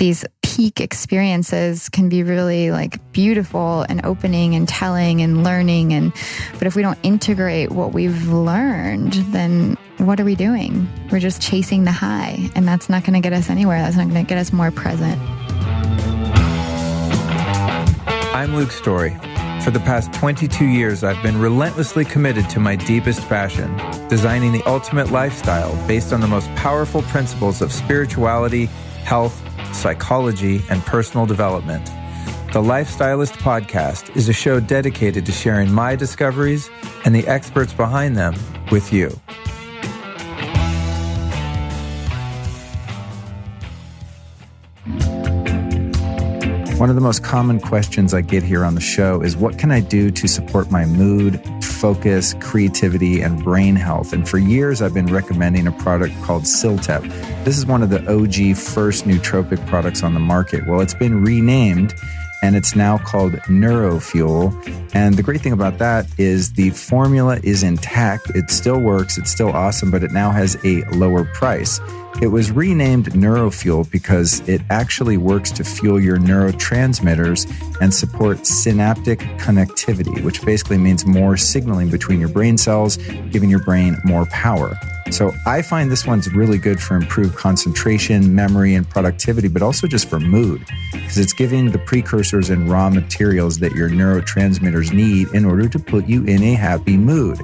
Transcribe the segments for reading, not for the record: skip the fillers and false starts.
these peak experiences can be really like beautiful and opening and telling and learning. But if we don't integrate what we've learned, then what are we doing? We're just chasing the high, and that's not going to get us anywhere. That's not going to get us more present. I'm Luke Story. For the past 22 years, I've been relentlessly committed to my deepest passion, designing the ultimate lifestyle based on the most powerful principles of spirituality, health, psychology, and personal development. The Lifestylist Podcast is a show dedicated to sharing my discoveries and the experts behind them with you. One of the most common questions I get here on the show is, what can I do to support my mood, focus, creativity, and brain health? And for years, I've been recommending a product called Siltep. This is one of the OG first nootropic products on the market. Well, it's been renamed, and it's now called NeuroFuel. And the great thing about that is the formula is intact. It still works. It's still awesome, but it now has a lower price. It was renamed NeuroFuel because it actually works to fuel your neurotransmitters and support synaptic connectivity, which basically means more signaling between your brain cells, giving your brain more power. So I find this one's really good for improved concentration, memory, and productivity, but also just for mood, because it's giving the precursors and raw materials that your neurotransmitters need in order to put you in a happy mood.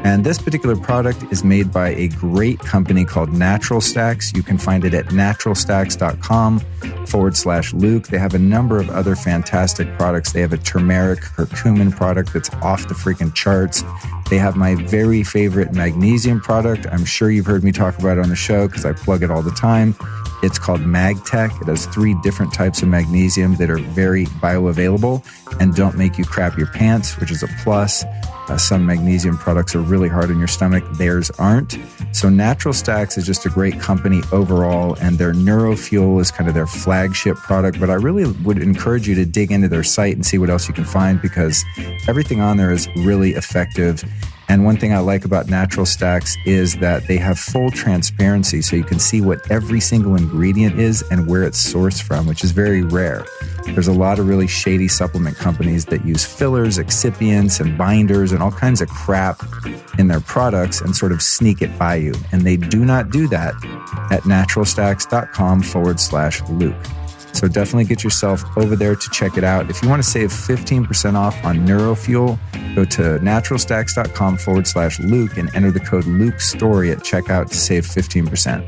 And this particular product is made by a great company called Natural Stacks. You can find it at naturalstacks.com/Luke. They have a number of other fantastic products. They have a turmeric curcumin product that's off the freaking charts. They have my very favorite magnesium product. I'm sure you've heard me talk about it on the show because I plug it all the time. It's called MagTech. It has 3 different types of magnesium that are very bioavailable and don't make you crap your pants, which is a plus. Some magnesium products are really hard on your stomach. Theirs aren't. So Natural Stacks is just a great company overall, and their NeuroFuel is kind of their flagship product. But I really would encourage you to dig into their site and see what else you can find, because everything on there is really effective. And one thing I like about Natural Stacks is that they have full transparency, so you can see what every single ingredient is and where it's sourced from, which is very rare. There's a lot of really shady supplement companies that use fillers, excipients, and binders and all kinds of crap in their products and sort of sneak it by you. And they do not do that at naturalstacks.com/Luke. So definitely get yourself over there to check it out. If you want to save 15% off on NeuroFuel, go to naturalstacks.com/Luke and enter the code LukeStory at checkout to save 15%.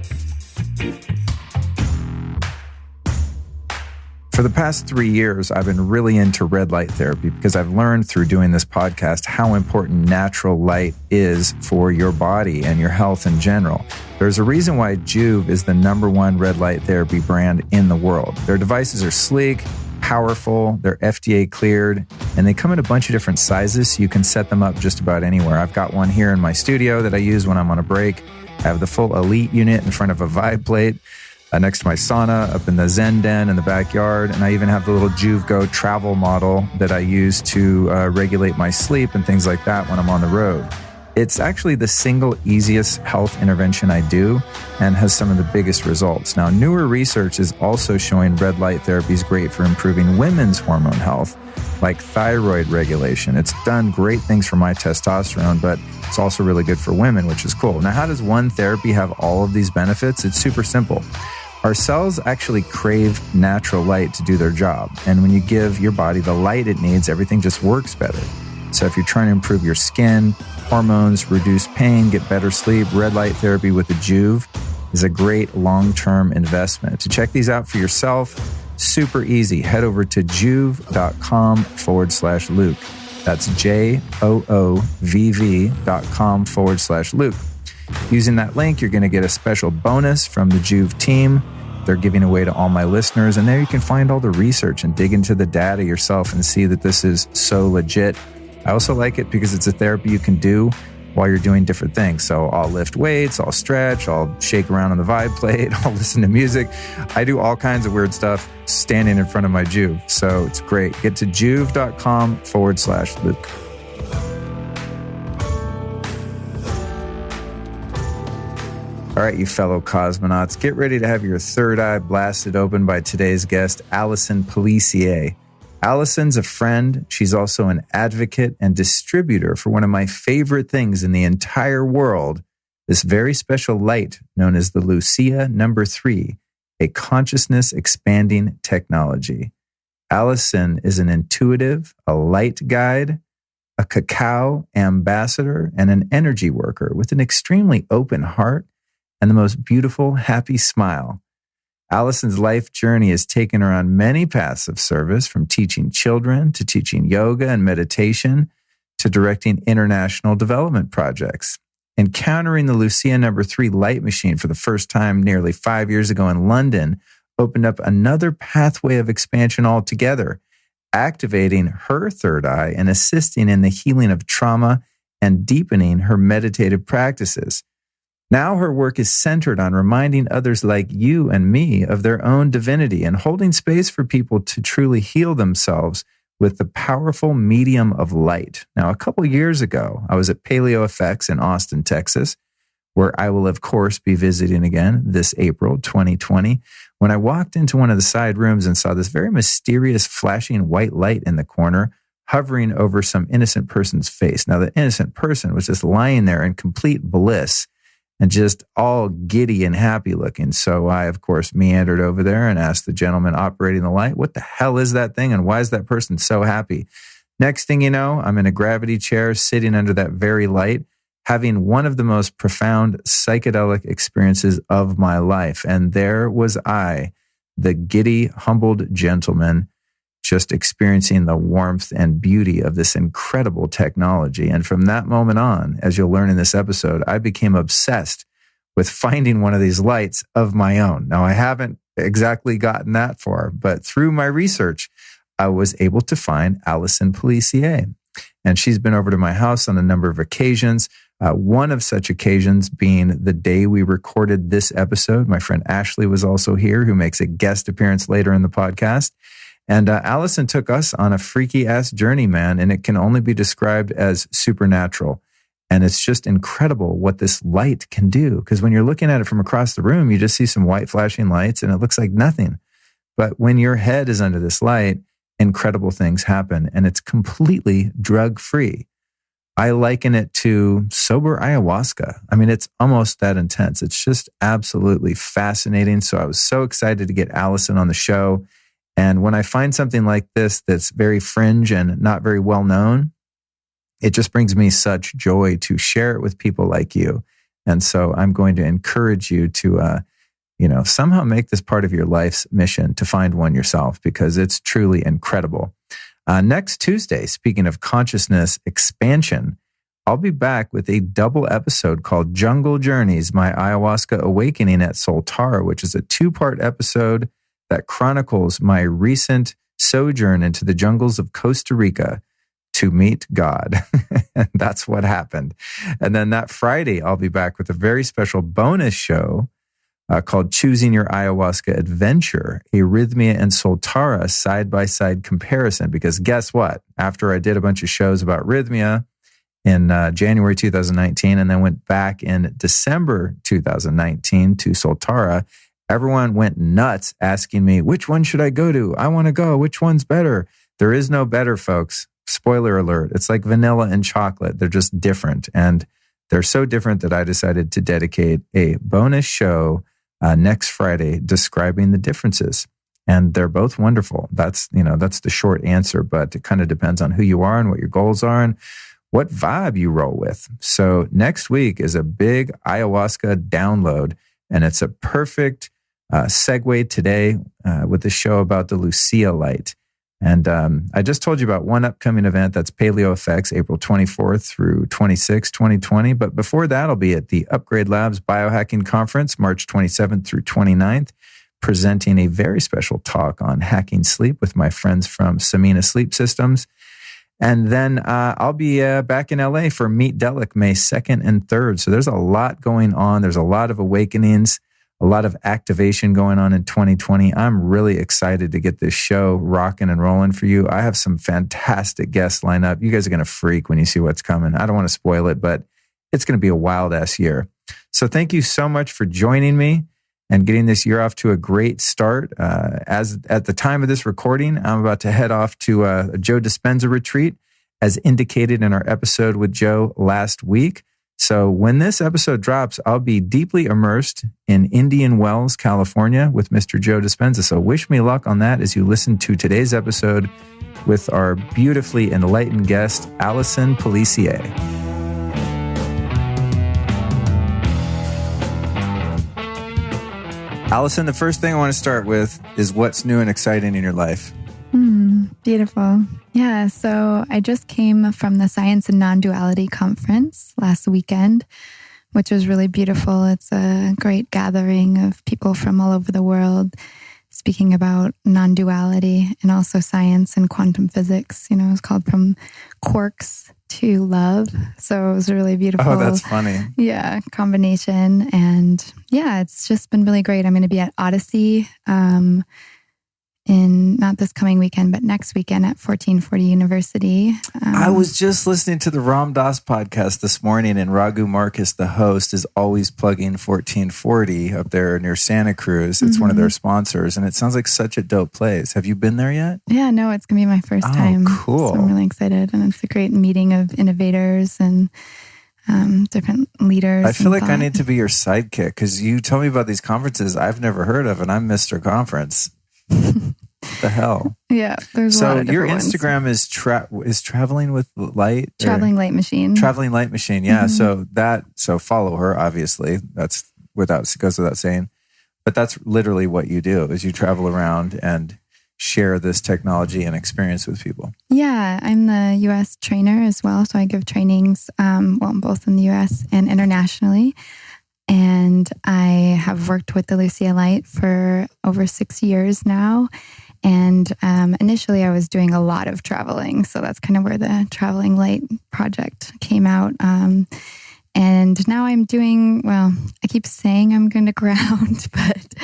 For the past 3 years, I've been really into red light therapy because I've learned through doing this podcast how important natural light is for your body and your health in general. There's a reason why Juve is the #1 red light therapy brand in the world. Their devices are sleek, powerful, they're FDA cleared, and they come in a bunch of different sizes, so you can set them up just about anywhere. I've got one here in my studio that I use when I'm on a break. I have the full Elite unit in front of a Vibe plate. Next to my sauna, up in the Zen Den in the backyard. And I even have the little Juve Go travel model that I use to regulate my sleep and things like that when I'm on the road. It's actually the single easiest health intervention I do and has some of the biggest results. Now, newer research is also showing red light therapy is great for improving women's hormone health, like thyroid regulation. It's done great things for my testosterone, but it's also really good for women, which is cool. Now, how does one therapy have all of these benefits? It's super simple. Our cells actually crave natural light to do their job. And when you give your body the light it needs, everything just works better. So if you're trying to improve your skin, hormones, reduce pain, get better sleep, red light therapy with the Juve is a great long-term investment. To check these out for yourself, super easy. Head over to juve.com/Luke. That's JOOVV.com/Luke. Using that link, you're going to get a special bonus from the Juve team. They're giving away to all my listeners, and there you can find all the research and dig into the data yourself and see that this is so legit. I also like it because it's a therapy you can do while you're doing different things. So I'll lift weights, I'll stretch, I'll shake around on the Vibe plate, I'll listen to music. I do all kinds of weird stuff standing in front of my Juve. So it's great. Get to juve.com/Luke. All right, you fellow cosmonauts, get ready to have your third eye blasted open by today's guest, Allison Pelissier. Allison's a friend. She's also an advocate and distributor for one of my favorite things in the entire world, this very special light known as the Lucia No. 3, a consciousness expanding technology. Allison is an intuitive, a light guide, a cacao ambassador, and an energy worker with an extremely open heart and the most beautiful, happy smile. Allison's life journey has taken her on many paths of service, from teaching children to teaching yoga and meditation to directing international development projects. Encountering the Lucia No. 3 light machine for the first time nearly 5 years ago in London opened up another pathway of expansion altogether, activating her third eye and assisting in the healing of trauma and deepening her meditative practices. Now her work is centered on reminding others like you and me of their own divinity and holding space for people to truly heal themselves with the powerful medium of light. Now, a couple years ago, I was at Paleo Effects in Austin, Texas, where I will, of course, be visiting again this April 2020, when I walked into one of the side rooms and saw this very mysterious flashing white light in the corner, hovering over some innocent person's face. Now, the innocent person was just lying there in complete bliss and just all giddy and happy looking. So I, of course, meandered over there and asked the gentleman operating the light, what the hell is that thing and why is that person so happy? Next thing you know, I'm in a gravity chair sitting under that very light, having one of the most profound psychedelic experiences of my life. And there was I, the giddy, humbled gentleman, just experiencing the warmth and beauty of this incredible technology. And from that moment on, as you'll learn in this episode, I became obsessed with finding one of these lights of my own. Now, I haven't exactly gotten that far, but through my research, I was able to find Allison Pelissier. And she's been over to my house on a number of occasions. One of such occasions being the day we recorded this episode. My friend Ashley was also here, who makes a guest appearance later in the podcast. And Allison took us on a freaky ass journey, man, and it can only be described as supernatural. And it's just incredible what this light can do. Because when you're looking at it from across the room, you just see some white flashing lights and it looks like nothing. But when your head is under this light, incredible things happen, and it's completely drug-free. I liken it to sober ayahuasca. I mean, it's almost that intense. It's just absolutely fascinating. So I was so excited to get Allison on the show. And when I find something like this that's very fringe and not very well known, it just brings me such joy to share it with people like you. And so I'm going to encourage you to, somehow make this part of your life's mission to find one yourself, because it's truly incredible. Next Tuesday, speaking of consciousness expansion, I'll be back with a double episode called Jungle Journeys, My Ayahuasca Awakening at Soltara, which is a 2-part episode that chronicles my recent sojourn into the jungles of Costa Rica to meet God. And that's what happened. And then that Friday, I'll be back with a very special bonus show called Choosing Your Ayahuasca Adventure, a Rhythmia and Soltara side-by-side comparison. Because guess what? After I did a bunch of shows about Rhythmia in January 2019, and then went back in December 2019 to Soltara, everyone went nuts asking me, which one should I go to? I want to go. Which one's better? There is no better, folks. Spoiler alert. It's like vanilla and chocolate. They're just different. And they're so different that I decided to dedicate a bonus show next Friday describing the differences. And they're both wonderful. That's the short answer, but it kind of depends on who you are and what your goals are and what vibe you roll with. So next week is a big ayahuasca download, and it's a perfect segue today with the show about the Lucia light. And I just told you about one upcoming event that's Paleo Effects, April 24th through 26th, 2020. But before that, I'll be at the Upgrade Labs Biohacking Conference, March 27th through 29th, presenting a very special talk on hacking sleep with my friends from Samina Sleep Systems. And then I'll be back in LA for Meet Delic May 2nd and 3rd. So there's a lot going on. There's a lot of awakenings, a lot of activation going on in 2020. I'm really excited to get this show rocking and rolling for you. I have some fantastic guests lined up. You guys are going to freak when you see what's coming. I don't want to spoil it, but it's going to be a wild ass year. So thank you so much for joining me and getting this year off to a great start. As at the time of this recording, I'm about to head off to a Joe Dispenza retreat, as indicated in our episode with Joe last week. So when this episode drops, I'll be deeply immersed in Indian Wells, California with Mr. Joe Dispenza. So wish me luck on that as you listen to today's episode with our beautifully enlightened guest, Allison Pelissier. Allison, the first thing I want to start with is what's new and exciting in your life? Beautiful. Yeah, so I just came from the Science and Nonduality conference last weekend, which was really beautiful. It's a great gathering of people from all over the world speaking about non-duality and also science and quantum physics. You know, it was called From Quarks to Love. So it was a really beautiful. Oh, that's funny. Yeah, combination. And yeah, it's just been really great. I'm going to be at Odyssey in not this coming weekend, but next weekend at 1440 University. I was just listening to the Ram Dass podcast this morning, and Raghu Marcus, the host, is always plugging 1440 up there near Santa Cruz. It's one of their sponsors, and it sounds like such a dope place. Have you been there yet? Yeah, no, it's going to be my first time. Cool. So I'm really excited, and it's a great meeting of innovators and different leaders. I feel like I need to be your sidekick because you tell me about these conferences I've never heard of, and I'm Mr. Conference. The hell? Yeah, there's a lot of your different Instagram ones. is traveling with light, traveling light machine. Traveling light machine. Yeah. So follow her. Obviously, goes without saying. But that's literally what you do: is you travel around and share this technology and experience with people. Yeah, I'm the U.S. trainer as well, so I give trainings, both in the U.S. and internationally. And I have worked with the Lucia Light for over 6 years now. And initially I was doing a lot of traveling. So that's kind of where the Traveling Light project came out. And now I'm doing, I keep saying I'm going to ground, but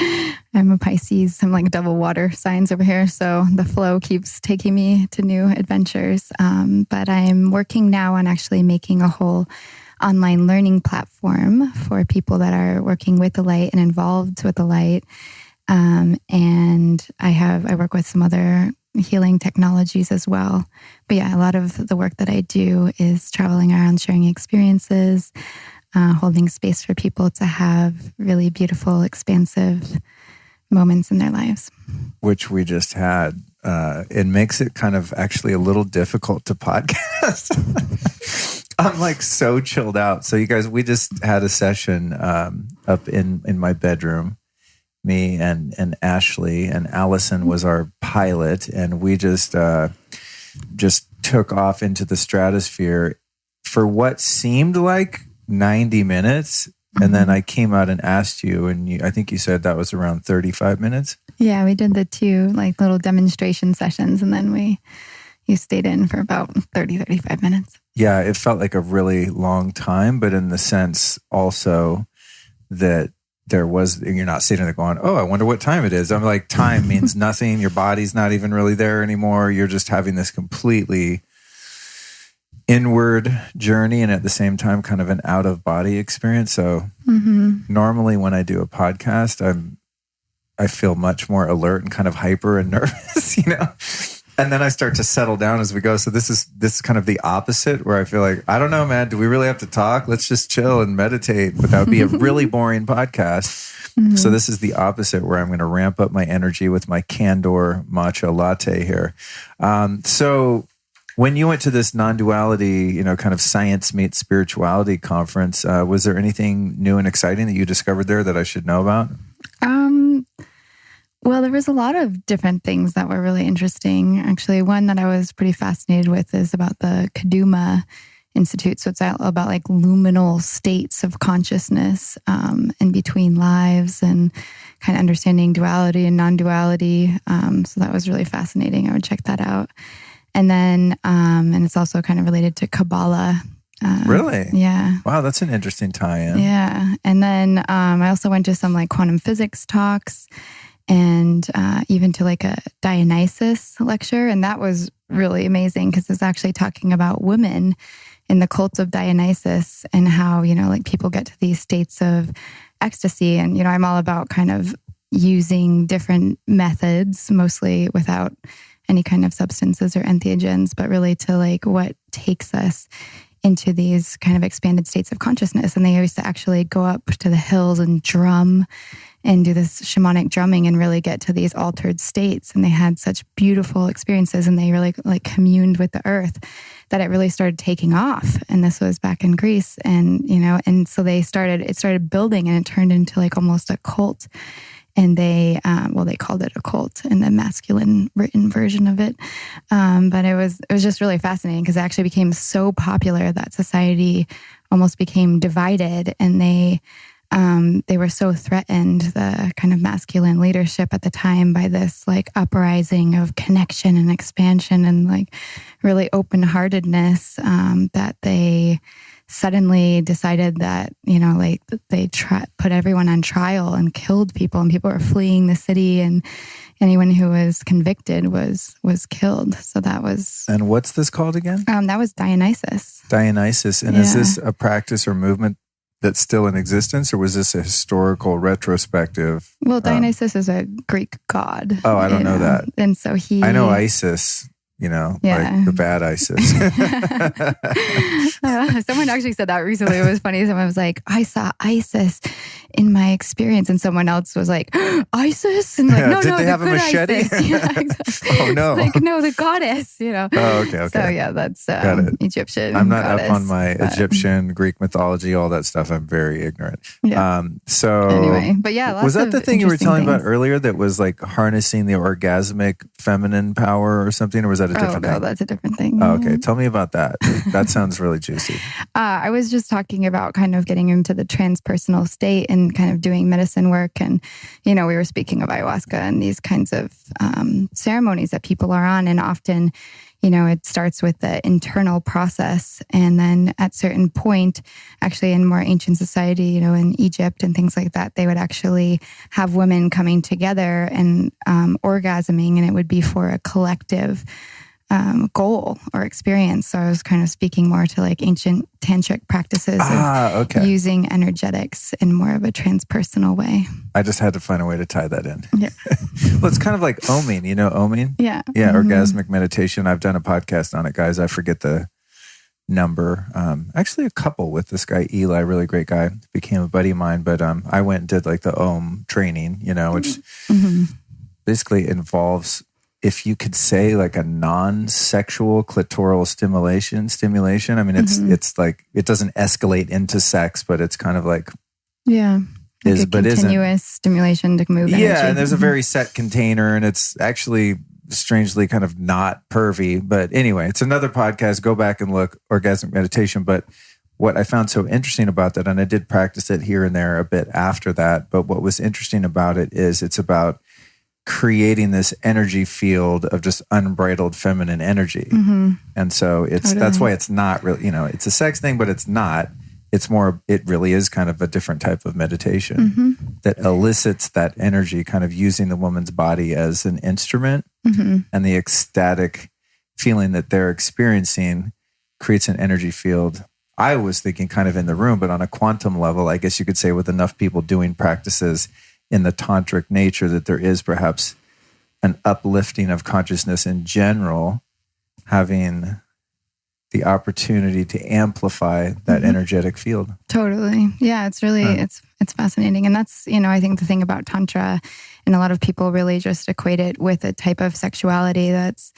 I'm a Pisces. I'm like double water signs over here. So the flow keeps taking me to new adventures. But I'm working now on actually making a whole online learning platform for people that are working with the light and involved with the light. And I work with some other healing technologies as well. But yeah, a lot of the work that I do is traveling around, sharing experiences, holding space for people to have really beautiful, expansive moments in their lives. Which we just had. It makes it kind of actually a little difficult to podcast. I'm like so chilled out. So you guys, we just had a session up in my bedroom. Me and Ashley, and Allison was our pilot, and we just took off into the stratosphere for what seemed like 90 minutes. And then I came out and asked you, and I think you said that was around 35 minutes. Yeah, we did the 2 like little demonstration sessions, and then you stayed in for about 35 minutes. Yeah, it felt like a really long time, but in the sense also that you're not sitting there going, oh, I wonder what time it is. I'm like, time means nothing. Your body's not even really there anymore. You're just having this completely inward journey and at the same time kind of an out of body experience. So normally when I do a podcast, I feel much more alert and kind of hyper and nervous, And then I start to settle down as we go. So this is kind of the opposite, where I feel like, I don't know, man, do we really have to talk? Let's just chill and meditate. But that would be a really boring podcast. So this is the opposite, where I'm going to ramp up my energy with my Candor matcha latte here. So when you went to this non-duality, kind of science meets spirituality conference, was there anything new and exciting that you discovered there that I should know about? Well, there was a lot of different things that were really interesting. Actually, one that I was pretty fascinated with is about the Kaduma Institute. So it's all about like luminal states of consciousness in between lives, and kind of understanding duality and non-duality. So that was really fascinating. I would check that out. And then, and it's also kind of related to Kabbalah. Really? Yeah. Wow, that's an interesting tie-in. Yeah. And then I also went to some like quantum physics talks, and even to like a Dionysus lecture. And that was really amazing because it's actually talking about women in the cult of Dionysus and how, like people get to these states of ecstasy. And, I'm all about kind of using different methods, mostly without any kind of substances or entheogens, but really to like what takes us into these kind of expanded states of consciousness. And they used to actually go up to the hills and drum and do this shamanic drumming and really get to these altered states. And they had such beautiful experiences, and they really like communed with the earth that it really started taking off. And this was back in Greece. And, and so it started building, and it turned into like almost a cult. And they called it a cult in the masculine written version of it. But it was just really fascinating because it actually became so popular that society almost became divided, and they were so threatened, the kind of masculine leadership at the time, by this like uprising of connection and expansion and like really open-heartedness, that they suddenly decided that, like they put everyone on trial and killed people, and people were fleeing the city, and anyone who was convicted was killed. So that was... And what's this called again? That was Dionysus. Dionysus. And is this a practice or movement that's still in existence, or was this a historical retrospective? Well, Dionysus is a Greek god. Oh, I don't know that. And so I know Isis, like the bad Isis. Someone actually said that recently. It was funny. Someone was like, I saw Isis in my experience. And someone else was like, Isis? And like, no, Did they have a machete? Yeah, exactly. Oh, no. Like, no, the goddess, Oh, okay. So yeah, that's Egyptian. I'm not goddess, up on my Egyptian, Greek mythology, all that stuff. I'm very ignorant. Yeah. So anyway, but yeah, was that the thing you were telling about earlier that was like harnessing the orgasmic feminine power or something? Or was that a different thing? No, that's a different thing. Oh, okay. Tell me about that. That sounds really juicy. I was just talking about kind of getting into the transpersonal state and kind of doing medicine work. And, we were speaking of ayahuasca and these kinds of ceremonies that people are on. And often, it starts with the internal process. And then at certain point, actually in more ancient society, in Egypt and things like that, they would actually have women coming together and orgasming, and it would be for a collective goal or experience. So I was kind of speaking more to like ancient tantric practices of using energetics in more of a transpersonal way. I just had to find a way to tie that in. Yeah. Well, it's kind of like oming, oming? Yeah. Yeah, orgasmic meditation. I've done a podcast on it, guys. I forget the number. Actually a couple with this guy, Eli, really great guy, became a buddy of mine. But I went and did like the Om training, which basically involves, if you could say, like a non-sexual clitoral stimulation. I mean, it's like, it doesn't escalate into sex, but it's kind of like, continuous stimulation to move energy. Yeah, and there's a very set container, and it's actually strangely kind of not pervy. But anyway, it's another podcast. Go back and look, orgasmic meditation. But what I found so interesting about that, and I did practice it here and there a bit after that, but what was interesting about it is it's about creating this energy field of just unbridled feminine energy. And so that's why it's not really, it's a sex thing, but it's not. It's more, it really is kind of a different type of meditation that elicits that energy, kind of using the woman's body as an instrument, and the ecstatic feeling that they're experiencing creates an energy field. I was thinking kind of in the room, but on a quantum level, I guess you could say, with enough people doing practices in the tantric nature, that there is perhaps an uplifting of consciousness in general, having the opportunity to amplify that energetic field. Totally. Yeah, it's really, it's fascinating. And that's, I think the thing about Tantra, and a lot of people really just equate it with a type of sexuality that's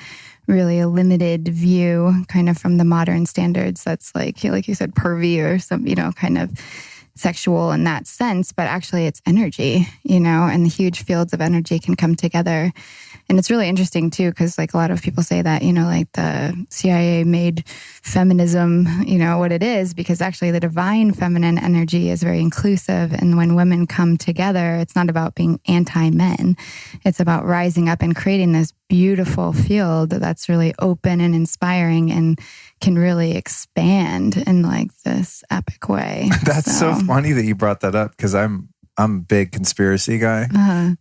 really a limited view, kind of from the modern standards. That's like you said, pervy or some, kind of sexual in that sense, but actually it's energy, and the huge fields of energy can come together. And it's really interesting too, because like a lot of people say that, like the CIA made feminism, what it is, because actually the divine feminine energy is very inclusive. And when women come together, it's not about being anti-men. It's about rising up and creating this beautiful field that's really open and inspiring and can really expand in like this epic way. That's so funny that you brought that up, because I'm I'm a big conspiracy guy.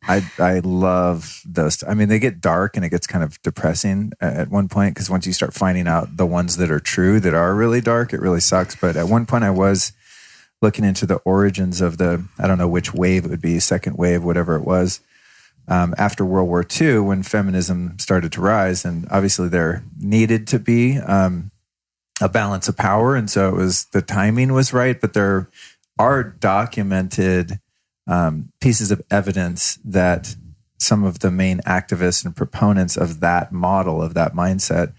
I love those. I mean, they get dark and it gets kind of depressing at one point, because once you start finding out the ones that are true, that are really dark, it really sucks. But at one point I was looking into the origins of I don't know which wave it would be, second wave, whatever it was, after World War II, when feminism started to rise. And obviously there needed to be a balance of power. And so the timing was right, but there are documented pieces of evidence that some of the main activists and proponents of that model, of that mindset,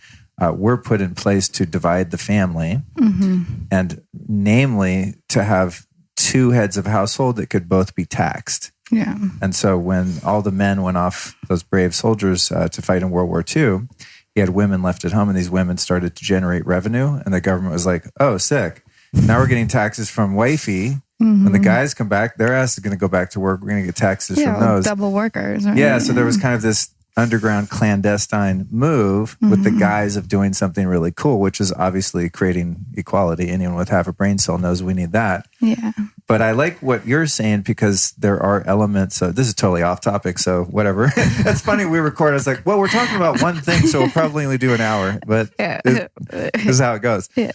were put in place to divide the family, and namely to have two heads of household that could both be taxed. Yeah. And so when all the men went off, those brave soldiers, to fight in World War II, he had women left at home, and these women started to generate revenue, and the government was like, oh, sick. Now we're getting taxes from wifey. When the guys come back, their ass is going to go back to work. We're going to get taxes from those. Double workers. Right? Yeah, so there was kind of this underground clandestine move with the guise of doing something really cool, which is obviously creating equality. Anyone with half a brain cell knows we need that. Yeah. But I like what you're saying, because there are elements. This is totally off topic, so whatever. That's funny. We record. I was like, well, we're talking about one thing, so we'll probably only do an hour. But this is how it goes. Yeah.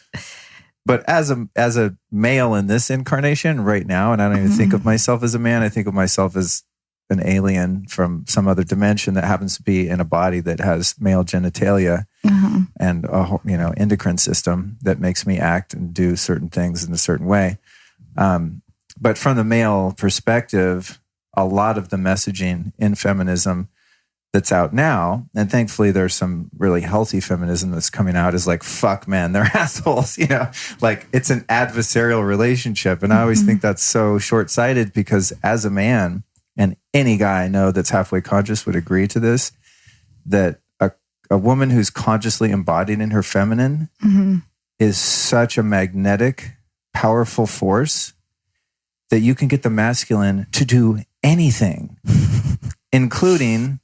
But as a male in this incarnation right now, and I don't even think of myself as a man, I think of myself as an alien from some other dimension that happens to be in a body that has male genitalia and a endocrine system that makes me act and do certain things in a certain way. But from the male perspective, a lot of the messaging in feminism that's out now, and thankfully there's some really healthy feminism that's coming out, is like, fuck men, they're assholes, like it's an adversarial relationship. And I always think that's so short-sighted, because as a man, and any guy I know that's halfway conscious would agree to this, that a woman who's consciously embodied in her feminine is such a magnetic, powerful force that you can get the masculine to do anything, including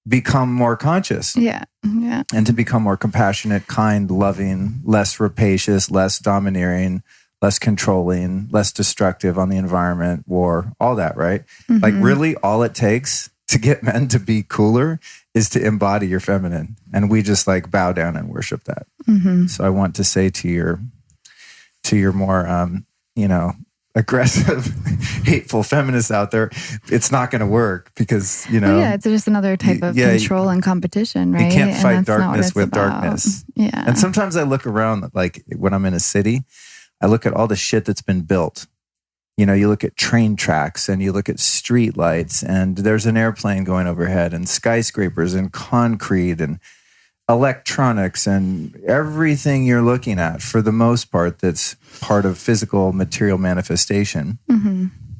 become more conscious. Yeah. Yeah. And to become more compassionate, kind, loving, less rapacious, less domineering, less controlling, less destructive on the environment, war, all that, right? Like really all it takes to get men to be cooler is to embody your feminine. And we just like bow down and worship that. So I want to say to your more, aggressive, hateful feminists out there, it's not going to work, because, it's just another type of control and competition, right? You can't fight darkness with darkness. Yeah. And sometimes I look around, like when I'm in a city, I look at all the shit that's been built. You look at train tracks and you look at street lights, and there's an airplane going overhead, and skyscrapers and concrete and electronics and everything you're looking at, for the most part, that's part of physical material manifestation.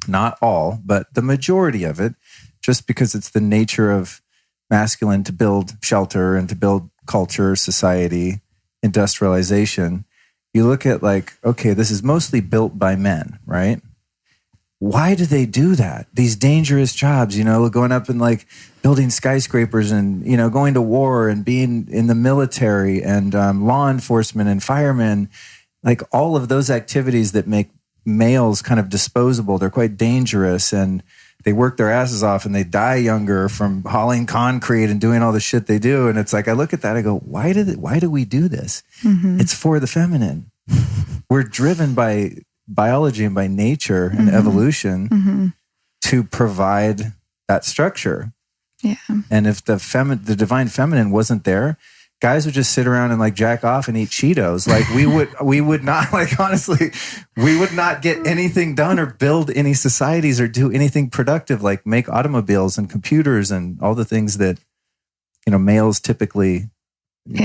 Not all, but the majority of it, just because it's the nature of masculine to build shelter and to build culture, society, industrialization. You look at like, okay, this is mostly built by men, right? Why do they do that? These dangerous jobs, going up and like building skyscrapers and, going to war and being in the military and law enforcement and firemen, like all of those activities that make males kind of disposable. They're quite dangerous, and they work their asses off, and they die younger from hauling concrete and doing all the shit they do. And it's like, I look at that, I go, why do we do this? It's for the feminine. We're driven by biology and by nature and evolution to provide that structure. Yeah. And if the divine feminine wasn't there, guys would just sit around and like jack off and eat Cheetos. Like we would not, like, honestly, we would not get anything done or build any societies or do anything productive, like make automobiles and computers and all the things that, males typically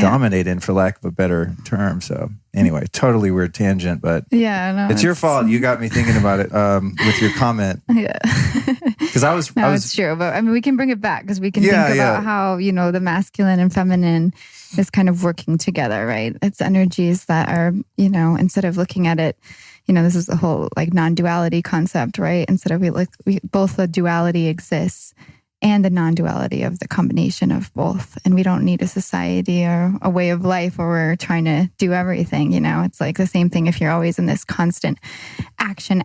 dominate in, for lack of a better term. So anyway, totally weird tangent, but it's your fault. You got me thinking about it with your comment. Yeah. Because I was it's true. But I mean, we can bring it back, because we can think about how, the masculine and feminine is kind of working together, right? It's energies that are, instead of looking at it, this is the whole like non-duality concept, right? Instead of both the duality exists and the non-duality of the combination of both. And we don't need a society or a way of life where we're trying to do everything, It's like the same thing if you're always in this constant action.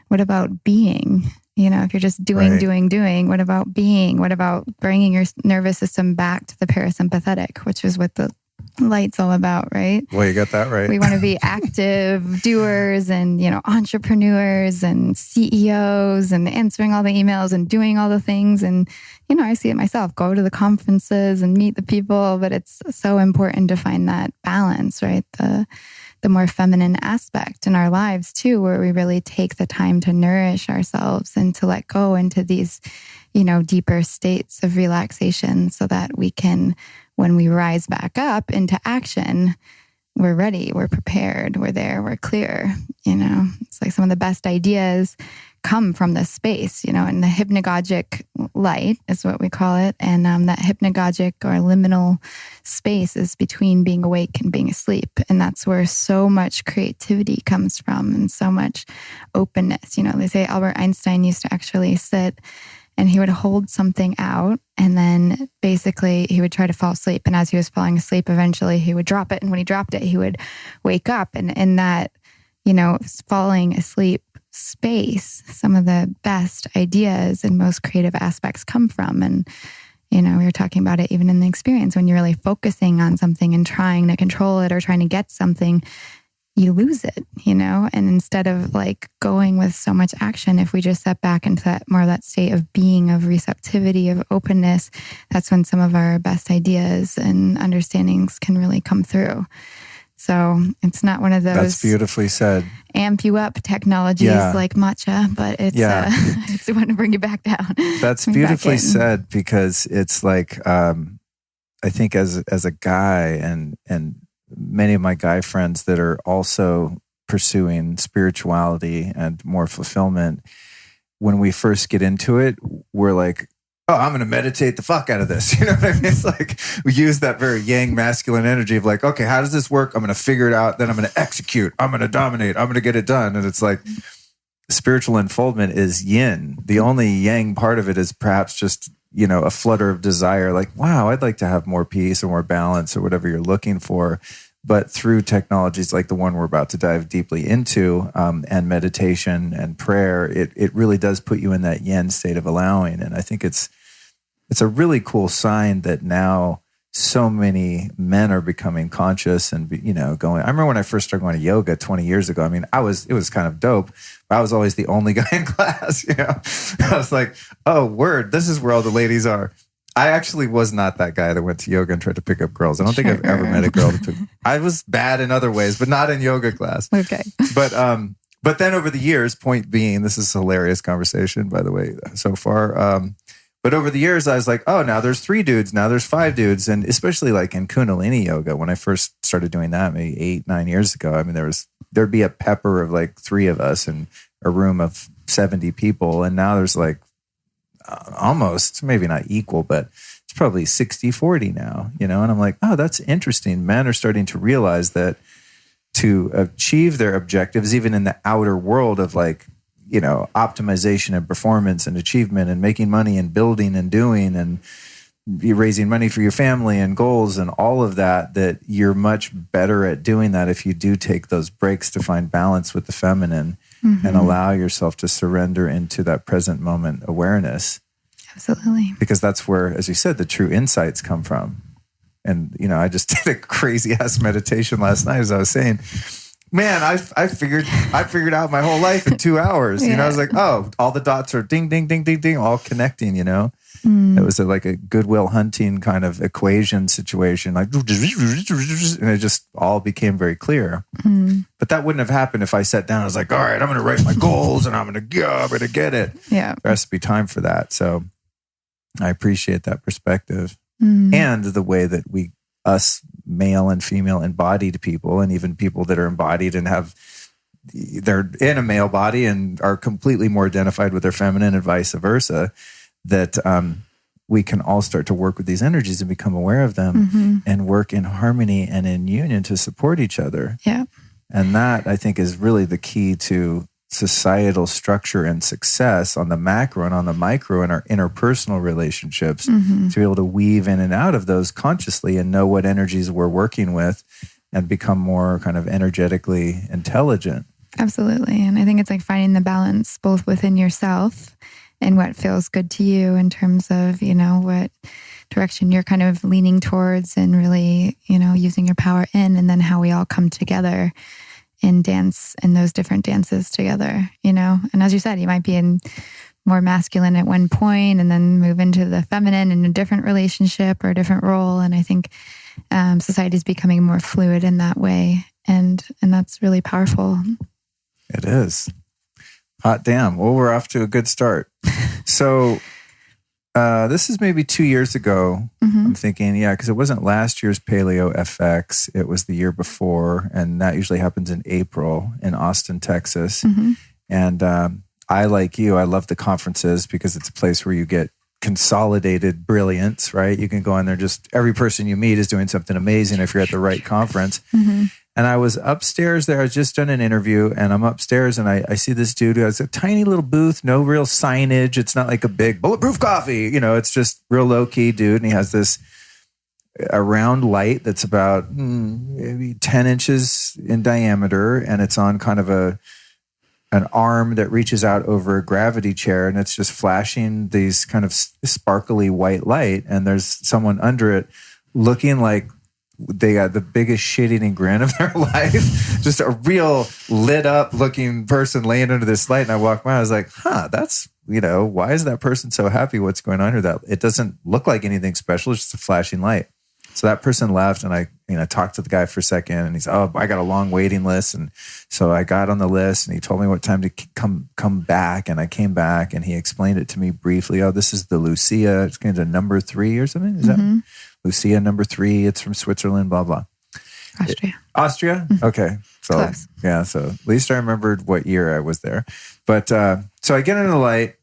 what about being? If you're just doing, doing, what about being? What about bringing your nervous system back to the parasympathetic, which is what the light's all about, right? Well, you got that right. We want to be active doers and, entrepreneurs and CEOs and answering all the emails and doing all the things. And, I see it myself, go to the conferences and meet the people, but it's so important to find that balance, right? The more feminine aspect in our lives too, where we really take the time to nourish ourselves and to let go into these, deeper states of relaxation so that we can, when we rise back up into action, we're ready, we're prepared, we're there, we're clear. It's like some of the best ideas come from this space, and the hypnagogic light is what we call it. And that hypnagogic or liminal space is between being awake and being asleep. And that's where so much creativity comes from and so much openness. They say Albert Einstein used to actually sit and he would hold something out and then basically he would try to fall asleep. And as he was falling asleep, eventually he would drop it. And when he dropped it, he would wake up. And in that, falling asleep space, some of the best ideas and most creative aspects come from. And, we were talking about it even in the experience when you're really focusing on something and trying to control it or trying to get something, you lose it, and instead of like going with so much action, if we just step back into that more of that state of being, of receptivity, of openness, that's when some of our best ideas and understandings can really come through. So it's not one of those. That's beautifully said. Amp you up technologies like matcha, but it's it's one to bring you back down. That's beautifully said, because it's like I think as a guy and many of my guy friends that are also pursuing spirituality and more fulfillment, when we first get into it, we're like, oh, I'm going to meditate the fuck out of this. You know what I mean? It's like we use that very yang masculine energy of like, okay, how does this work? I'm going to figure it out. Then I'm going to execute. I'm going to dominate. I'm going to get it done. And it's like spiritual unfoldment is yin. The only yang part of it is perhaps just, a flutter of desire. Like, wow, I'd like to have more peace or more balance or whatever you're looking for. But through technologies like the one we're about to dive deeply into, and meditation and prayer, it really does put you in that yin state of allowing. And I think it's a really cool sign that now so many men are becoming conscious and, going. I remember when I first started going to yoga 20 years ago. I mean, it was kind of dope, but I was always the only guy in class, I was like, oh, word, this is where all the ladies are. I actually was not that guy that went to yoga and tried to pick up girls. I don't think I've ever met a girl I was bad in other ways, but not in yoga class. Okay. But then over the years, point being, this is a hilarious conversation, by the way, so far. But over the years, I was like, oh, now there's 3 dudes. Now there's 5 dudes. And especially like in Kundalini yoga, when I first started doing that, maybe 8-9 years ago, I mean, there'd be a pepper of like 3 of us in a room of 70 people. And now there's like almost, maybe not equal, but it's probably 60-40 now, and I'm like, oh, that's interesting. Men are starting to realize that to achieve their objectives, even in the outer world of like, optimization and performance and achievement and making money and building and doing and raising money for your family and goals and all of that you're much better at doing that if you do take those breaks to find balance with the feminine and allow yourself to surrender into that present moment awareness. Absolutely. Because that's where, as you said, the true insights come from. And, I just did a crazy ass meditation last night, as I was saying. Man, I figured out my whole life in 2 hours. I was like, oh, all the dots are ding, ding, ding, ding, ding, all connecting, It was like a Goodwill Hunting kind of equation situation, like, and it just all became very clear. But that wouldn't have happened if I sat down and was like, all right, I'm going to write my goals and I'm going to get it. Yeah. There has to be time for that. So I appreciate that perspective and the way that us male and female embodied people, and even people that are embodied and they're in a male body and are completely more identified with their feminine and vice versa, that we can all start to work with these energies and become aware of them and work in harmony and in union to support each other. Yeah. And that, I think, is really the key to societal structure and success on the macro and on the micro in our interpersonal relationships, to be able to weave in and out of those consciously and know what energies we're working with and become more kind of energetically intelligent. Absolutely. And I think it's like finding the balance both within yourself and what feels good to you in terms of, what direction you're kind of leaning towards and really, using your power in, and then how we all come together and dance in those different dances together, And as you said, you might be in more masculine at one point and then move into the feminine in a different relationship or a different role. And I think society is becoming more fluid in that way. And that's really powerful. It is. Hot damn. Well, we're off to a good start. So this is maybe 2 years ago. I'm thinking, because it wasn't last year's Paleo FX. It was the year before. And that usually happens in April in Austin, Texas. And I, like you, I love the conferences because it's a place where you get consolidated brilliance, right? You can go in there, just every person you meet is doing something amazing if you're at the right conference. And I was upstairs there. I was just done an interview and I'm upstairs and I see this dude who has a tiny little booth, no real signage. It's not like a big bulletproof coffee, it's just real low key dude. And he has a round light that's about maybe 10 inches in diameter. And it's on kind of an arm that reaches out over a gravity chair. And it's just flashing these kind of sparkly white light. And there's someone under it looking like they got the biggest shit-eating grin of their life. Just a real lit up looking person laying under this light. And I walked by, I was like, that's, why is that person so happy? What's going on here? That it doesn't look like anything special. It's just a flashing light. So that person left and I talked to the guy for a second and he's, I got a long waiting list. And so I got on the list and he told me what time to come back. And I came back and he explained it to me briefly. This is the Lucia. It's kind of number 3 or something. Is that Lucia number 3? It's from Switzerland, blah, blah. Austria? Okay. So, close. Yeah. So at least I remembered what year I was there. But so I get into the light.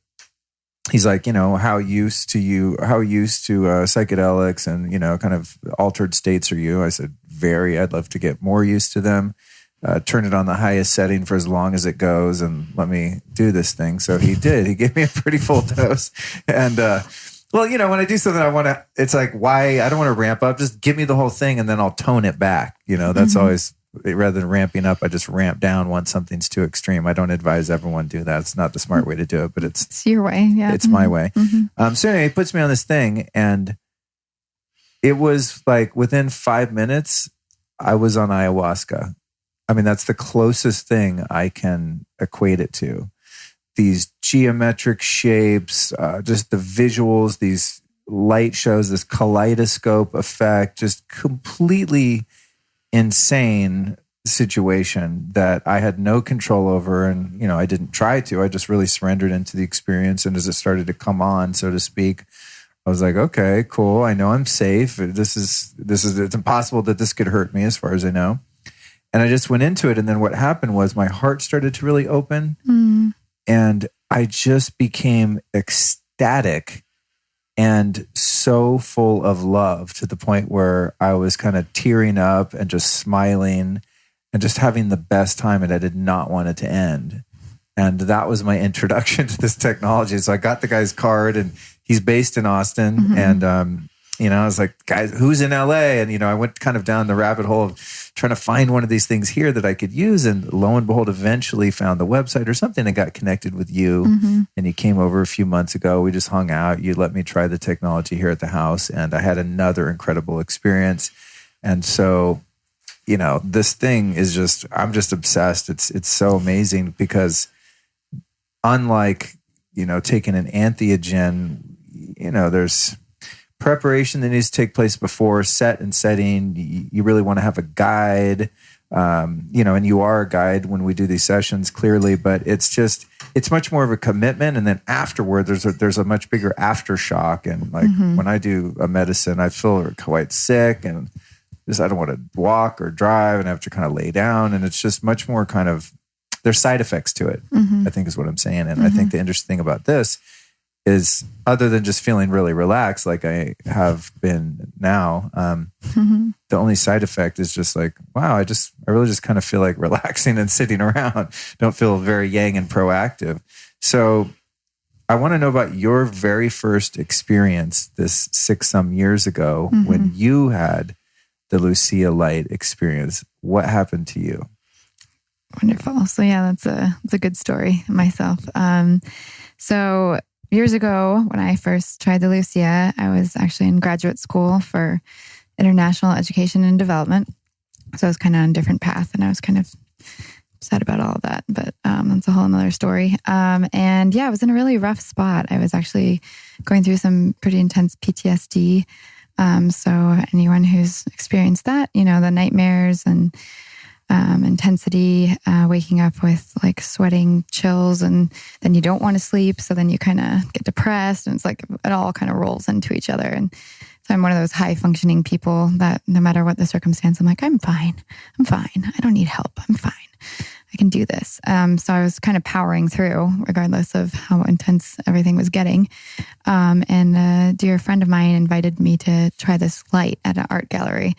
He's like, how used to psychedelics and, kind of altered states are you? I said, very. I'd love to get more used to them. Turn it on the highest setting for as long as it goes and let me do this thing. So he did. He gave me a pretty full dose. And, when I do something, it's like, why? I don't want to ramp up. Just give me the whole thing and then I'll tone it back. That's always, rather than ramping up, I just ramp down once something's too extreme. I don't advise everyone do that. It's not the smart way to do it, but it's your way. Yeah. It's my way. So anyway, he puts me on this thing and it was like within 5 minutes, I was on ayahuasca. I mean, that's the closest thing I can equate it to. These geometric shapes, just the visuals, these light shows, this kaleidoscope effect, just completely insane situation that I had no control over. And, I didn't try to. I just really surrendered into the experience. And as it started to come on, so to speak, I was like, okay, cool. I know I'm safe. It's impossible that this could hurt me as far as I know. And I just went into it. And then what happened was my heart started to really open. And I just became ecstatic and so full of love to the point where I was kind of tearing up and just smiling and just having the best time. And I did not want it to end. And that was my introduction to this technology. So I got the guy's card and he's based in Austin. And, I was like, guys, who's in LA? And, I went kind of down the rabbit hole of trying to find one of these things here that I could use. And lo and behold, eventually found the website or something and got connected with you. And you came over a few months ago. We just hung out. You let me try the technology here at the house. And I had another incredible experience. And so, this thing is I'm just obsessed. It's so amazing because unlike, taking an entheogen, there's preparation that needs to take place before set and setting. You really want to have a guide, and you are a guide when we do these sessions clearly, but it's much more of a commitment. And then afterward, there's a much bigger aftershock. And like when I do a medicine, I feel quite sick and I don't want to walk or drive and I have to kind of lay down. And it's just much more kind of, there's side effects to it, I think is what I'm saying. And I think the interesting thing about this is other than just feeling really relaxed, like I have been now, the only side effect is just like, wow, I really just kind of feel like relaxing and sitting around. Don't feel very yang and proactive. So I want to know about your very first experience this 6-some years ago when you had the Lucia light experience. What happened to you? Wonderful. So yeah, that's a good story myself. So years ago, when I first tried the Lucia, I was actually in graduate school for international education and development. So I was kind of on a different path, and I was kind of sad about all of that, but that's a whole nother story. And yeah, I was in a really rough spot. I was actually going through some pretty intense PTSD. So anyone who's experienced that, the nightmares and intensity, waking up with like sweating chills, and then you don't want to sleep. So then you kind of get depressed, and it's like it all kind of rolls into each other. And so I'm one of those high functioning people that no matter what the circumstance, I'm like, I'm fine. I don't need help. I'm fine. I can do this. So I was kind of powering through regardless of how intense everything was getting. And a dear friend of mine invited me to try this light at an art gallery.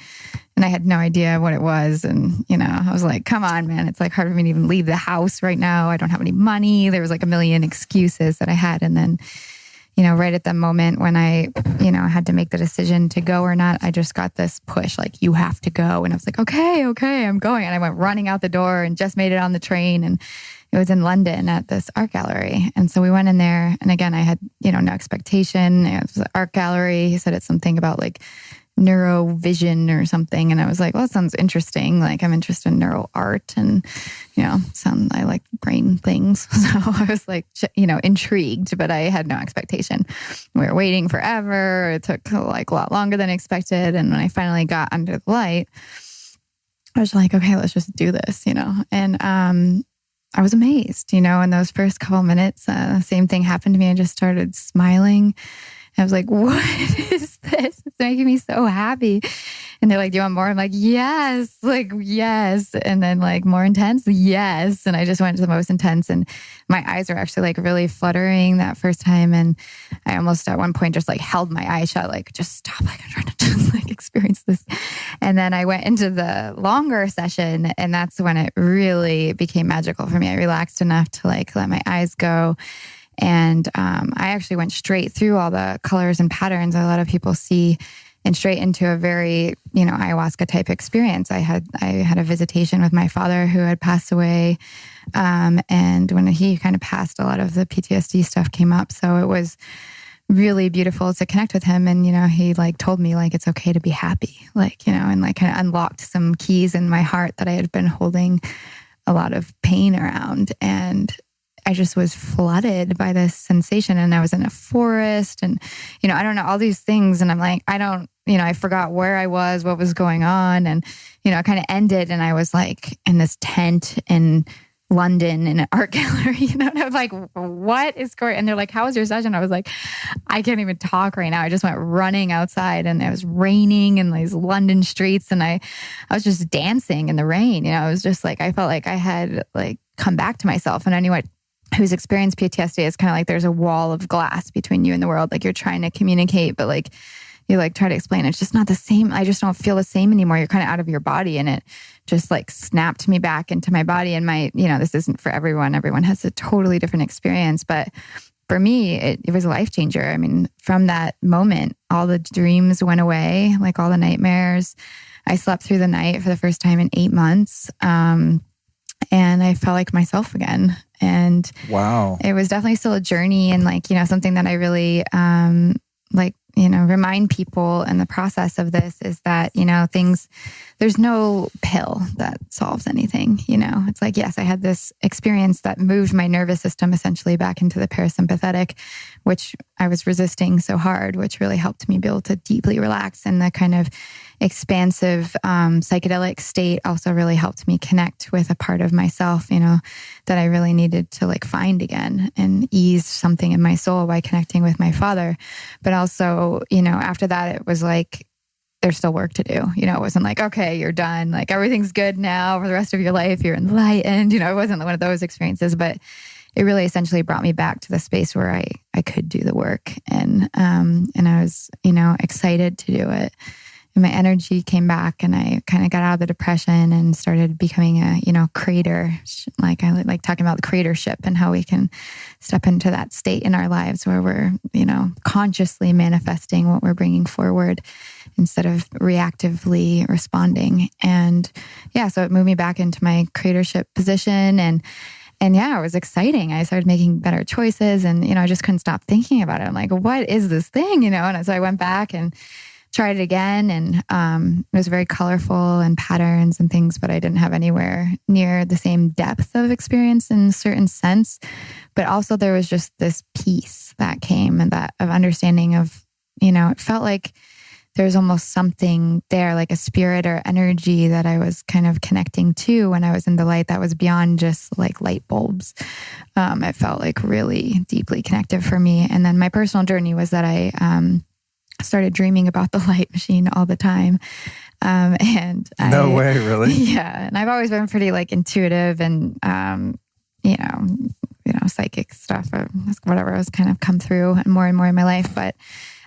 And I had no idea what it was. And, I was like, come on, man. It's like hard for me to even leave the house right now. I don't have any money. There was like a million excuses that I had. And then, right at the moment when I, had to make the decision to go or not, I just got this push, like, you have to go. And I was like, okay, I'm going. And I went running out the door and just made it on the train. And it was in London at this art gallery. And so we went in there. And again, I had, no expectation. It was an art gallery. He said it's something about like neurovision or something. And I was like, well, that sounds interesting. Like, I'm interested in neural art and, I like brain things. So I was like, intrigued, but I had no expectation. We were waiting forever. It took like a lot longer than expected. And when I finally got under the light, I was like, okay, let's just do this, and, I was amazed, in those first couple minutes, same thing happened to me. I just started smiling. I was like, what is this? It's making me so happy. And they're like, do you want more? I'm like, yes. And then like more intense. Yes. And I just went to the most intense, and my eyes were actually like really fluttering that first time. And I almost at one point just like held my eyes shut, like, just stop. Like, I'm trying to just like experience this. And then I went into the longer session, and that's when it really became magical for me. I relaxed enough to like let my eyes go. And I actually went straight through all the colors and patterns a lot of people see, and straight into a very, ayahuasca type experience. I had a visitation with my father who had passed away. And when he kind of passed, a lot of the PTSD stuff came up. So it was really beautiful to connect with him. And, he like told me like, it's okay to be happy, like, and like kind of unlocked some keys in my heart that I had been holding a lot of pain around. And I just was flooded by this sensation, and I was in a forest, and, I don't know, all these things. And I'm like, I forgot where I was, what was going on. And, it kind of ended, and I was like in this tent in London in an art gallery, and I was like, what is going on? And they're like, how was your session? I was like, I can't even talk right now. I just went running outside, and it was raining in these London streets, and I was just dancing in the rain. It was just like, I felt like I had like come back to myself. And anyone who's experienced PTSD, it's kind of like there's a wall of glass between you and the world. Like, you're trying to communicate, but like you like try to explain, it's just not the same. I just don't feel the same anymore. You're kind of out of your body. And it just like snapped me back into my body. And this isn't for everyone. Everyone has a totally different experience. But for me, it was a life changer. I mean, from that moment, all the dreams went away, like all the nightmares. I slept through the night for the first time in 8 months. And I felt like myself again. And wow, it was definitely still a journey, and like, something that I really, remind people in the process of this is that, there's no pill that solves anything. It's like, yes, I had this experience that moved my nervous system essentially back into the parasympathetic, which I was resisting so hard, which really helped me be able to deeply relax. And the kind of expansive psychedelic state also really helped me connect with a part of myself, that I really needed to like find again and ease something in my soul by connecting with my father. But also, after that, it was like, there's still work to do. It wasn't like, okay, you're done. Like, everything's good now for the rest of your life. You're enlightened. It wasn't one of those experiences, but it really essentially brought me back to the space where I could do the work. And I was, excited to do it. my energy came back, and I kind of got out of the depression and started becoming a, creator. Like I like talking about the creatorship and how we can step into that state in our lives where we're, consciously manifesting what we're bringing forward instead of reactively responding. And yeah, so it moved me back into my creatorship position, and yeah, it was exciting. I started making better choices, and, I just couldn't stop thinking about it. I'm like, what is this thing? And so I went back and tried it again, and it was very colorful and patterns and things, but I didn't have anywhere near the same depth of experience in a certain sense. But also there was just this peace that came, and that of understanding of, it felt like there's almost something there, like a spirit or energy that I was kind of connecting to when I was in the light that was beyond just like light bulbs. It felt like really deeply connected for me. And then my personal journey was that I started dreaming about the light machine all the time. No way, really? Yeah. And I've always been pretty like intuitive and, psychic stuff or whatever has kind of come through and more in my life. But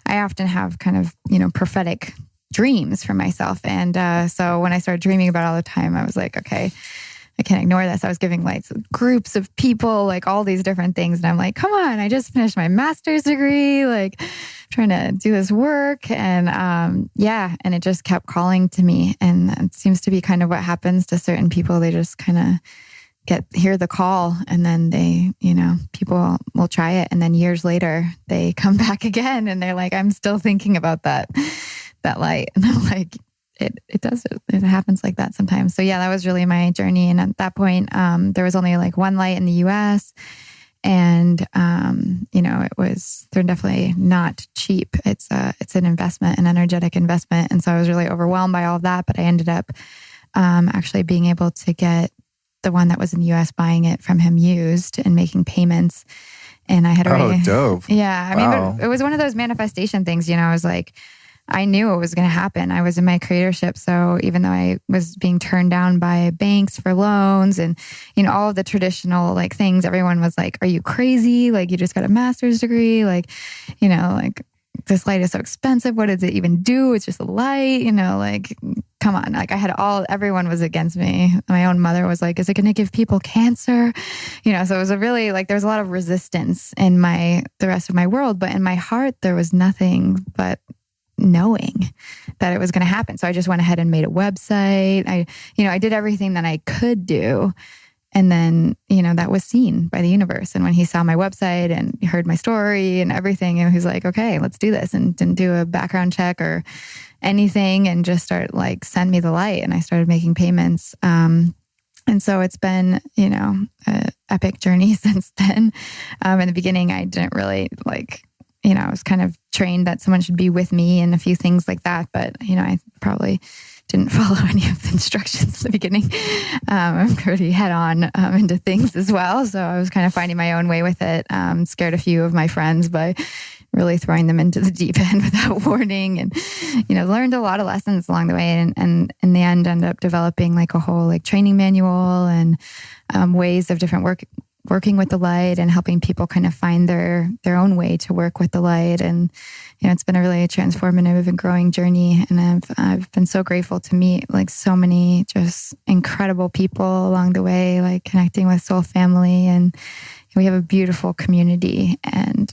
I often have kind of, prophetic dreams for myself. And so when I started dreaming about it all the time, I was like, okay, I can't ignore this. I was giving like groups of people, like all these different things. And I'm like, come on, I just finished my master's degree, like trying to do this work. And and it just kept calling to me. And it seems to be kind of what happens to certain people. They just kind of hear the call, and then they, people will try it. And then years later they come back again and they're like, I'm still thinking about that light. And I'm like, it happens like that sometimes. So yeah, that was really my journey. And at that point, there was only like one light in the US, and, they're definitely not cheap. It's an investment, an energetic investment. And so I was really overwhelmed by all of that, but I ended up, actually being able to get the one that was in the US, buying it from him used and making payments. And I had already, dope. Yeah. I mean, but it was one of those manifestation things, I was like, I knew it was going to happen. I was in my creatorship. So even though I was being turned down by banks for loans and, all of the traditional like things, everyone was like, are you crazy? Like you just got a master's degree. Like, like this light is so expensive. What does it even do? It's just a light, like, come on. Like everyone was against me. My own mother was like, is it going to give people cancer? So it was there's a lot of resistance in the rest of my world, but in my heart, there was nothing but knowing that it was going to happen. So I just went ahead and made a website. I did everything that I could do. And then, that was seen by the universe. And when he saw my website and heard my story and everything, and he's like, okay, let's do this. And didn't do a background check or anything, and just start like send me the light. And I started making payments. And so it's been, an epic journey since then. In the beginning, I didn't really I was kind of trained that someone should be with me and a few things like that. But, I probably didn't follow any of the instructions in the beginning. I'm pretty head on into things as well. So I was kind of finding my own way with it. Scared a few of my friends by really throwing them into the deep end without warning, and, learned a lot of lessons along the way. And in the end, ended up developing like a whole like training manual and ways of different working with the light and helping people kind of find their own way to work with the light. And, it's been a really transformative and growing journey. And I've been so grateful to meet like so many just incredible people along the way, like connecting with Soul Family. And we have a beautiful community, and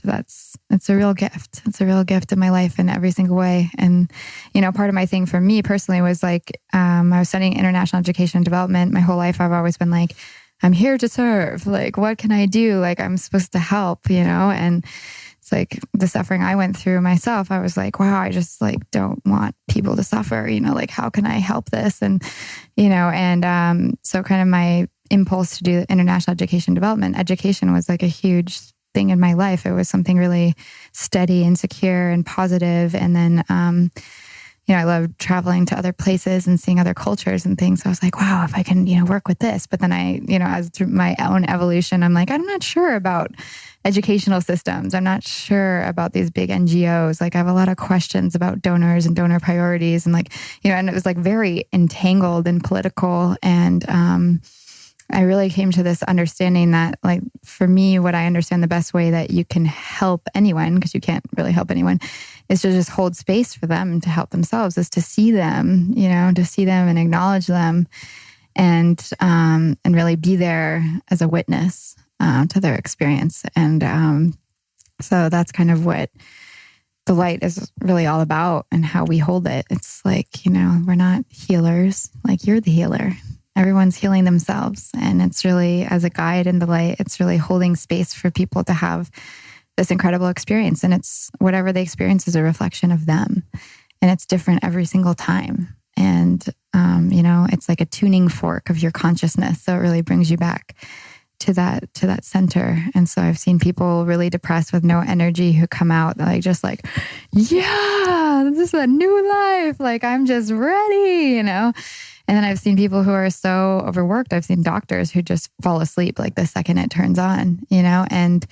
it's a real gift. It's a real gift in my life in every single way. And, part of my thing for me personally was like, I was studying international education and development. My whole life, I've always been like, I'm here to serve. Like, what can I do? Like, I'm supposed to help, and it's like the suffering I went through myself. I was like, wow, I just like don't want people to suffer, like, how can I help this? And, so kind of my impulse to do international education development, education was like a huge thing in my life. It was something really steady and secure and positive. And then, I love traveling to other places and seeing other cultures and things. So I was like, wow, if I can, work with this. But then I, as through my own evolution, I'm like, I'm not sure about educational systems. I'm not sure about these big NGOs. Like I have a lot of questions about donors and donor priorities. And like, and it was like very entangled and political. And I really came to this understanding that, like, for me, what I understand the best way that you can help anyone, because you can't really help anyone, is to just hold space for them to help themselves, is to see them, to see them and acknowledge them, and really be there as a witness to their experience. And so that's kind of what the light is really all about, and how we hold it. It's like, we're not healers. Like, you're the healer. Everyone's healing themselves. And it's really, as a guide in the light, it's really holding space for people to have this incredible experience. And it's whatever they experience is a reflection of them. And it's different every single time. And, it's like a tuning fork of your consciousness. So it really brings you back to that center. And so I've seen people really depressed with no energy who come out like, just like, yeah, this is a new life. Like, I'm just ready, And then I've seen people who are so overworked. I've seen doctors who just fall asleep like the second it turns on, and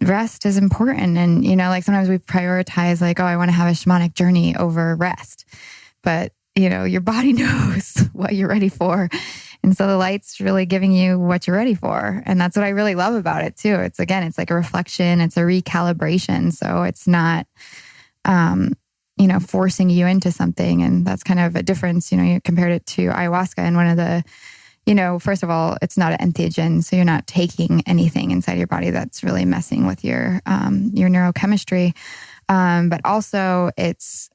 rest is important. And, like sometimes we prioritize like, oh, I want to have a shamanic journey over rest. But, your body knows what you're ready for. And so the light's really giving you what you're ready for. And that's what I really love about it too. It's like a reflection, it's a recalibration. So it's not, forcing you into something. And that's kind of a difference. You compared it to ayahuasca, and one of the, first of all, it's not an entheogen. So you're not taking anything inside your body that's really messing with your neurochemistry. But also it's,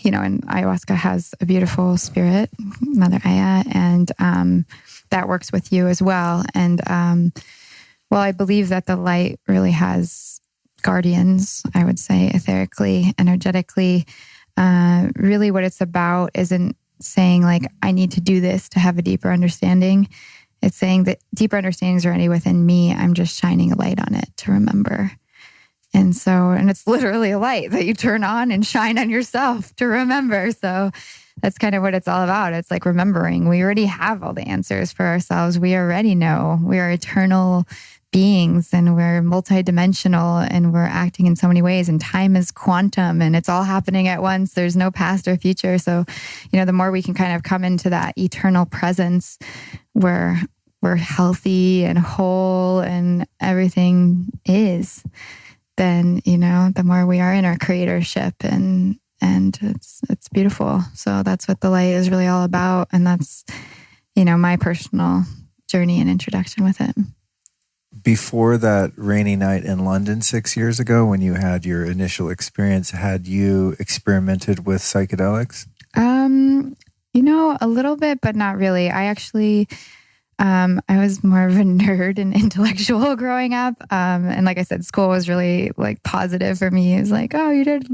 and ayahuasca has a beautiful spirit, Mother Aya, and that works with you as well. And I believe that the light really has guardians, I would say, etherically, energetically. Really what it's about isn't saying like, I need to do this to have a deeper understanding. It's saying that deeper understanding is already within me. I'm just shining a light on it to remember. And it's literally a light that you turn on and shine on yourself to remember. So that's kind of what it's all about. It's like remembering. We already have all the answers for ourselves. We already know. We are eternal beings, and we're multidimensional, and we're acting in so many ways, and time is quantum, and it's all happening at once. There's no past or future. So, the more we can kind of come into that eternal presence where we're healthy and whole and everything is, then, the more we are in our creatorship, and it's beautiful. So that's what the light is really all about. And that's, my personal journey and introduction with it. Before that rainy night in London 6 years ago, when you had your initial experience, had you experimented with psychedelics? A little bit, but not really. I actually, I was more of a nerd and intellectual growing up. And like I said, school was really like positive for me. It was like, oh, you did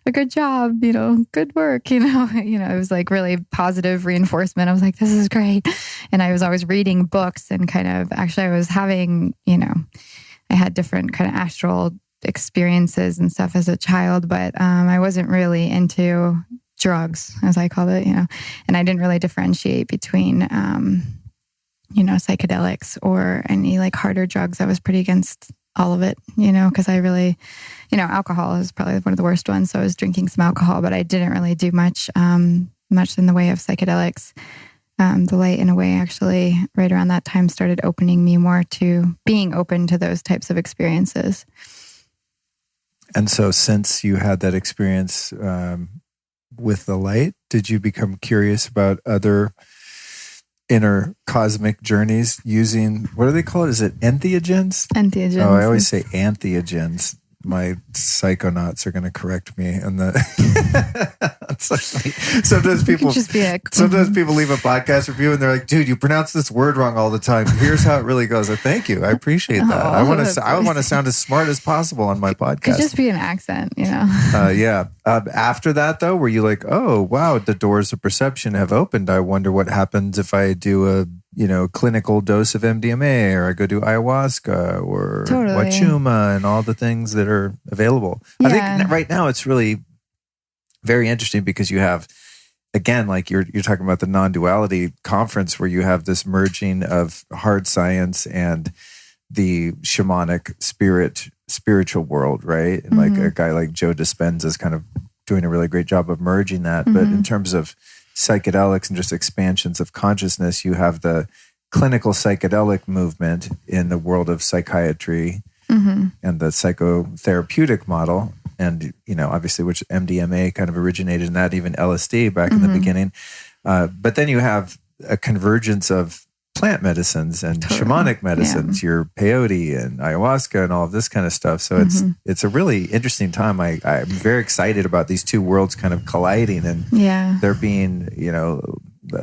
a good job, good work, it was like really positive reinforcement. I was like, this is great. And I was always reading books, and kind of, actually I was having, I had different kind of astral experiences and stuff as a child, but I wasn't really into drugs, as I called it, and I didn't really differentiate between, psychedelics or any like harder drugs. I was pretty against all of it, because I really, alcohol is probably one of the worst ones. So I was drinking some alcohol, but I didn't really do much in the way of psychedelics. The light, in a way, actually, right around that time started opening me more to being open to those types of experiences. And so since you had that experience with the light, did you become curious about other inner cosmic journeys using, what do they call it? Is it entheogens? Entheogens. Oh, I always say entheogens. My psychonauts are going to correct me. And sometimes people leave a podcast review and they're like, "Dude, you pronounce this word wrong all the time. Here's how it really goes." Like, thank you. I appreciate that. I want to sound as smart as possible on my podcast. Could just be an accent, Yeah. After that, though, were you like, "Oh, wow, the doors of perception have opened. I wonder what happens if I do a clinical dose of MDMA, or I go do ayahuasca or wachuma and all the things that are available." Yeah. I think right now it's really very interesting because you have, again, like you're talking about the non-duality conference where you have this merging of hard science and the shamanic spiritual world, right? And like a guy like Joe Dispenza is kind of doing a really great job of merging that. But in terms of psychedelics and just expansions of consciousness, you have the clinical psychedelic movement in the world of psychiatry and the psychotherapeutic model. And, obviously, which MDMA kind of originated in that, even LSD back in the beginning. But then you have a convergence of plant medicines and shamanic medicines, your peyote and ayahuasca and all of this kind of stuff. So it's a really interesting time. I'm very excited about these two worlds kind of colliding and there being,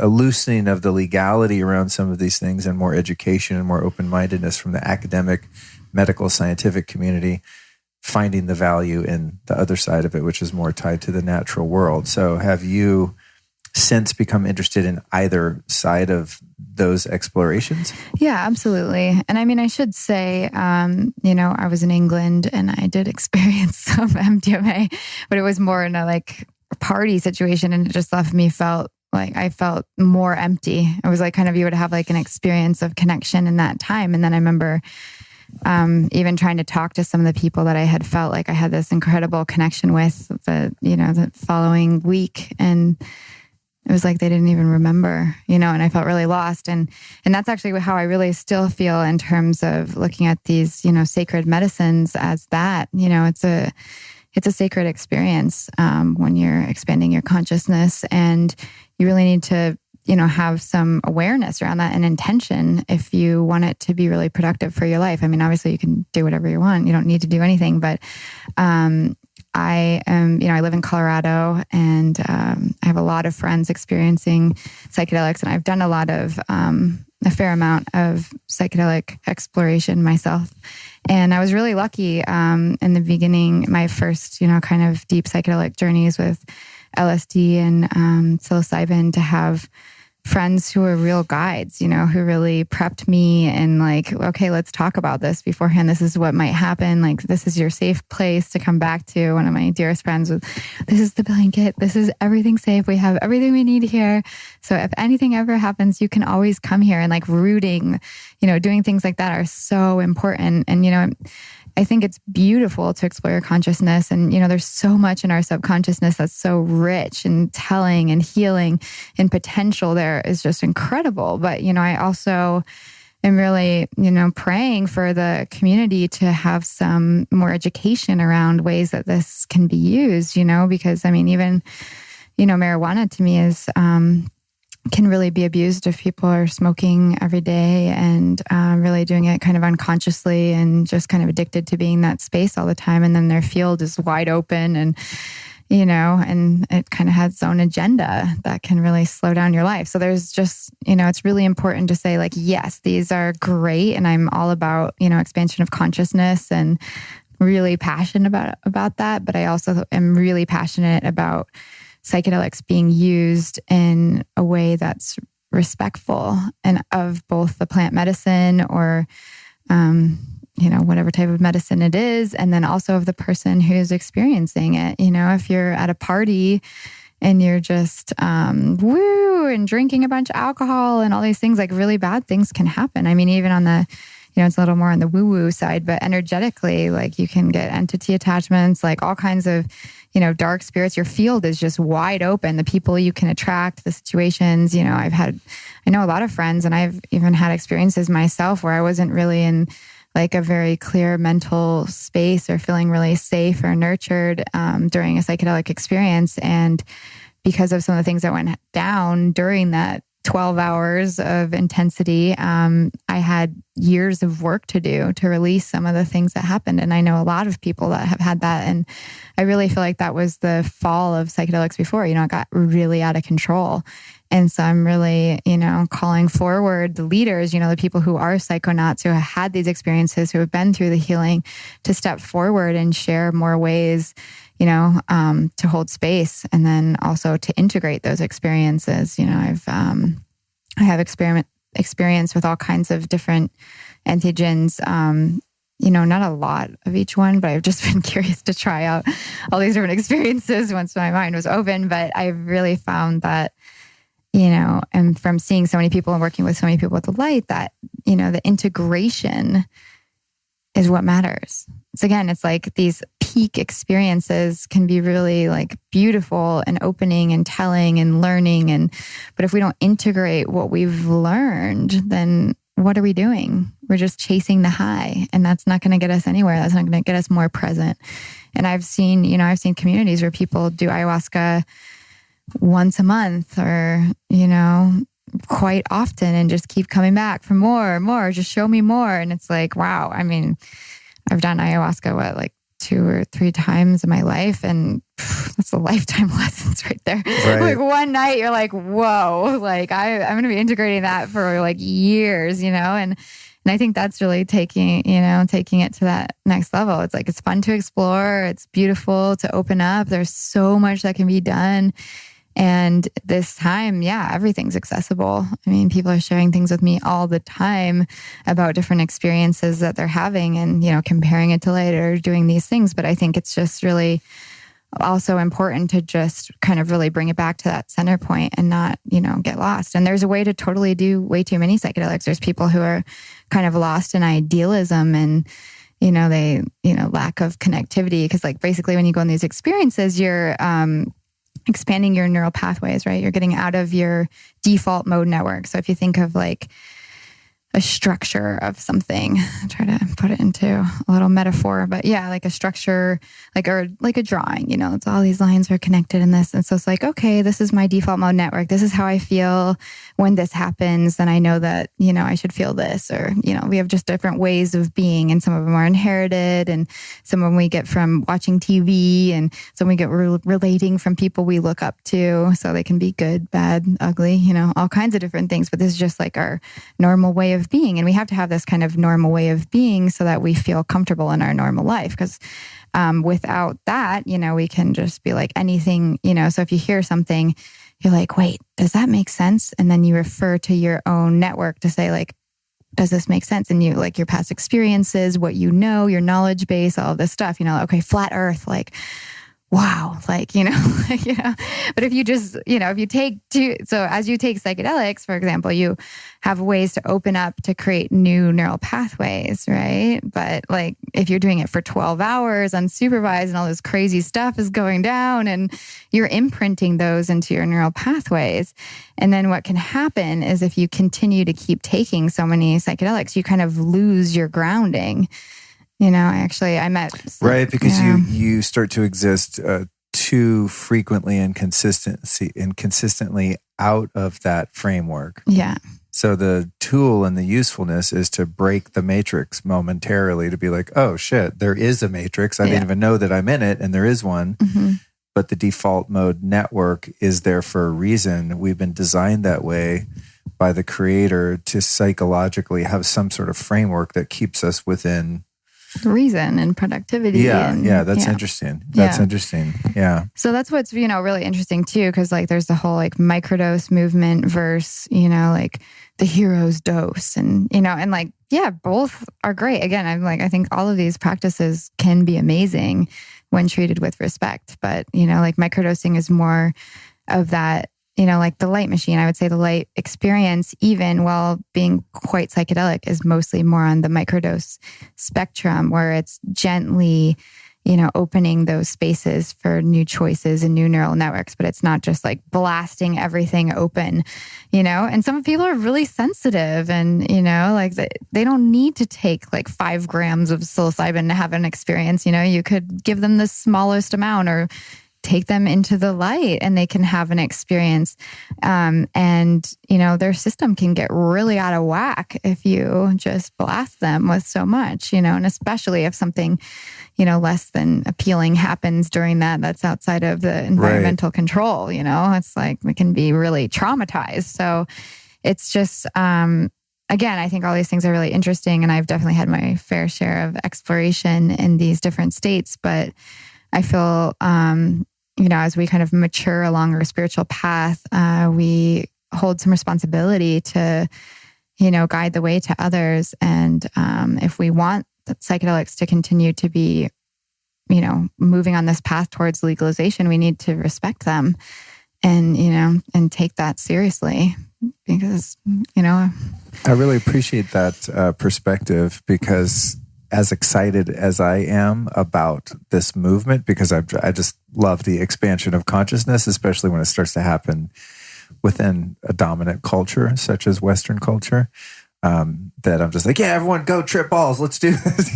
a loosening of the legality around some of these things and more education and more open-mindedness from the academic, medical, scientific community, finding the value in the other side of it, which is more tied to the natural world. So have you since become interested in either side of those explorations? Yeah, absolutely. And I mean, I should say, I was in England and I did experience some MDMA, but it was more in a party situation, and it just left me I felt more empty. It was kind of, you would have an experience of connection in that time. And then I remember even trying to talk to some of the people that I had felt like I had this incredible connection with the following week. And it was like they didn't even remember, and I felt really lost. And that's actually how I really still feel in terms of looking at these, sacred medicines as that, it's a sacred experience when you're expanding your consciousness, and you really need to, have some awareness around that and intention if you want it to be really productive for your life. I mean, obviously you can do whatever you want. You don't need to do anything, but I am, I live in Colorado, and I have a lot of friends experiencing psychedelics, and I've done a fair amount of psychedelic exploration myself. And I was really lucky in the beginning, my first, kind of deep psychedelic journeys with LSD and psilocybin, to have friends who are real guides, who really prepped me and okay, let's talk about this beforehand. This is what might happen. This is your safe place to come back to. One of my dearest friends was, this is the blanket. This is everything safe. We have everything we need here. So if anything ever happens, you can always come here. And rooting, doing things like that are so important. And, I think it's beautiful to explore your consciousness. And, there's so much in our subconsciousness that's so rich and telling and healing, and potential there is just incredible. But, I also am really, praying for the community to have some more education around ways that this can be used, because I mean, even, marijuana to me is, can really be abused if people are smoking every day and really doing it kind of unconsciously and just kind of addicted to being in that space all the time. And then their field is wide open and, and it kind of has its own agenda that can really slow down your life. So there's just, it's really important to say yes, these are great. And I'm all about, expansion of consciousness and really passionate about that. But I also am really passionate about psychedelics being used in a way that's respectful and of both the plant medicine or, whatever type of medicine it is. And then also of the person who's experiencing it. If you're at a party and you're just, woo, and drinking a bunch of alcohol and all these things, really bad things can happen. I mean, even on the, it's a little more on the woo-woo side, but energetically, you can get entity attachments, all kinds of, dark spirits. Your field is just wide open. The people you can attract, the situations, I know a lot of friends, and I've even had experiences myself where I wasn't really in a very clear mental space or feeling really safe or nurtured during a psychedelic experience. And because of some of the things that went down during that 12 hours of intensity, I had years of work to do to release some of the things that happened. And I know a lot of people that have had that. And I really feel like that was the fall of psychedelics before, it got really out of control. And so I'm really, calling forward the leaders, the people who are psychonauts, who have had these experiences, who have been through the healing, to step forward and share more ways, to hold space, and then also to integrate those experiences. I have experience with all kinds of different entheogens, not a lot of each one, but I've just been curious to try out all these different experiences once my mind was open. But I really found that, and from seeing so many people and working with so many people with the light, that, the integration is what matters. It's again, it's these peak experiences can be really like beautiful and opening and telling and learning. But if we don't integrate what we've learned, then what are we doing? We're just chasing the high, and that's not going to get us anywhere. That's not going to get us more present. And I've seen communities where people do ayahuasca once a month or, quite often and just keep coming back for more and more, just show me more. And it's like, wow. I mean, I've done ayahuasca, like 2 or 3 times in my life. And that's a lifetime lessons right there. Right. Like one night you're like, whoa, like I'm going to be integrating that for like years, and I think that's really taking it to that next level. It's like, it's fun to explore. It's beautiful to open up. There's so much that can be done. And this time, everything's accessible. I mean, people are sharing things with me all the time about different experiences that they're having and, comparing it to light or doing these things. But I think it's just really also important to just kind of really bring it back to that center point and not, get lost. And there's a way to totally do way too many psychedelics. There's people who are kind of lost in idealism and, they, lack of connectivity. Because like basically when you go on these experiences, you're, expanding your neural pathways, right? You're getting out of your default mode network. So if you think of like a structure of something, I'll try to put it into a little metaphor, but like a structure, like a drawing, it's all these lines are connected in this. And so it's like, okay, this is my default mode network. This is how I feel when this happens. Then I know that, I should feel this, or, we have just different ways of being, and some of them are inherited, and some of them we get from watching TV, and some we get relating from people we look up to. So they can be good, bad, ugly, all kinds of different things. But this is just like our normal way of being. And we have to have this kind of normal way of being so that we feel comfortable in our normal life. Because without that, we can just be like anything, so if you hear something, you're like, wait, does that make sense? And then you refer to your own network to say like, does this make sense? And you like your past experiences, what your knowledge base, all of this stuff, okay, flat earth, like, wow, like, but if you just, if you take so as you take psychedelics, for example, you have ways to open up to create new neural pathways, right? But like, if you're doing it for 12 hours unsupervised and all this crazy stuff is going down and you're imprinting those into your neural pathways. And then what can happen is if you continue to keep taking so many psychedelics, you kind of lose your grounding. I met... Right, because you start to exist too frequently and consistently out of that framework. Yeah. So the tool and the usefulness is to break the matrix momentarily, to be like, oh shit, there is a matrix. I didn't even know that I'm in it, and there is one. Mm-hmm. But the default mode network is there for a reason. We've been designed that way by the creator to psychologically have some sort of framework that keeps us within reason and productivity. That's interesting. Interesting. Yeah. So that's what's, really interesting too, because like there's the whole like microdose movement versus, like the hero's dose, and, and like, both are great. Again, I think all of these practices can be amazing when treated with respect, but, like microdosing is more of that, like the light machine. I would say the light experience, even while being quite psychedelic, is mostly more on the microdose spectrum, where it's gently, opening those spaces for new choices and new neural networks. But it's not just like blasting everything open, and some people are really sensitive and, like they don't need to take like 5 grams of psilocybin to have an experience. You could give them the smallest amount or take them into the light and they can have an experience. And, their system can get really out of whack if you just blast them with so much, and especially if something, less than appealing happens during that's outside of the environmental control, it's like we can be really traumatized. So it's just, again, I think all these things are really interesting, and I've definitely had my fair share of exploration in these different states, but I feel, as we kind of mature along our spiritual path, we hold some responsibility to, guide the way to others. And if we want the psychedelics to continue to be, moving on this path towards legalization, we need to respect them and, and take that seriously, because, I really appreciate that perspective, because as excited as I am about this movement, because I just love the expansion of consciousness, especially when it starts to happen within a dominant culture, such as Western culture, that I'm just like, yeah, everyone go trip balls. Let's do this,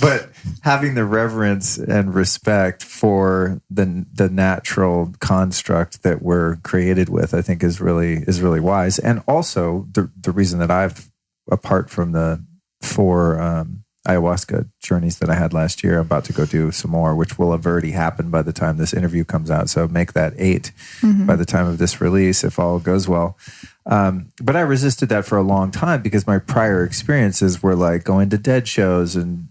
But having the reverence and respect for the natural construct that we're created with, I think is really wise. And also the reason that I've, apart from the 4 ayahuasca journeys that I had last year, I'm about to go do some more, which will have already happened by the time this interview comes out. So make that 8 by the time of this release, if all goes well. But I resisted that for a long time because my prior experiences were like going to dead shows and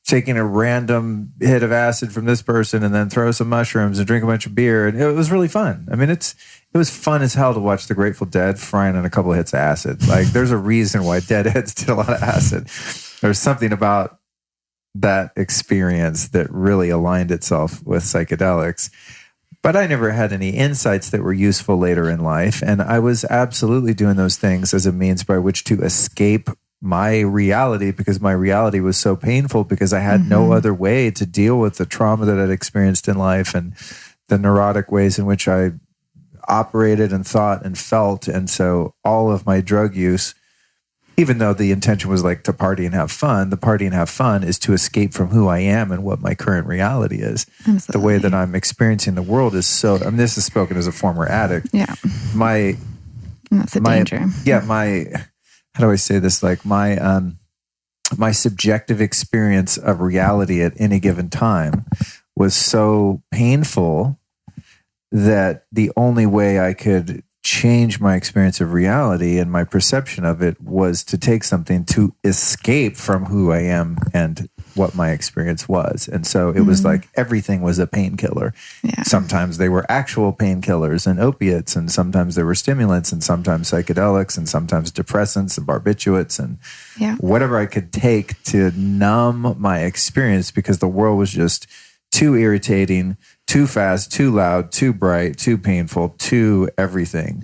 taking a random hit of acid from this person and then throw some mushrooms and drink a bunch of beer. And it was really fun. I mean, it was fun as hell to watch the Grateful Dead frying on a couple of hits of acid. Like, there's a reason why Deadheads did a lot of acid. There's something about that experience that really aligned itself with psychedelics. But I never had any insights that were useful later in life. And I was absolutely doing those things as a means by which to escape my reality, because my reality was so painful, because I had no other way to deal with the trauma that I'd experienced in life and the neurotic ways in which I operated and thought and felt. And so all of my drug use, even though the intention was like to party and have fun, the party and have fun is to escape from who I am and what my current reality is. Absolutely. The way that I'm experiencing the world is so, I mean, this is spoken as a former addict. Yeah. That's a danger. Yeah. How do I say this? Like my subjective experience of reality at any given time was so painful that the only way I could change my experience of reality and my perception of it was to take something to escape from who I am and what my experience was. And so it was like everything was a painkiller. Yeah. Sometimes they were actual painkillers and opiates, and sometimes they were stimulants, and sometimes psychedelics, and sometimes depressants and barbiturates, and whatever I could take to numb my experience, because the world was just too irritating, too fast, too loud, too bright, too painful, too everything.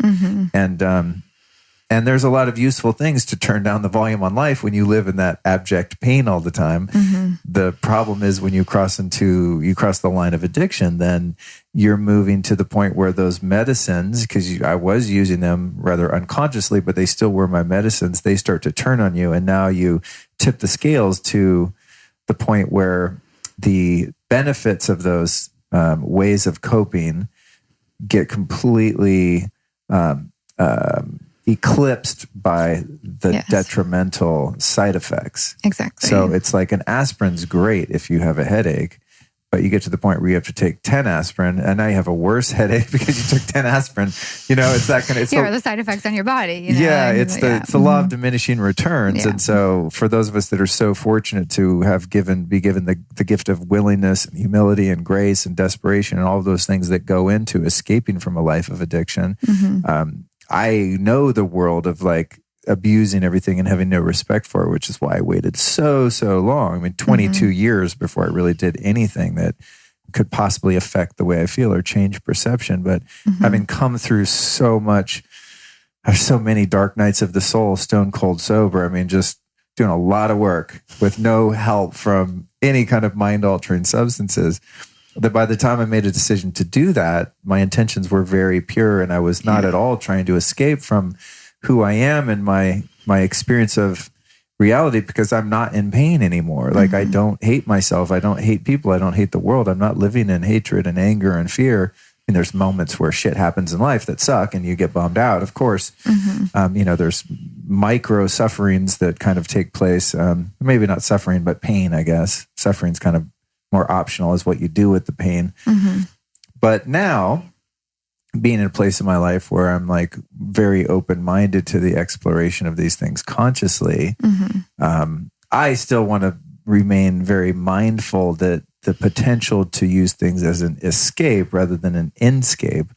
And there's a lot of useful things to turn down the volume on life when you live in that abject pain all the time. The problem is when you cross the line of addiction, then you're moving to the point where those medicines, because I was using them rather unconsciously, but they still were my medicines, they start to turn on you. And now you tip the scales to the point where the benefits of those ways of coping get completely eclipsed by the detrimental side effects. Exactly. So it's like an aspirin's great if you have a headache, but you get to the point where you have to take 10 aspirin, and now you have a worse headache because you took 10 aspirin. It's that kind of... the side effects on your body. Yeah, it's the law of diminishing returns. Yeah. And so for those of us that are so fortunate to have be given the gift of willingness and humility and grace and desperation and all of those things that go into escaping from a life of addiction, I know the world of like abusing everything and having no respect for it, which is why I waited so long. I mean, 22 years before I really did anything that could possibly affect the way I feel or change perception. But having come through so many dark nights of the soul, stone cold sober, I mean, just doing a lot of work with no help from any kind of mind altering substances, that by the time I made a decision to do that, my intentions were very pure, and I was not at all trying to escape from who I am and my experience of reality, because I'm not in pain anymore. Like, I don't hate myself. I don't hate people. I don't hate the world. I'm not living in hatred and anger and fear. And there's moments where shit happens in life that suck and you get bummed out, of course. There's micro sufferings that kind of take place. Maybe not suffering, but pain, I guess. Suffering's kind of more optional, is what you do with the pain. But now, being in a place in my life where I'm like very open-minded to the exploration of these things consciously, I still want to remain very mindful that the potential to use things as an escape rather than an escape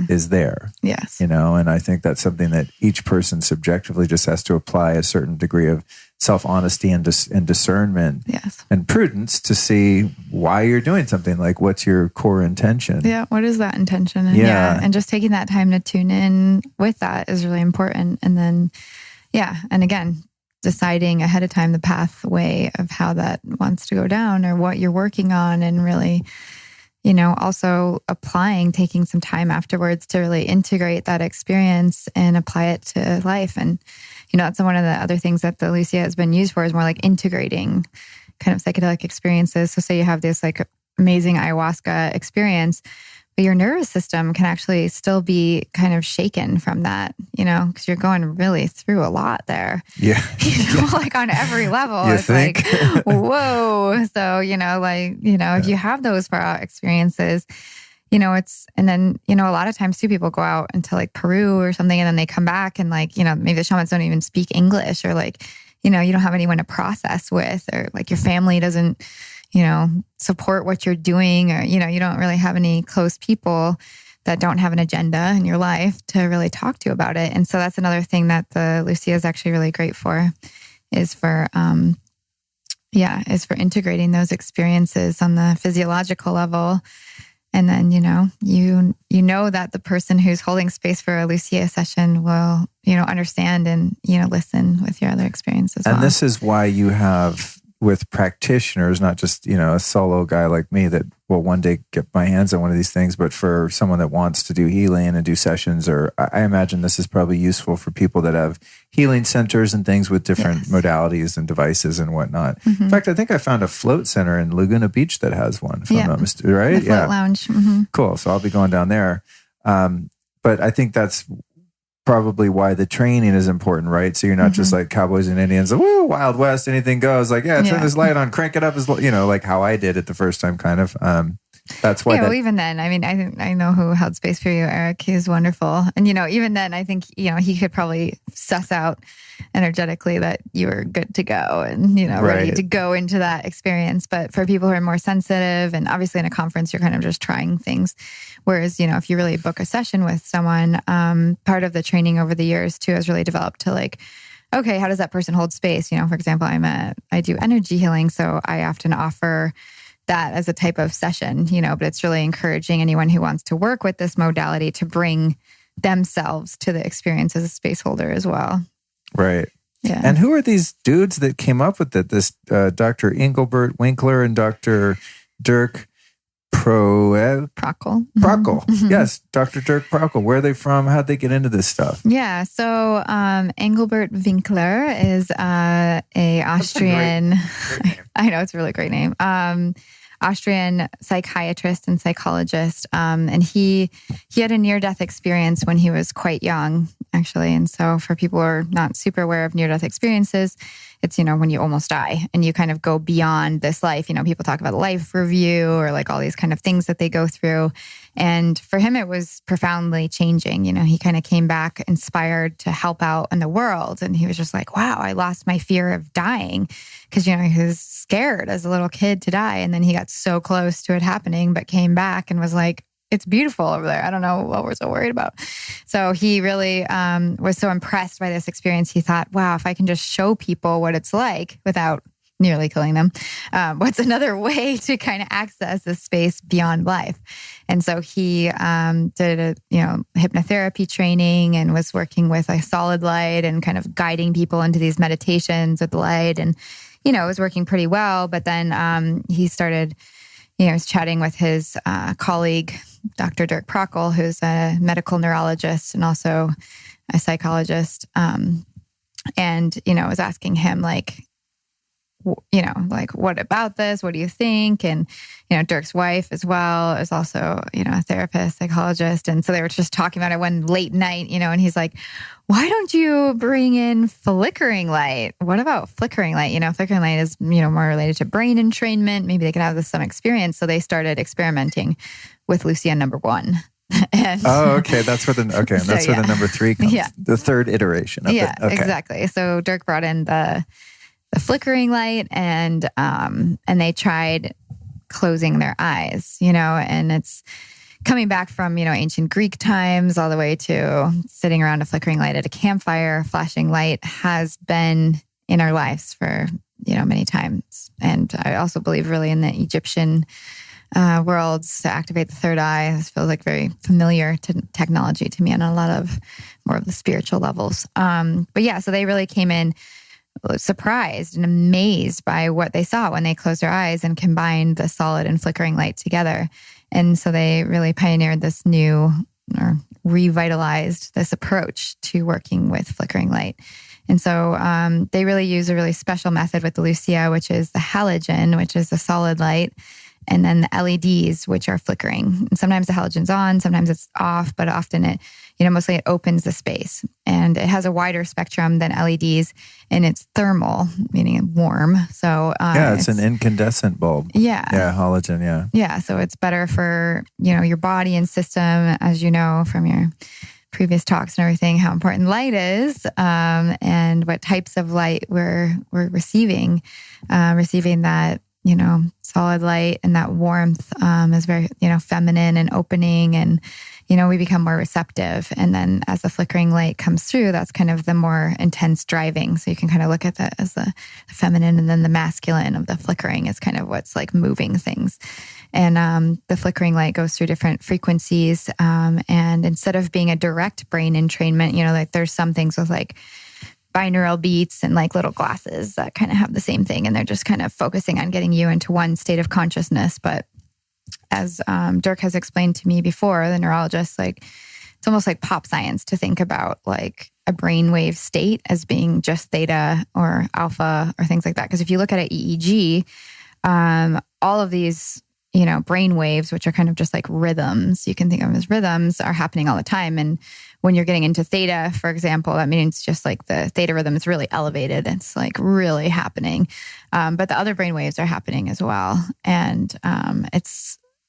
is there. Yes. And I think that's something that each person subjectively just has to apply a certain degree of self-honesty and discernment and prudence to see why you're doing something. Like, what's your core intention? Yeah, what is that intention? And and just taking that time to tune in with that is really important. And then, and again, deciding ahead of time the pathway of how that wants to go down or what you're working on, and really, also taking some time afterwards to really integrate that experience and apply it to life. And, that's one of the other things that the Lucia has been used for, is more like integrating kind of psychedelic experiences. So say you have this like amazing ayahuasca experience, but your nervous system can actually still be kind of shaken from that, because you're going really through a lot there. Yeah. Like on every level. You it's think? Like, whoa. So, if you have those far out experiences, and then, a lot of times too, people go out into like Peru or something, and then they come back and like, maybe the shamans don't even speak English, or like, you don't have anyone to process with, or like your family doesn't, support what you're doing, or, you don't really have any close people that don't have an agenda in your life to really talk to about it. And so that's another thing that the Lucia is actually really great for, is for integrating those experiences on the physiological level. And then, you know that the person who's holding space for a Lucia session will, understand and, listen with your other experience as well. And this is why you have, with practitioners, not just, a solo guy like me that will one day get my hands on one of these things, but for someone that wants to do healing and do sessions, or I imagine this is probably useful for people that have healing centers and things with different modalities and devices and whatnot. Mm-hmm. In fact, I think I found a float center in Laguna Beach that has one, if I'm not mistaken, right? The float lounge. Mm-hmm. Cool. So I'll be going down there. But I think that's probably why the training is important, right? So you're not just like cowboys and Indians, woo, Wild West, anything goes. Like, turn this light on, crank it up, like how I did it the first time, kind of. That's why. Well, even then, I mean, I know who held space for you, Eric. He's wonderful, and even then, I think he could probably suss out energetically that you were good to go and ready to go into that experience. But for people who are more sensitive, and obviously in a conference, you're kind of just trying things. Whereas, if you really book a session with someone, part of the training over the years too has really developed to like, okay, how does that person hold space? For example, I do energy healing, so I often offer that as a type of session, but it's really encouraging anyone who wants to work with this modality to bring themselves to the experience as a space holder as well. Right. Yeah. And who are these dudes that came up with it? This Dr. Engelbert Winkler and Dr. Dirk Prockel. Mm-hmm. Yes, Dr. Dirk Prockel. Where are they from? How'd they get into this stuff? Yeah, so Engelbert Winkler is a Austrian. Great I know, it's a really great name. Austrian psychiatrist and psychologist, and he had a near-death experience when he was quite young, actually. And so, for people who are not super aware of near-death experiences, it's when you almost die and you kind of go beyond this life. People talk about life review or like all these kind of things that they go through. And for him, it was profoundly changing. He kind of came back inspired to help out in the world. And he was just like, wow, I lost my fear of dying. Because, he was scared as a little kid to die. And then he got so close to it happening, but came back and was like, it's beautiful over there. I don't know what we're so worried about. So he really was so impressed by this experience. He thought, wow, if I can just show people what it's like without nearly killing them, what's another way to kind of access this space beyond life? And so he did a hypnotherapy training and was working with a solid light and kind of guiding people into these meditations with light. And, it was working pretty well. But then he started, was chatting with his colleague, Dr. Dirk Prockel, who's a medical neurologist and also a psychologist. And, was asking him like, what about this? What do you think? And, Dirk's wife as well is also, a therapist, psychologist. And so they were just talking about it one late night, and he's like, why don't you bring in flickering light? What about flickering light? Flickering light is, more related to brain entrainment. Maybe they could have some experience. So they started experimenting with Lucia N #1. And okay. That's where the number 3 comes. Yeah. The third iteration of it. Okay. Exactly. So Dirk brought in the flickering light and they tried closing their eyes, and it's coming back from, ancient Greek times all the way to sitting around a flickering light at a campfire. Flashing light has been in our lives for, many times. And I also believe really in the Egyptian worlds to activate the third eye. This feels like very familiar to technology to me on a lot of more of the spiritual levels. But yeah, so they really came in surprised and amazed by what they saw when they closed their eyes and combined the solid and flickering light together. And so they really pioneered this new, or revitalized this approach to working with flickering light. And so they really use a really special method with the Lucia, which is the halogen, which is the solid light, and then the LEDs, which are flickering. And sometimes the halogen's on, sometimes it's off, but often it, mostly it opens the space. And it has a wider spectrum than LEDs, and it's thermal, meaning warm. So it's an incandescent bulb. Yeah. Yeah, halogen, yeah. Yeah, so it's better for, your body and system, as you know from your previous talks and everything, how important light is, and what types of light we're receiving that, solid light and that warmth is very, feminine and opening, and, we become more receptive. And then as the flickering light comes through, that's kind of the more intense driving. So you can kind of look at that as the feminine, and then the masculine of the flickering is kind of what's like moving things. And the flickering light goes through different frequencies. And instead of being a direct brain entrainment, like there's some things with like binaural beats and like little glasses that kind of have the same thing. And they're just kind of focusing on getting you into one state of consciousness. But as Dirk has explained to me before, the neurologist, like it's almost like pop science to think about like a brainwave state as being just theta or alpha or things like that. Because if you look at an EEG, all of these brain waves, which are kind of just like rhythms, you can think of them as rhythms, are happening all the time. And when you're getting into theta, for example, that means just like the theta rhythm is really elevated. It's like really happening. But the other brain waves are happening as well. And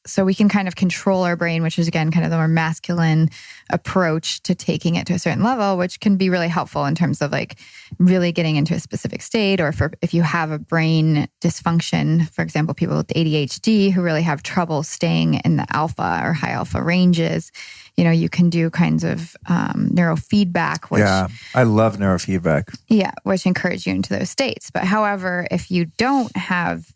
so we can kind of control our brain, which is again, kind of the more masculine approach to taking it to a certain level, which can be really helpful in terms of like really getting into a specific state, or if you have a brain dysfunction, for example, people with ADHD who really have trouble staying in the alpha or high alpha ranges, you can do kinds of neurofeedback. Which, yeah, I love neurofeedback. Yeah, which encourage you into those states. But however, if you don't have,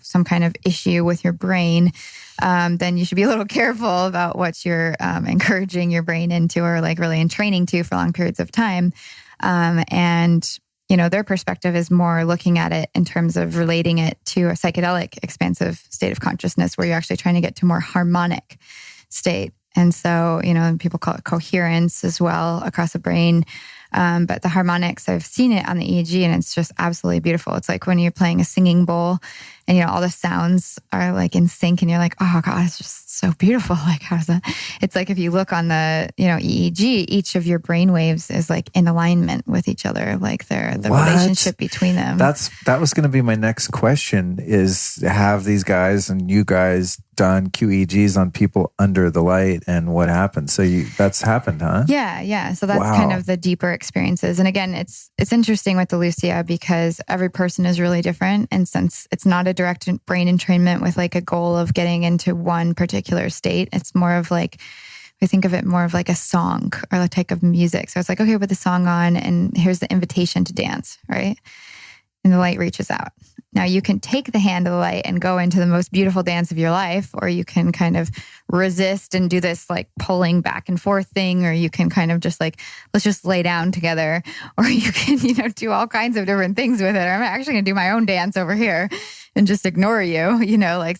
some kind of issue with your brain, then you should be a little careful about what you're encouraging your brain into, or like really in training to for long periods of time. And their perspective is more looking at it in terms of relating it to a psychedelic expansive state of consciousness where you're actually trying to get to a more harmonic state. And so, people call it coherence as well across the brain. But the harmonics, I've seen it on the EEG, and it's just absolutely beautiful. It's like when you're playing a singing bowl and, all the sounds are like in sync, and you're like, oh God, it's just so beautiful. Like, how's that? It's like if you look on the, EEG, each of your brain waves is like in alignment with each other, like the relationship between them. That was going to be my next question, is have these guys and you guys done QEEGs on people under the light, and what happened? So that's happened, huh? Yeah. So that's kind of the deeper experiences. And again, it's interesting with the Lucia because every person is really different. And since it's not a direct brain entrainment with like a goal of getting into one particular state, it's more of like, we think of it more of like a song or a type of music. So it's like, okay, put the song on and here's the invitation to dance, right? And the light reaches out. Now you can take the hand of the light and go into the most beautiful dance of your life, or you can kind of resist and do this like pulling back and forth thing, or you can kind of just like, let's just lay down together, or you can, do all kinds of different things with it. I'm actually going to do my own dance over here and just ignore you,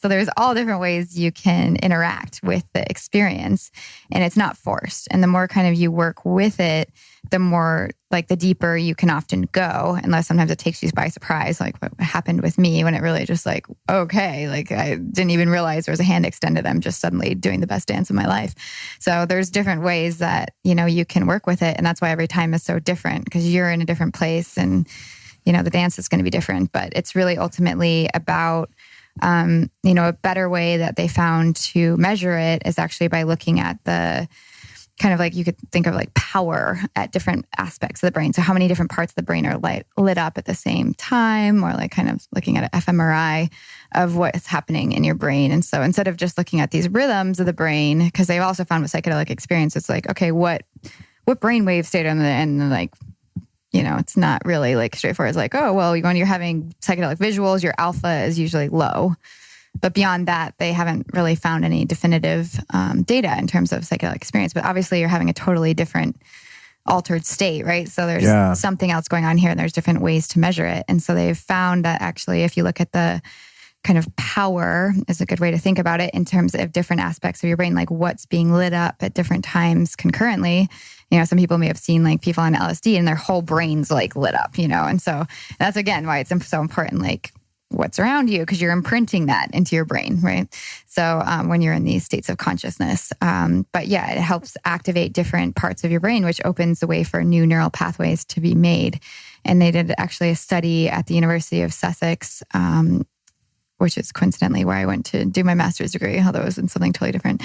so there's all different ways you can interact with the experience, and it's not forced. And the more kind of you work with it, the more like the deeper you can often go, unless sometimes it takes you by surprise, like what happened with me when it really just like, okay, like I didn't even realize there was a hand extended. I'm just suddenly doing the best dance of my life. So there's different ways that, you can work with it. And that's why every time is so different, because you're in a different place and, the dance is going to be different. But it's really ultimately about, a better way that they found to measure it is actually by looking at the kind of like, you could think of like power at different aspects of the brain. So how many different parts of the brain are lit up at the same time, or like kind of looking at an fMRI of what is happening in your brain. And so instead of just looking at these rhythms of the brain, because they've also found with psychedelic experience, it's like, okay, what brainwave state on the end, and like, it's not really like straightforward. It's like, oh, well, when you're having psychedelic visuals, your alpha is usually low. But beyond that, they haven't really found any definitive data in terms of psychedelic experience. But obviously, you're having a totally different altered state, right? So there's something else going on here, and there's different ways to measure it. And so they've found that actually, if you look at the kind of power, is a good way to think about it in terms of different aspects of your brain, like what's being lit up at different times concurrently. Some people may have seen like people on LSD and their whole brain's like lit up, and so that's again why it's so important, like what's around you, because you're imprinting that into your brain, right? So when you're in these states of consciousness, but yeah, it helps activate different parts of your brain, which opens the way for new neural pathways to be made. And they did actually a study at the University of Sussex, which is coincidentally where I went to do my master's degree, although it was in something totally different.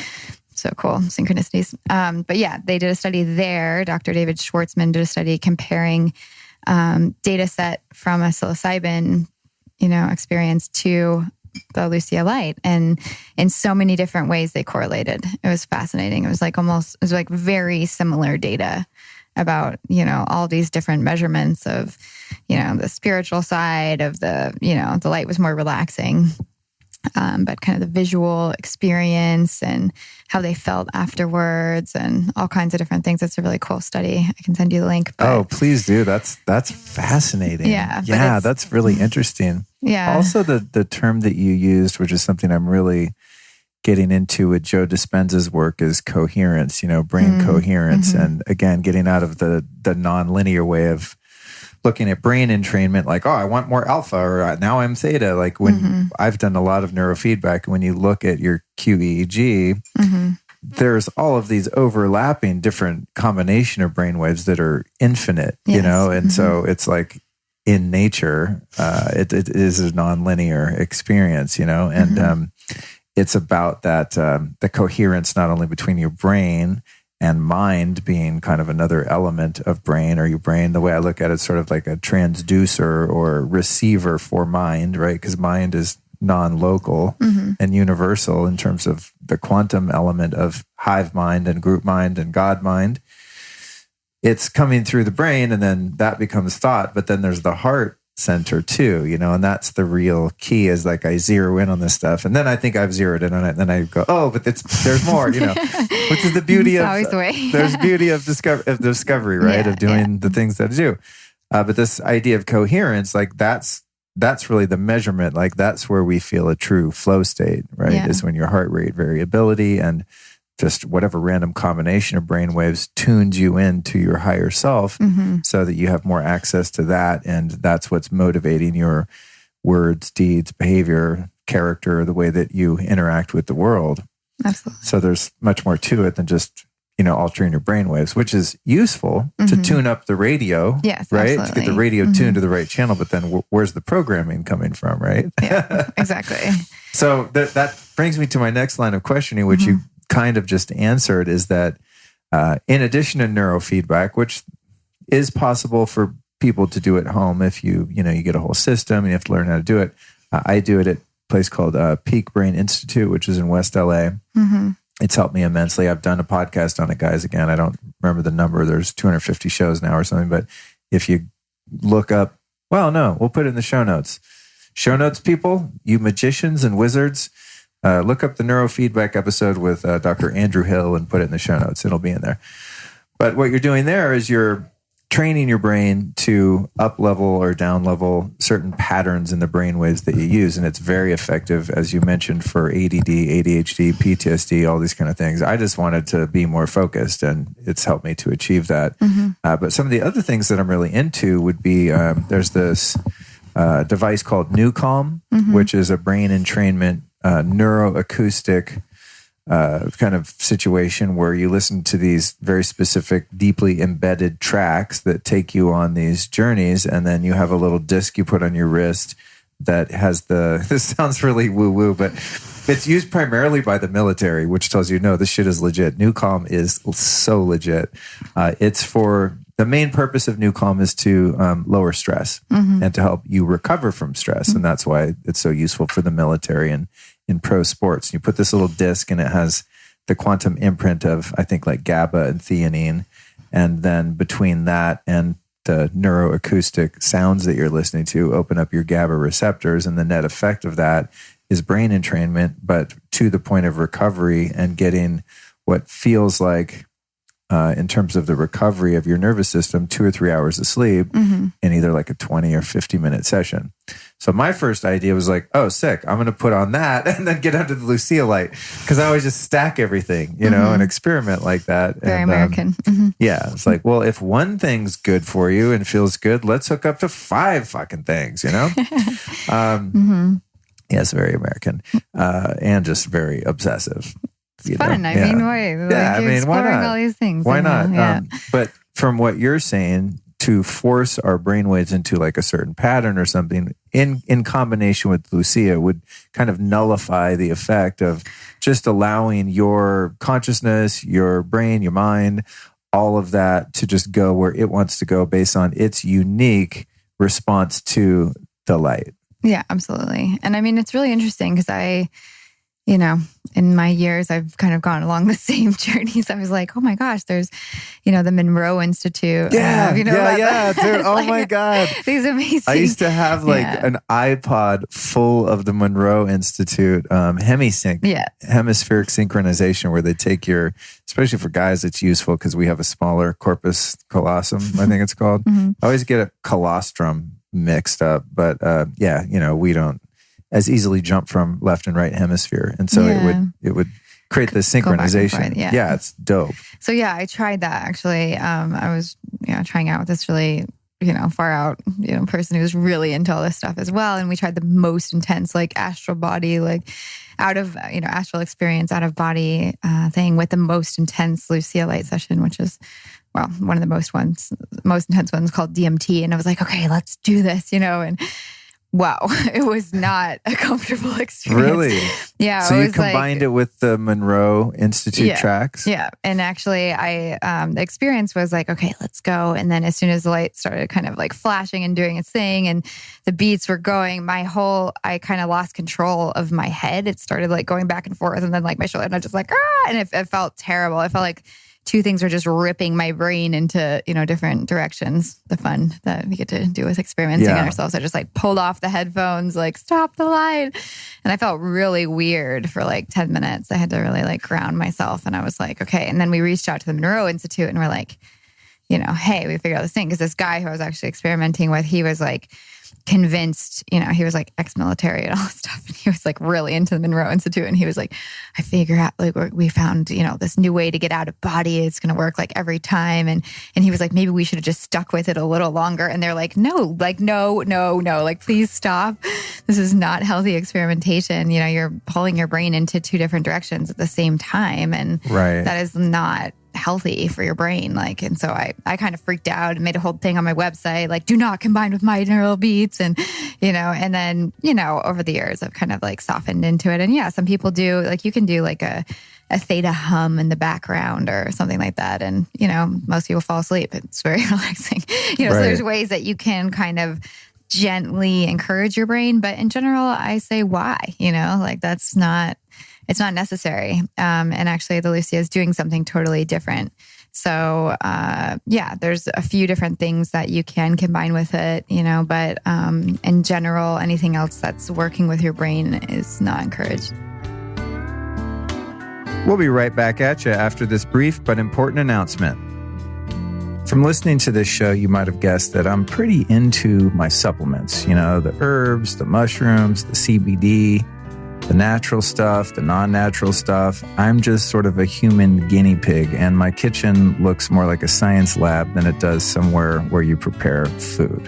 So cool, synchronicities. But yeah, they did a study there. Dr. David Schwartzman did a study comparing data set from a psilocybin, experience to the Lucia light. And in so many different ways they correlated. It was fascinating. It was like very similar data about, all these different measurements of, the spiritual side of the light was more relaxing. But kind of the visual experience and how they felt afterwards and all kinds of different things. It's a really cool study. I can send you the link. Oh, please do. That's fascinating. Yeah, that's really interesting. Yeah. Also, the term that you used, which is something I'm really getting into with Joe Dispenza's work, is coherence, brain coherence. Mm-hmm. And again, getting out of the nonlinear way of looking at brain entrainment, like, oh, I want more alpha, or now I'm theta. Like when I've done a lot of neurofeedback, when you look at your QEEG, there's all of these overlapping different combination of brain waves that are infinite, and so it's like in nature, it is a nonlinear experience, and it's about that, the coherence, not only between your brain and mind being kind of another element of brain, or your brain. The way I look at it, sort of like a transducer or receiver for mind, right? Because mind is non-local and universal in terms of the quantum element of hive mind and group mind and God mind. It's coming through the brain, and then that becomes thought. But then there's the heart center too, and that's the real key, is like I zero in on this stuff, and then I think I've zeroed in on it, and then I go, oh, but there's more, which is the beauty of always the way. There's beauty of discovery, right? Of doing the things that I do. But this idea of coherence, like that's really the measurement. Like that's where we feel a true flow state, right? Yeah. Is when your heart rate variability and just whatever random combination of brain waves tunes you into your higher self, so that you have more access to that. And that's what's motivating your words, deeds, behavior, character, the way that you interact with the world. Absolutely. So there's much more to it than just, altering your brain waves, which is useful to tune up the radio, yes, right? Absolutely. To get the radio tuned to the right channel. But then where's the programming coming from, right? Yeah, exactly. So that brings me to my next line of questioning, which you kind of just answered, is that in addition to neurofeedback, which is possible for people to do at home if you get a whole system and you have to learn how to do it. I do it at a place called Peak Brain Institute, which is in West LA. It's helped me immensely. I've done a podcast on it, guys. Again, I don't remember the number. There's 250 shows now or something. But if you look up, we'll put it in the show notes. Show notes, people, you magicians and wizards, look up the neurofeedback episode with Dr. Andrew Hill and put it in the show notes. It'll be in there. But what you're doing there is you're training your brain to up level or down level certain patterns in the brain waves that you use. And it's very effective, as you mentioned, for ADD, ADHD, PTSD, all these kind of things. I just wanted to be more focused, and it's helped me to achieve that. But some of the other things that I'm really into would be, there's this device called NuCalm, which is a brain entrainment neuroacoustic kind of situation where you listen to these very specific, deeply embedded tracks that take you on these journeys. And then you have a little disc you put on your wrist that has this sounds really woo-woo, but it's used primarily by the military, which tells you, no, this shit is legit. NuCalm is so legit. It's for the main purpose of NuCalm is to lower stress and to help you recover from stress. And that's why it's so useful for the military and in pro sports. You put this little disc and it has the quantum imprint of, I think, like GABA and theanine. And then between that and the neuroacoustic sounds that you're listening to open up your GABA receptors. And the net effect of that is brain entrainment, but to the point of recovery and getting what feels like in terms of the recovery of your nervous system, 2 or 3 hours of sleep in either like a 20 or 50-minute session. So my first idea was like, oh, sick. I'm going to put on that and then get under the Lucia light, because I always just stack everything, and experiment like that. Very American. Yeah. It's like, well, if one thing's good for you and feels good, let's hook up to 5 fucking things, Yes, very American, and just very obsessive. It's fun. I mean, why? Why not? All these things. Why not? Yeah. But from what you're saying, to force our brainwaves into like a certain pattern or something in combination with Lucia would kind of nullify the effect of just allowing your consciousness, your brain, your mind, all of that to just go where it wants to go based on its unique response to the light. Yeah, absolutely. And I mean, it's really interesting because in my years, I've kind of gone along the same journeys. I was like, oh my gosh, there's, the Monroe Institute. Yeah, dude. Oh like, my God. These amazing. I used to have an iPod full of the Monroe Institute hemisync, hemispheric synchronization, where they take especially for guys, it's useful because we have a smaller corpus callosum, I think it's called. I always get a colostrum mixed up, but we don't as easily jump from left and right hemisphere, and so it would create this synchronization. Yeah, it's dope. So I tried that actually. I was trying out with this really far out person who was really into all this stuff as well, and we tried the most intense like astral body, like out of astral experience, out of body thing with the most intense Lucia light session, which is one of the most intense ones, called DMT. And I was like, okay, let's do this, and wow, it was not a comfortable experience. Really? Yeah. So you combined it with the Monroe Institute tracks? Yeah. And actually the experience was like, okay, let's go. And then as soon as the light started kind of like flashing and doing its thing and the beats were going, I kind of lost control of my head. It started like going back and forth, and then like my shoulder, and I was just like, and it felt terrible. I felt like 2 things were just ripping my brain into, different directions. The fun that we get to do with experimenting on ourselves. I just like pulled off the headphones, like stop the light. And I felt really weird for like 10 minutes. I had to really like ground myself. And I was like, okay. And then we reached out to the Monroe Institute and we're like, hey, we figured out this thing. Because this guy who I was actually experimenting with, he was like convinced, he was like ex-military and all that stuff. And he was like really into the Monroe Institute. And he was like, I figure out, like, we found, this new way to get out of body. It's going to work like every time. And he was like, maybe we should have just stuck with it a little longer. And they're like, no, like, please stop. This is not healthy experimentation. You're pulling your brain into 2 different directions at the same time. And that is not healthy for your brain. And so I kind of freaked out and made a whole thing on my website, like, do not combine with binaural beats. And, and then, over the years, I've kind of like softened into it. And some people do, like, you can do like a theta hum in the background or something like that. And, most people fall asleep. It's very relaxing. So there's ways that you can kind of gently encourage your brain. But in general, I say, why? It's not necessary. And actually the Lucia is doing something totally different. So, there's a few different things that you can combine with it, but in general, anything else that's working with your brain is not encouraged. We'll be right back at you after this brief but important announcement. From listening to this show, you might have guessed that I'm pretty into my supplements, the herbs, the mushrooms, the CBD, the natural stuff, the non-natural stuff. I'm just sort of a human guinea pig, and my kitchen looks more like a science lab than it does somewhere where you prepare food,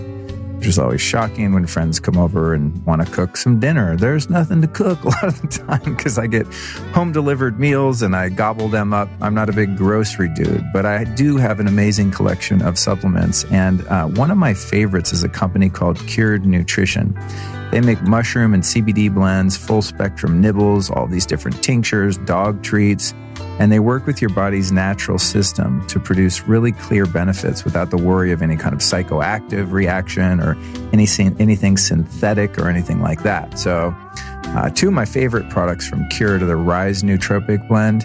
which is always shocking when friends come over and want to cook some dinner. There's nothing to cook a lot of the time because I get home-delivered meals and I gobble them up. I'm not a big grocery dude, but I do have an amazing collection of supplements, and one of my favorites is a company called Cured Nutrition. They make mushroom and CBD blends, full spectrum nibbles, all these different tinctures, dog treats, and they work with your body's natural system to produce really clear benefits without the worry of any kind of psychoactive reaction or anything synthetic or anything like that. So 2 of my favorite products from Cured are the Rise Nootropic Blend.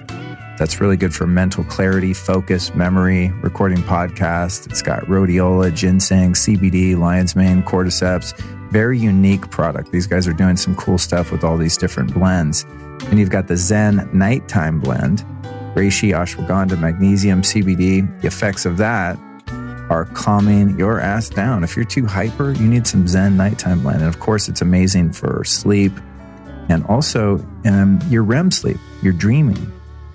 That's really good for mental clarity, focus, memory, recording podcasts. It's got rhodiola, ginseng, CBD, lion's mane, cordyceps. Very unique product. These guys are doing some cool stuff with all these different blends. And you've got the Zen Nighttime Blend. reishi, ashwagandha, magnesium, CBD. The effects of that are calming your ass down. If you're too hyper, you need some Zen nighttime blend. And of course, it's amazing for sleep and also your REM sleep. You're dreaming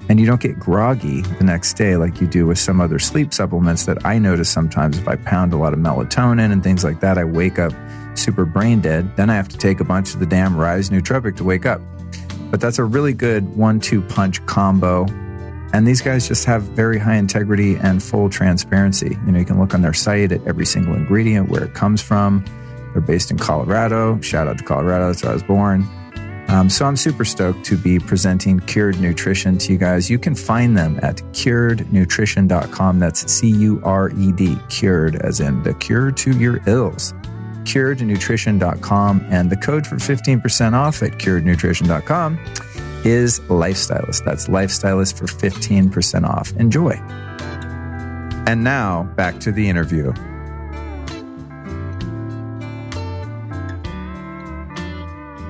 and you don't get groggy the next day like you do with some other sleep supplements that I notice sometimes. If I pound a lot of melatonin and things like that, I wake up super brain dead. Then I have to take a bunch of the damn Rise nootropic to wake up. But that's a really good 1-2 punch combo. And these guys just have very high integrity and full transparency. You know, you can look on their site at every single ingredient, where it comes from. They're based in Colorado. Shout out to Colorado. That's where I was born. So I'm super stoked to be presenting Cured Nutrition to you guys. You can find them at curednutrition.com. That's C-U-R-E-D, cured as in the cure to your ills. curednutrition.com. And the code for 15% off at curednutrition.com is Lifestylist. That's Lifestylist for 15% off. Enjoy. And now back to the interview.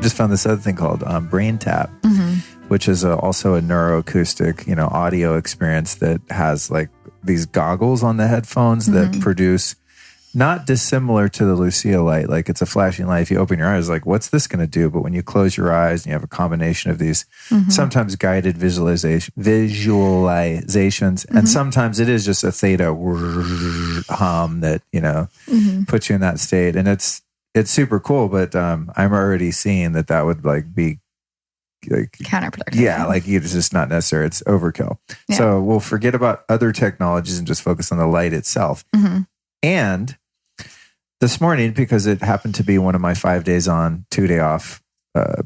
Just found this other thing called Brain Tap, which is also a neuroacoustic, audio experience that has like these goggles on the headphones that produce not dissimilar to the Lucia light. Like it's a flashing light. If you open your eyes, like, what's this going to do? But when you close your eyes and you have a combination of these sometimes guided visualizations, and sometimes it is just a theta hum that, puts you in that state. And it's super cool, but I'm already seeing that would like be like counterproductive. Yeah, like it's just not necessary. It's overkill. Yeah. So we'll forget about other technologies and just focus on the light itself. And this morning, because it happened to be one of my 5 days on, 2 day off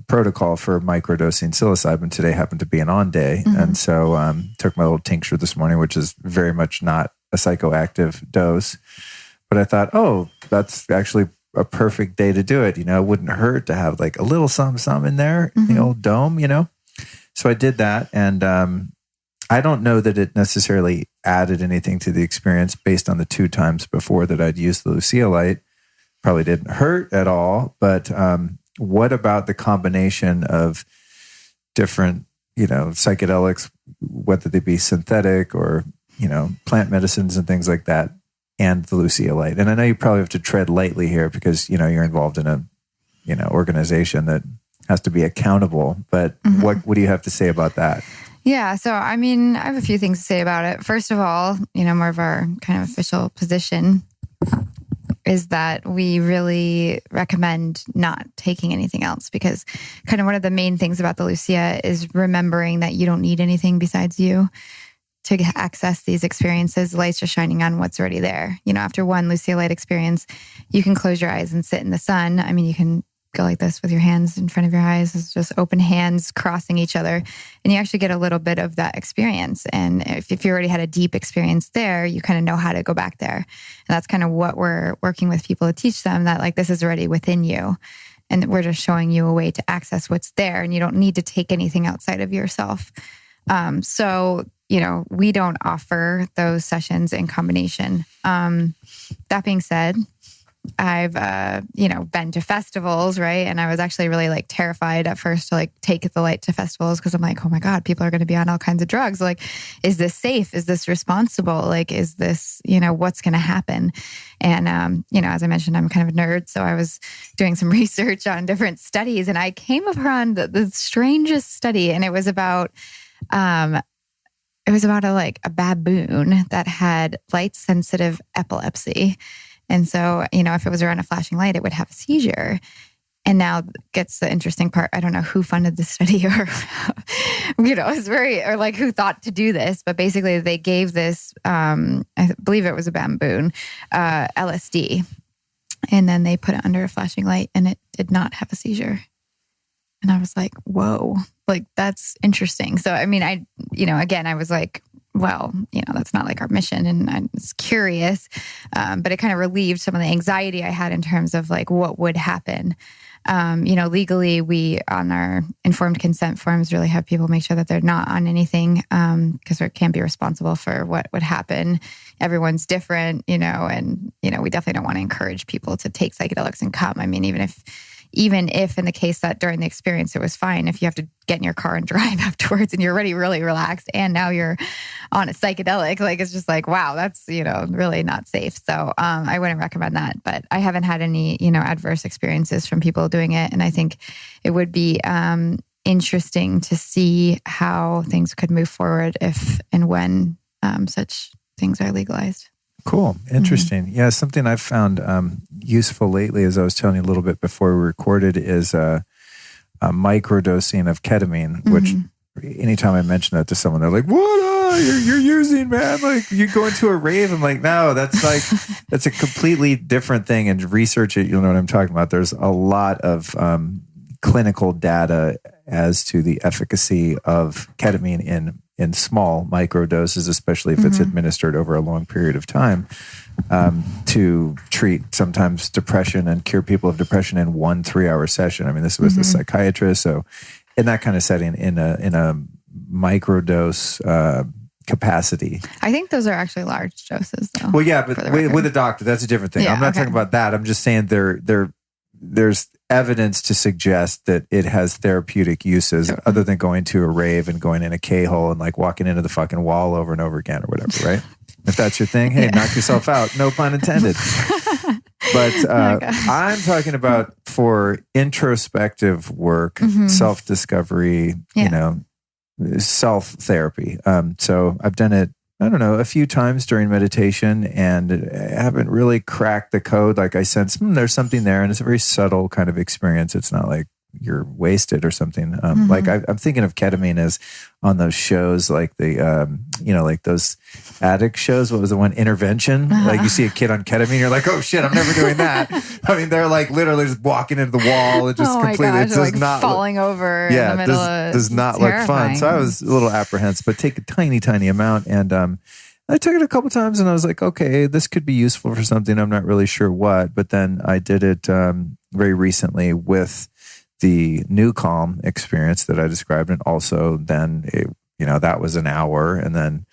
protocol for microdosing psilocybin, today happened to be an on day. And so took my little tincture this morning, which is very much not a psychoactive dose. But I thought, that's actually a perfect day to do it. It wouldn't hurt to have like a little some in there, in the old dome, So I did that. And I don't know that it necessarily added anything to the experience based on the 2 times before that I'd used the Lucia light. Probably didn't hurt at all. But what about the combination of different, psychedelics, whether they be synthetic or, plant medicines and things like that, and the Lucia light? And I know you probably have to tread lightly here because, you're involved in a, organization that has to be accountable. But what do you have to say about that? Yeah. So, I have a few things to say about it. First of all, more of our kind of official position is that we really recommend not taking anything else, because kind of one of the main things about the Lucia is remembering that you don't need anything besides you to access these experiences. The light's just shining on what's already there. After one Lucia light experience, you can close your eyes and sit in the sun. You can go like this with your hands in front of your eyes. It's just open hands crossing each other. And you actually get a little bit of that experience. And if you already had a deep experience there, you kind of know how to go back there. And that's kind of what we're working with people to teach them, that like this is already within you. And we're just showing you a way to access what's there. And you don't need to take anything outside of yourself. So we don't offer those sessions in combination. That being said, I've, been to festivals, right? And I was actually really like terrified at first to like take the light to festivals, because I'm like, oh my God, people are going to be on all kinds of drugs. Like, is this safe? Is this responsible? Like, is this, what's going to happen? And, as I mentioned, I'm kind of a nerd. So I was doing some research on different studies, and I came upon the strangest study. And it was about a baboon that had light sensitive epilepsy. And so, if it was around a flashing light, it would have a seizure. And now gets the interesting part. I don't know who funded the study or, who thought to do this. But basically they gave this, I believe it was a baboon, LSD. And then they put it under a flashing light and it did not have a seizure. And I was like, whoa, like that's interesting. So, again, I was like, well, that's not like our mission. And I was curious, but it kind of relieved some of the anxiety I had in terms of like what would happen. Legally, we on our informed consent forms really have people make sure that they're not on anything, because we can't be responsible for what would happen. Everyone's different, and, we definitely don't want to encourage people to take psychedelics and come. Even if in the case that during the experience it was fine, if you have to get in your car and drive afterwards and you're already really relaxed. And now you're on a psychedelic. Like, it's just like, wow, that's, really not safe. So I wouldn't recommend that, but I haven't had any, adverse experiences from people doing it. And I think it would be interesting to see how things could move forward if and when such things are legalized. Cool. Interesting. Yeah. Something I've found useful lately, as I was telling you a little bit before we recorded, is a microdosing of ketamine, which anytime I mention that to someone, they're like, what? You're using, man? Like, you go into a rave? I'm like, no, that's a completely different thing. And research it, you'll know what I'm talking about. There's a lot of clinical data as to the efficacy of ketamine in small micro doses, especially if it's administered over a long period of time, to treat sometimes depression and cure people of depression in 1 3-hour session. I mean, this was a psychiatrist. So in that kind of setting, in a microdose capacity. I think those are actually large doses, though. Well, yeah, but with a doctor, that's a different thing. Yeah, I'm not talking about that. I'm just saying there's evidence to suggest that it has therapeutic uses other than going to a rave and going in a K-hole and like walking into the fucking wall over and over again or whatever, right? If that's your thing, hey, knock yourself out. No pun intended. But I'm talking about for introspective work, self-discovery, self-therapy. So I've done it, I don't know, a few times during meditation, and I haven't really cracked the code. Like, I sense there's something there, and it's a very subtle kind of experience. It's not like you're wasted or something. Like I'm thinking of ketamine as on those shows, like the, like those addict shows. What was the one? Intervention. Like, you see a kid on ketamine, you're like, oh shit, I'm never doing that. I mean, they're like literally just walking into the wall and just completely, it does not falling over. Yeah, in the middle does not look fun. So I was a little apprehensive, but take a tiny amount. And I took it a couple times and I was like, okay, this could be useful for something. I'm not really sure what, but then I did it very recently with the New Calm experience that I described. And also then, that was an hour, and then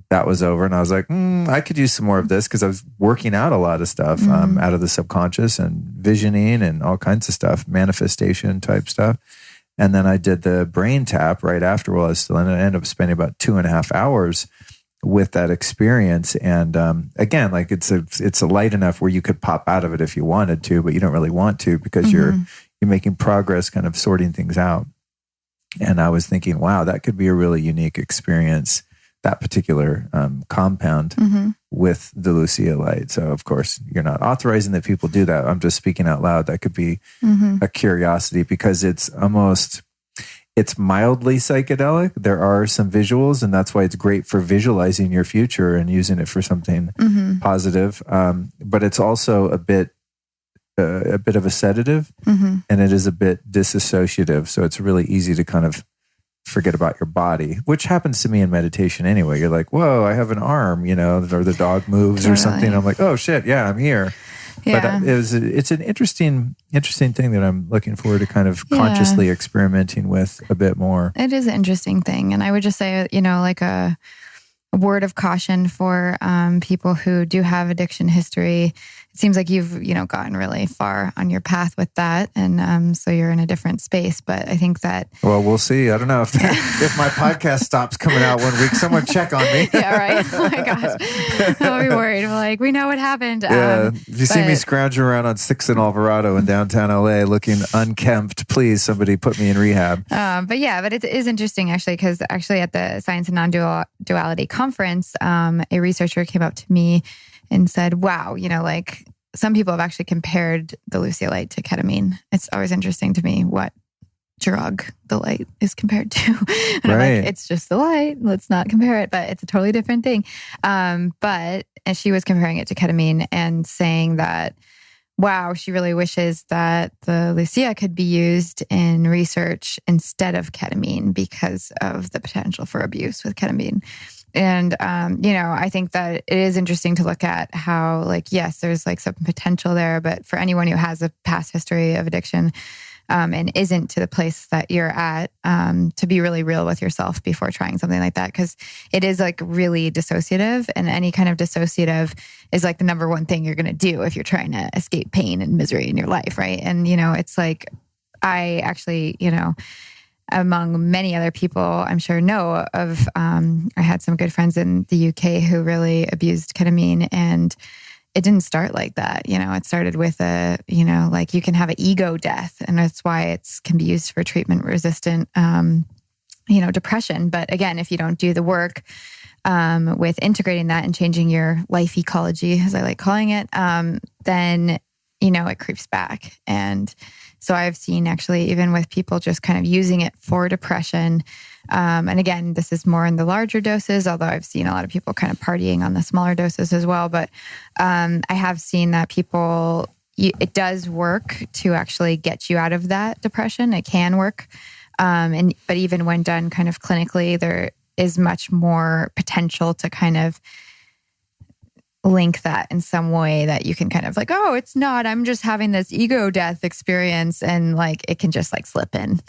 that was over. And I was like, I could use some more of this, because I was working out a lot of stuff out of the subconscious and visioning and all kinds of stuff, manifestation type stuff. And then I did the brain tap right after while I was still in it. I ended up spending about 2.5 hours with that experience. And again, like it's a light enough where you could pop out of it if you wanted to, but you don't really want to, because you're making progress, kind of sorting things out. And I was thinking, wow, that could be a really unique experience, that particular compound with the Lucia light. So of course, you're not authorizing that people do that. I'm just speaking out loud. That could be a curiosity, because it's mildly psychedelic. There are some visuals, and that's why it's great for visualizing your future and using it for something positive. But it's also a bit of a sedative, and it is a bit disassociative. So it's really easy to kind of forget about your body, which happens to me in meditation anyway. You're like, whoa, I have an arm, or the dog moves or something. I'm like, oh shit, yeah, I'm here. Yeah. But it's an interesting thing that I'm looking forward to kind of consciously experimenting with a bit more. It is an interesting thing. And I would just say, like a word of caution for people who do have addiction history. It seems like you've, gotten really far on your path with that. And so you're in a different space. But I think that... Well, we'll see. I don't know if my podcast stops coming out one week, someone check on me. Yeah, right. Oh my gosh. I'll be worried. We're like, we know what happened. Yeah. If you see me scrounging around on 6th and Alvarado in downtown LA looking unkempt, please, somebody put me in rehab. But it is interesting actually, because actually at the Science and Nonduality conference, a researcher came up to me and said, wow, like some people have actually compared the Lucia light to ketamine. It's always interesting to me what drug the light is compared to. And I'm like, it's just the light. Let's not compare it, but it's a totally different thing. And she was comparing it to ketamine and saying that, wow, she really wishes that the Lucia could be used in research instead of ketamine because of the potential for abuse with ketamine. And, I think that it is interesting to look at how, yes, there's some potential there, but for anyone who has a past history of addiction and isn't to the place that you're at, to be really real with yourself before trying something like that, because it is really dissociative, and any kind of dissociative is the number one thing you're going to do if you're trying to escape pain and misery in your life, right? And, it's I actually, among many other people, I'm sure know of, I had some good friends in the UK who really abused ketamine, and it didn't start like that. It started with like you can have an ego death, and that's why it can be used for treatment resistant, depression. But again, if you don't do the work with integrating that and changing your life ecology, as I like calling it, then, it creeps back. And so I've seen actually, even with people just kind of using it for depression, and again, this is more in the larger doses, although I've seen a lot of people kind of partying on the smaller doses as well. But I have seen that it does work to actually get you out of that depression. It can work. But even when done kind of clinically, there is much more potential to kind of link that in some way that you can kind of like, oh, it's not, I'm just having this ego death experience, and like it can just like slip in.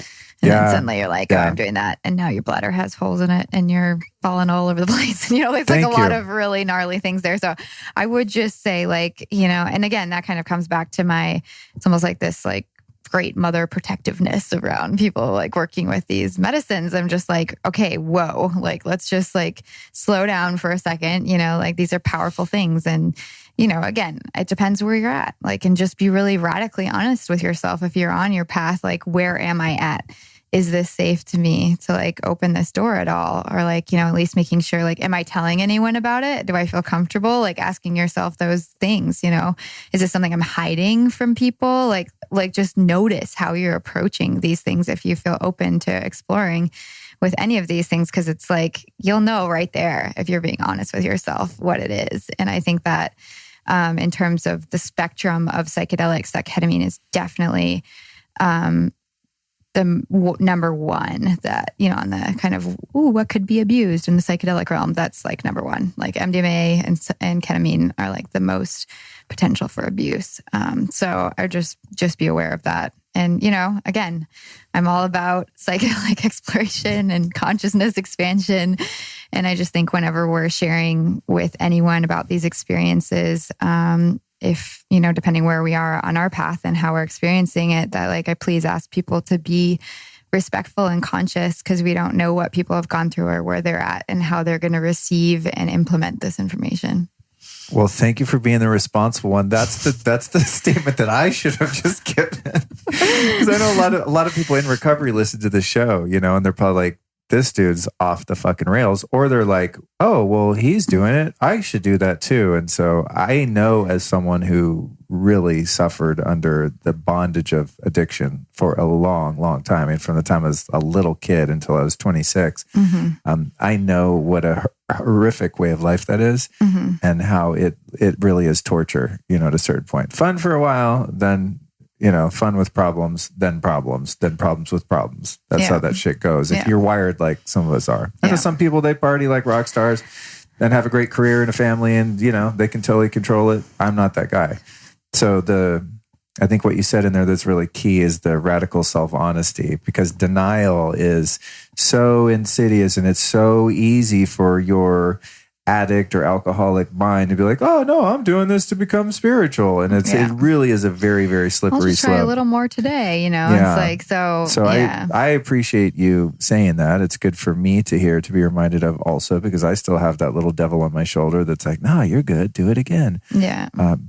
And then suddenly you're like, oh, I'm doing that. And now your bladder has holes in it and you're falling all over the place. There's like a lot of really gnarly things there. So I would just say like, and again, that kind of comes back to it's almost like this like great mother protectiveness around people like working with these medicines. I'm just like, okay, whoa, like, let's just like slow down for a second, like these are powerful things. And, again, it depends where you're at, like, and just be really radically honest with yourself. If you're on your path, like, where am I at? Is this safe to me to like open this door at all? Or like, at least making sure, like, am I telling anyone about it? Do I feel comfortable? Like asking yourself those things, is this something I'm hiding from people? Like just notice how you're approaching these things if you feel open to exploring with any of these things, because it's like, you'll know right there if you're being honest with yourself what it is. And I think that in terms of the spectrum of psychedelics, that ketamine is definitely the number one that, on the kind of, what could be abused in the psychedelic realm, that's like number one. Like MDMA and ketamine are like the most potential for abuse. So I just be aware of that. And, again, I'm all about psychedelic exploration and consciousness expansion. And I just think whenever we're sharing with anyone about these experiences, if, depending where we are on our path and how we're experiencing it, that like I please ask people to be respectful and conscious, because we don't know what people have gone through or where they're at and how they're going to receive and implement this information. Well, thank you for being the responsible one. That's the statement that I should have just given. Because I know a lot of people in recovery listen to the show, and they're probably like, this dude's off the fucking rails. Or they're like, oh, well, he's doing it, I should do that too. And so I know, as someone who really suffered under the bondage of addiction for a long, long time, and from the time I was a little kid until I was 26, I know what a horrific way of life that is, and how it really is torture, at a certain point. Fun for a while, then fun with problems, then problems with problems. That's how that shit goes. If you're wired like some of us are. I know some people, they party like rock stars and have a great career and a family, and, they can totally control it. I'm not that guy. So I think what you said in there that's really key is the radical self-honesty, because denial is so insidious, and it's so easy for your addict or alcoholic mind to be like, oh no, I'm doing this to become spiritual, and it really is a very, very slippery slope. I'll just try a little more today, It's like so. I appreciate you saying that. It's good for me to hear, to be reminded of also, because I still have that little devil on my shoulder that's like, no, you're good, do it again.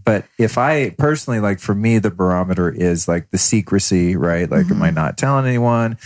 But if I personally, like, for me, the barometer is like the secrecy, right? Like, am I not telling anyone?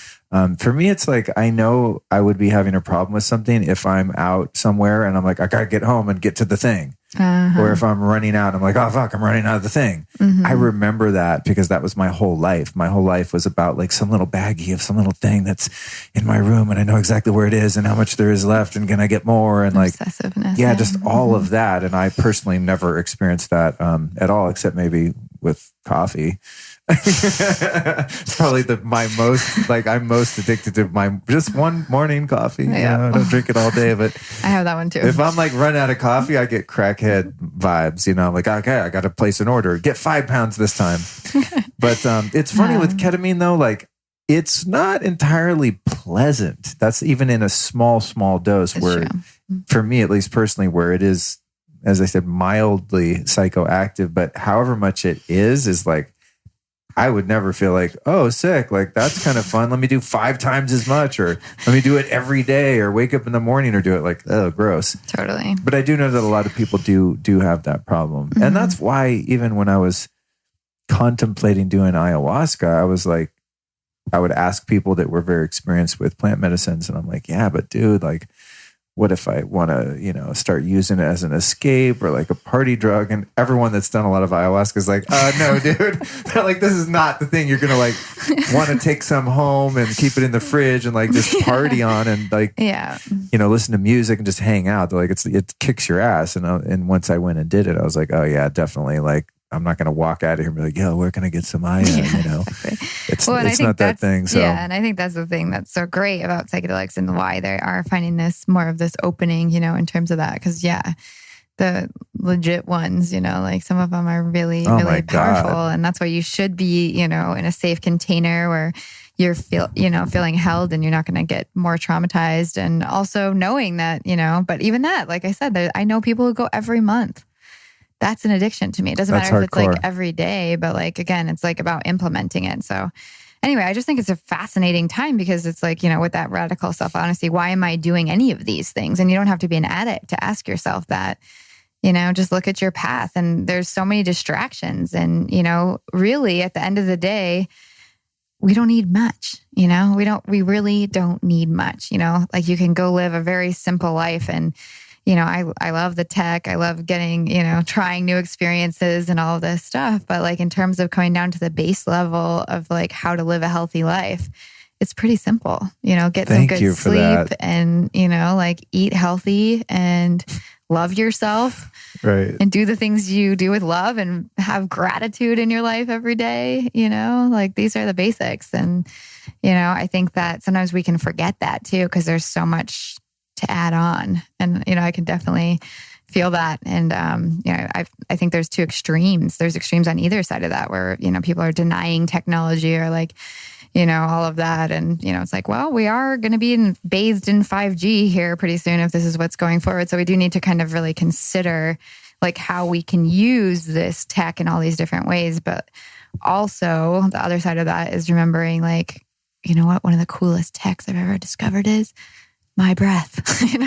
For me, it's like, I know I would be having a problem with something if I'm out somewhere and I'm like, I got to get home and get to the thing. Or if I'm running out, I'm like, oh, fuck, I'm running out of the thing. I remember that because that was my whole life. My whole life was about like some little baggie of some little thing that's in my room, and I know exactly where it is and how much there is left, and can I get more? And like, obsessiveness. Yeah, just all of that. And I personally never experienced that at all, except maybe with coffee. It's probably I'm most addicted to just one morning coffee. I don't drink it all day, but I have that one too. If I'm like running out of coffee, I get crackhead vibes. I'm like, okay, I got to place an order. Get 5 pounds this time. But it's funny with ketamine though, like, it's not entirely pleasant. That's even in a small dose. Where, for me at least personally, where it is, as I said, mildly psychoactive, but however much it is like I would never feel like, oh, sick. Like, that's kind of fun. Let me do 5 times as much, or let me do it every day, or wake up in the morning or do it. Like, oh, gross. Totally. But I do know that a lot of people do have that problem. Mm-hmm. And that's why even when I was contemplating doing ayahuasca, I was like, I would ask people that were very experienced with plant medicines. And I'm like, yeah, but dude, like, what if I want to, start using it as an escape or like a party drug? And everyone that's done a lot of ayahuasca is like, no, dude. They're like, this is not the thing. You're going to like want to take some home and keep it in the fridge and like just party on and like, listen to music and just hang out. They're like, it kicks your ass. And once I went and did it, I was like, oh yeah, definitely. Like, I'm not going to walk out of here and be like, yo, where can I get some Aya? Exactly. It's not that thing. So. Yeah, and I think that's the thing that's so great about psychedelics and why they are finding more of this opening, in terms of that. Because the legit ones, like some of them are really, really powerful. God. And that's why you should be, in a safe container where you're feeling held and you're not going to get more traumatized. And also knowing that, but even that, like I said, I know people who go every month. That's an addiction to me. It doesn't matter if it's like every day, but like, again, it's like about implementing it. So anyway, I just think it's a fascinating time because it's like, with that radical self-honesty, why am I doing any of these things? And you don't have to be an addict to ask yourself that, just look at your path and there's so many distractions. And, really at the end of the day, we don't need much, we really don't need much, like you can go live a very simple life and I love the tech. I love getting, trying new experiences and all of this stuff. But like in terms of coming down to the base level of like how to live a healthy life, it's pretty simple. Get some good sleep and, like eat healthy and love yourself. Right. And do the things you do with love and have gratitude in your life every day. Like these are the basics. And, I think that sometimes we can forget that too, because there's so much to add on. And, I can definitely feel that. And, I think there's 2 extremes. There's extremes on either side of that where, people are denying technology or like, all of that. And, it's like, well, we are going to be bathed in 5G here pretty soon if this is what's going forward. So we do need to kind of really consider like how we can use this tech in all these different ways. But also the other side of that is remembering like, what one of the coolest techs I've ever discovered is my breath, Totally.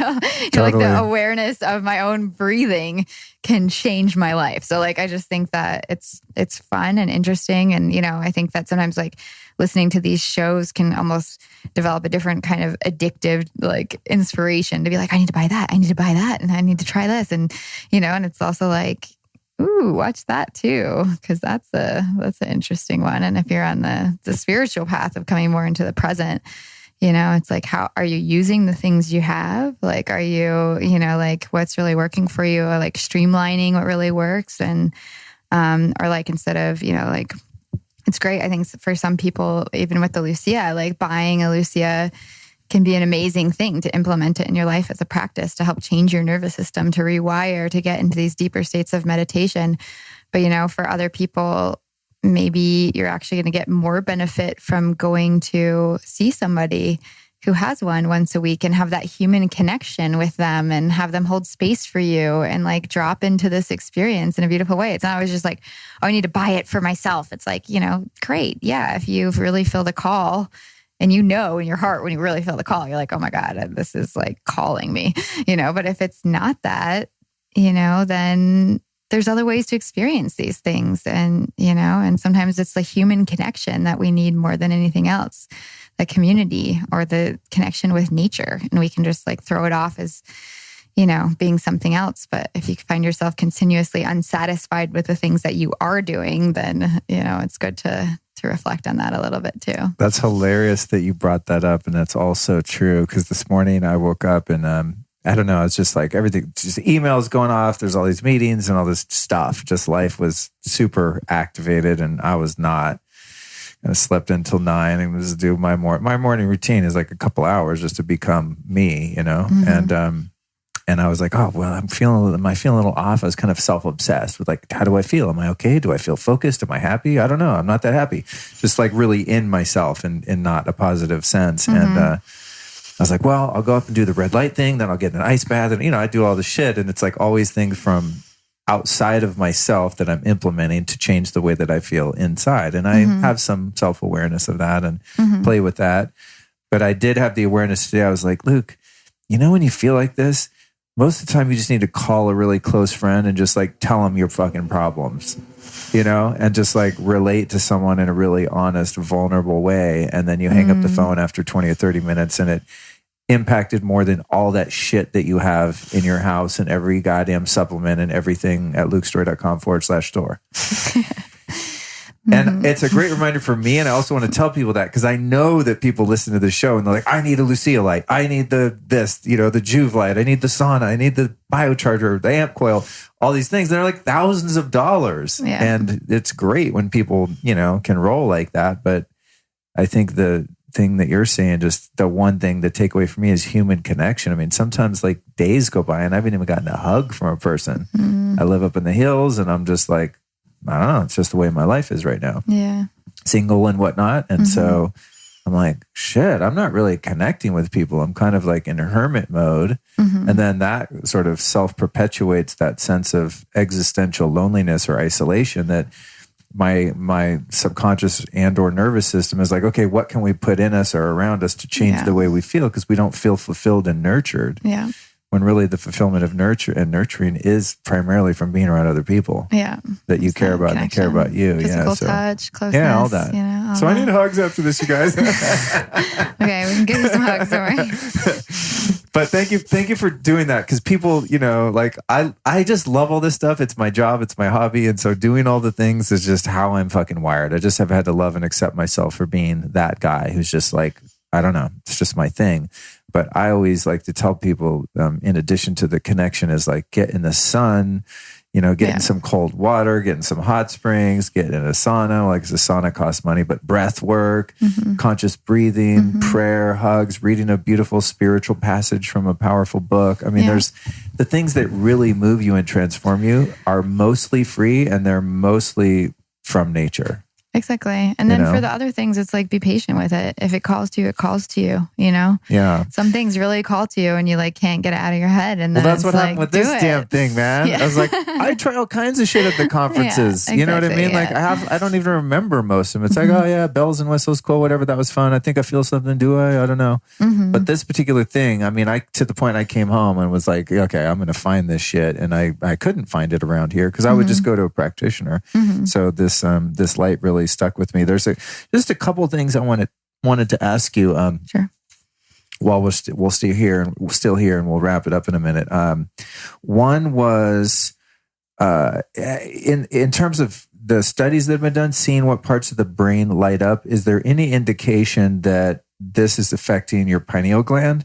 Like the awareness of my own breathing can change my life. So like, I just think that it's fun and interesting. And, I think that sometimes like listening to these shows can almost develop a different kind of addictive, like inspiration to be like, I need to buy that. I need to buy that. And I need to try this. And, and it's also like, ooh, watch that too. Cause that's an interesting one. And if you're on the spiritual path of coming more into the present, it's like, how are you using the things you have? Like, are you, like what's really working for you? Or like streamlining what really works. And, or like, instead of, like, it's great. I think for some people, even with the Lucia, like buying a Lucia can be an amazing thing to implement it in your life as a practice to help change your nervous system, to rewire, to get into these deeper states of meditation. But, for other people, maybe you're actually going to get more benefit from going to see somebody who has one once a week and have that human connection with them and have them hold space for you and like drop into this experience in a beautiful way. It's not always just like, oh, I need to buy it for myself. It's like, great. Yeah. If you really feel the call and in your heart, when you really feel the call, you're like, oh my God, this is like calling me, but if it's not that, then there's other ways to experience these things. And, and sometimes it's the human connection that we need more than anything else, the community or the connection with nature. And we can just like throw it off as, being something else. But if you find yourself continuously unsatisfied with the things that you are doing, then, it's good to reflect on that a little bit too. That's hilarious that you brought that up. And that's also true. Because this morning I woke up and, I don't know. It's just like everything, just emails going off. There's all these meetings and all this stuff. Just life was super activated and I was not. I slept until 9 and was do my morning routine is like a couple hours just to become me, Mm-hmm. And I was like, oh, well, am I feeling a little off? I was kind of self-obsessed with like, how do I feel? Am I okay? Do I feel focused? Am I happy? I don't know. I'm not that happy. Just like really in myself and in not a positive sense. Mm-hmm. And, I was like, well, I'll go up and do the red light thing. Then I'll get in an ice bath. And, I do all the shit. And it's like always things from outside of myself that I'm implementing to change the way that I feel inside. And I have some self-awareness of that and play with that. But I did have the awareness today. I was like, Luke, you know, when you feel like this, most of the time you just need to call a really close friend and just like tell them your fucking problems, you know, and just like relate to someone in a really honest, vulnerable way. And then you hang up the phone after 20 or 30 minutes and it impacted more than all that shit that you have in your house and every goddamn supplement and everything at lukestory.com/store. And it's a great reminder for me. And I also want to tell people that because I know that people listen to the show and they're like, I need a Lucia light. I need the Juve light. I need the sauna. I need the biocharger, the amp coil, all these things. They're like thousands of dollars. Yeah. And it's great when people, you know, can roll like that. But I think the thing that you're saying, just the one thing to take away from me is human connection. I mean, sometimes like days go by and I haven't even gotten a hug from a person. I live up in the hills and I'm just like, I don't know. It's just the way my life is right now. Yeah. Single and whatnot. And so I'm like, shit, I'm not really connecting with people. I'm kind of like in a hermit mode. And then that sort of self-perpetuates that sense of existential loneliness or isolation that my subconscious and or nervous system is like, okay, what can we put in us or around us to change the way we feel? Because we don't feel fulfilled and nurtured. Yeah. When really the fulfillment of nurture and nurturing is primarily from being around other people. Yeah. That you care about and they care about you. Physical touch, closeness. Yeah, all that. You know, so I need hugs after this, you guys. Okay, we can give you some hugs, don't worry. But thank you for doing that. Because people, you know, like I just love all this stuff. It's my job, it's my hobby. And so doing all the things is just how I'm fucking wired. I just have had to love and accept myself for being that guy who's just like, I don't know, it's just my thing. But I always like to tell people, in addition to the connection, is like get in the sun, you know, get in some cold water, get in some hot springs, get in a sauna. Like the sauna costs money, but breath work, conscious breathing, prayer, hugs, reading a beautiful spiritual passage from a powerful book. I mean, there's the things that really move you and transform you are mostly free and they're mostly from nature. Exactly. And then for the other things, it's like, be patient with it. If it calls to you, it calls to you, you know? Yeah. Some things really call to you and you like can't get it out of your head. And then that's what happened with this damn thing, man. Yeah. I was like, I try all kinds of shit at the conferences. Exactly, you know what I mean? Like I don't even remember most of them. It's like, oh yeah, bells and whistles, cool, whatever. That was fun. I think I feel something. Do I? I don't know. But this particular thing, I mean, to the point I came home and was like, okay, I'm going to find this shit. And I couldn't find it around here because I would just go to a practitioner. So this light really stuck with me. There's just a couple of things I wanted to ask you. Sure. While we're still here and we'll wrap it up in a minute. One was in terms of the studies that have been done, seeing what parts of the brain light up. Is there any indication that this is affecting your pineal gland?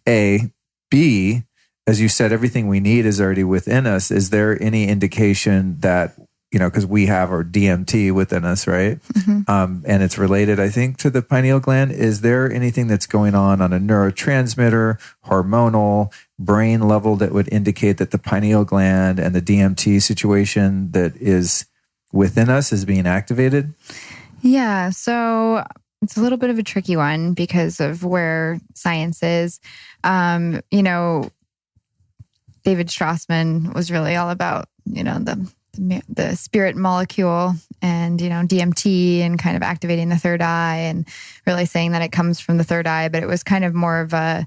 A, B, as you said, everything we need is already within us. Is there any indication that, you know, because we have our DMT within us, right? And it's related, I think, to the pineal gland. Is there anything that's going on a neurotransmitter, hormonal, brain level that would indicate that the pineal gland and the DMT situation that is within us is being activated? Yeah, so it's a little bit of a tricky one because of where science is. You know, David Strassman was really all about, you know, the spirit molecule and, you know, DMT and kind of activating the third eye and really saying that it comes from the third eye. But it was kind of more of a,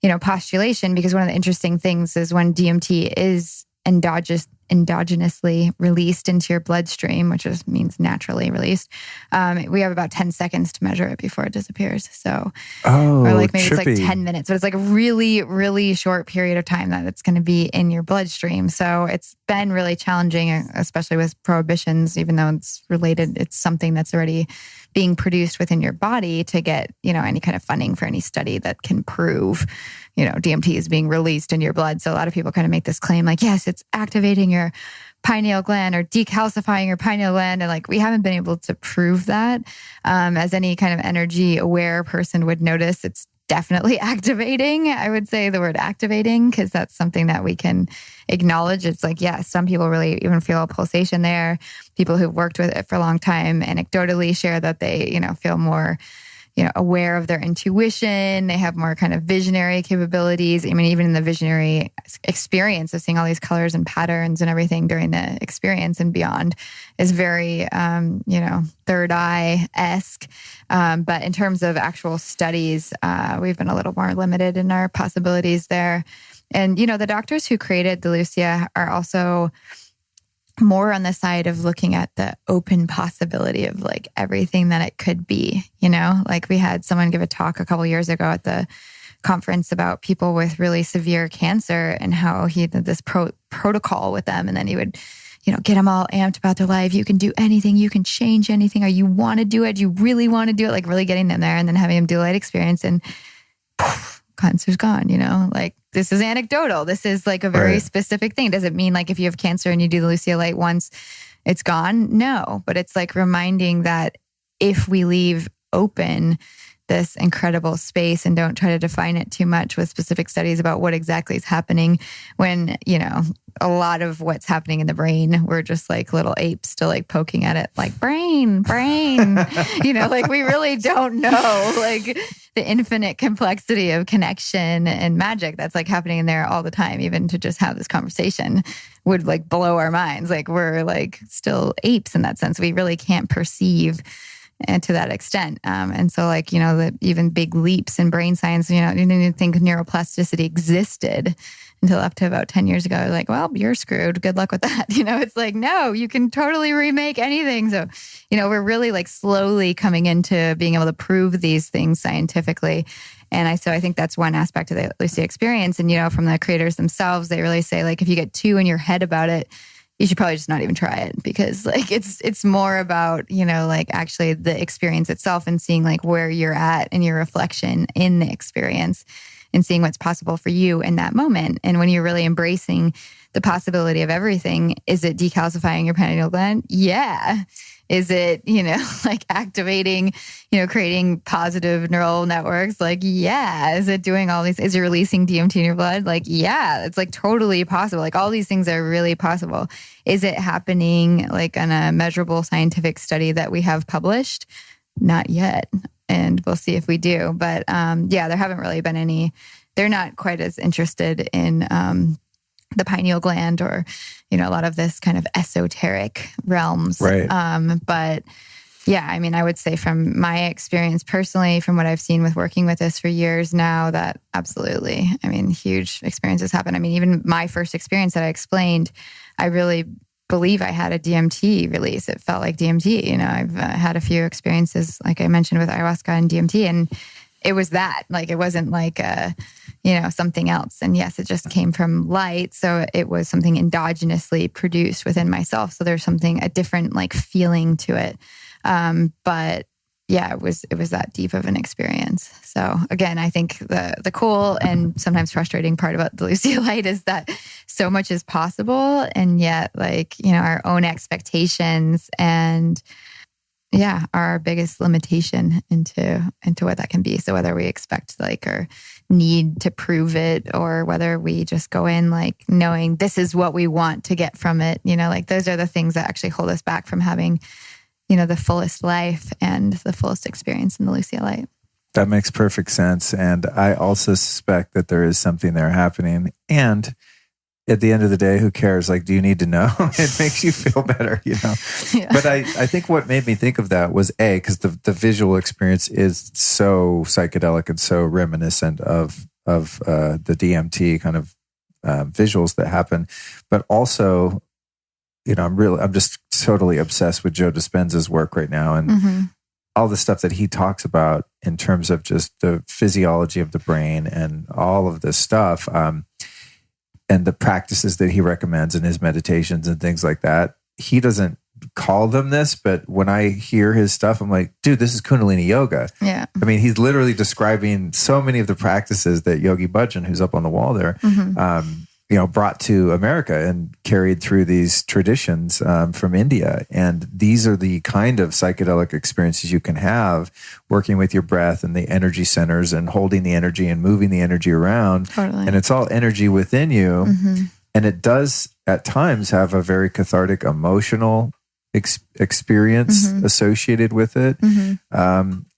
you know, postulation, because one of the interesting things is when DMT is endogenously released into your bloodstream, which means naturally released, we have about 10 seconds to measure it before it disappears. So, or like maybe trippy. It's like 10 minutes, but it's like a really, really short period of time that it's going to be in your bloodstream. So it's been really challenging, especially with prohibitions, even though it's related, it's something that's already being produced within your body, to get, you know, any kind of funding for any study that can prove, you know, DMT is being released in your blood. So a lot of people kind of make this claim like, yes, it's activating your pineal gland or decalcifying your pineal gland. And like, we haven't been able to prove that. As any kind of energy aware person would notice, it's definitely activating. I would say the word activating, because that's something that we can acknowledge. It's like, yeah, some people really even feel a pulsation there. People who've worked with it for a long time anecdotally share that they, you know, feel more, aware of their intuition. They have more kind of visionary capabilities. I mean, even in the visionary experience of seeing all these colors and patterns and everything during the experience and beyond is very, third eye-esque. But in terms of actual studies, we've been a little more limited in our possibilities there. And, the doctors who created the Lucia are also more on the side of looking at the open possibility of like everything that it could be, like we had someone give a talk a couple years ago at the conference about people with really severe cancer and how he did this protocol with them. And then he would, get them all amped about their life. You can do anything. You can change anything. Or you want to do it. You really want to do it. Like really getting them there and then having them do a light experience and poof, cancer's gone, like this is anecdotal. This is like a very specific thing. Does it mean like if you have cancer and you do the Lucia light once, it's gone? No, but it's like reminding that if we leave open this incredible space and don't try to define it too much with specific studies about what exactly is happening when, a lot of what's happening in the brain, we're just like little apes still like poking at it like brain, like we really don't know like the infinite complexity of connection and magic that's like happening in there all the time. Even to just have this conversation would like blow our minds. Like we're like still apes in that sense. We really can't perceive and to that extent. And so like, the even big leaps in brain science, you didn't even think neuroplasticity existed until up to about 10 years ago. Like, well, you're screwed. Good luck with that. It's like, no, you can totally remake anything. So, we're really like slowly coming into being able to prove these things scientifically. And I think that's one aspect of the Lucia experience. And, from the creators themselves, they really say like, if you get too in your head about it, you should probably just not even try it because like it's more about, like actually the experience itself and seeing like where you're at and your reflection in the experience and seeing what's possible for you in that moment. And when you're really embracing the possibility of everything, is it decalcifying your pineal gland? Yeah. Is it, like activating, creating positive neural networks? Like, yeah. Is it doing all these? Is it releasing DMT in your blood? Like, yeah, it's like totally possible. Like all these things are really possible. Is it happening like on a measurable scientific study that we have published? Not yet. And we'll see if we do. But there haven't really been any, they're not quite as interested in the pineal gland or, a lot of this kind of esoteric realms. Right. But yeah, I mean, I would say from my experience personally, from what I've seen with working with this for years now, that absolutely, I mean, huge experiences happen. I mean, even my first experience that I explained, I really believe I had a DMT release. It felt like DMT. I've had a few experiences, like I mentioned, with ayahuasca and DMT, and it was that. Like, it wasn't like something else. And yes, it just came from light, so it was something endogenously produced within myself. So there's a different like feeling to it. But yeah, it was that deep of an experience. So again, I think the cool and sometimes frustrating part about the Lucia light is that so much is possible, and yet like, our own expectations and are our biggest limitation into what that can be. So whether we expect like or need to prove it, or whether we just go in like knowing this is what we want to get from it, like those are the things that actually hold us back from having the fullest life and the fullest experience in the Lucia light. That makes perfect sense. And I also suspect that there is something there happening. And at the end of the day, who cares? Like, do you need to know? It makes you feel better, Yeah. But I think what made me think of that was because the visual experience is so psychedelic and so reminiscent of the DMT kind of visuals that happen. But also, I'm just totally obsessed with Joe Dispenza's work right now, and all the stuff that he talks about in terms of just the physiology of the brain and all of this stuff, and the practices that he recommends in his meditations and things like that. He doesn't call them this, but when I hear his stuff, I'm like, dude, this is Kundalini yoga. Yeah. I mean, he's literally describing so many of the practices that Yogi Bhajan, who's up on the wall there, brought to America and carried through these traditions from India. And these are the kind of psychedelic experiences you can have working with your breath and the energy centers and holding the energy and moving the energy around. Totally. And it's all energy within you. And it does at times have a very cathartic emotional experience associated with it.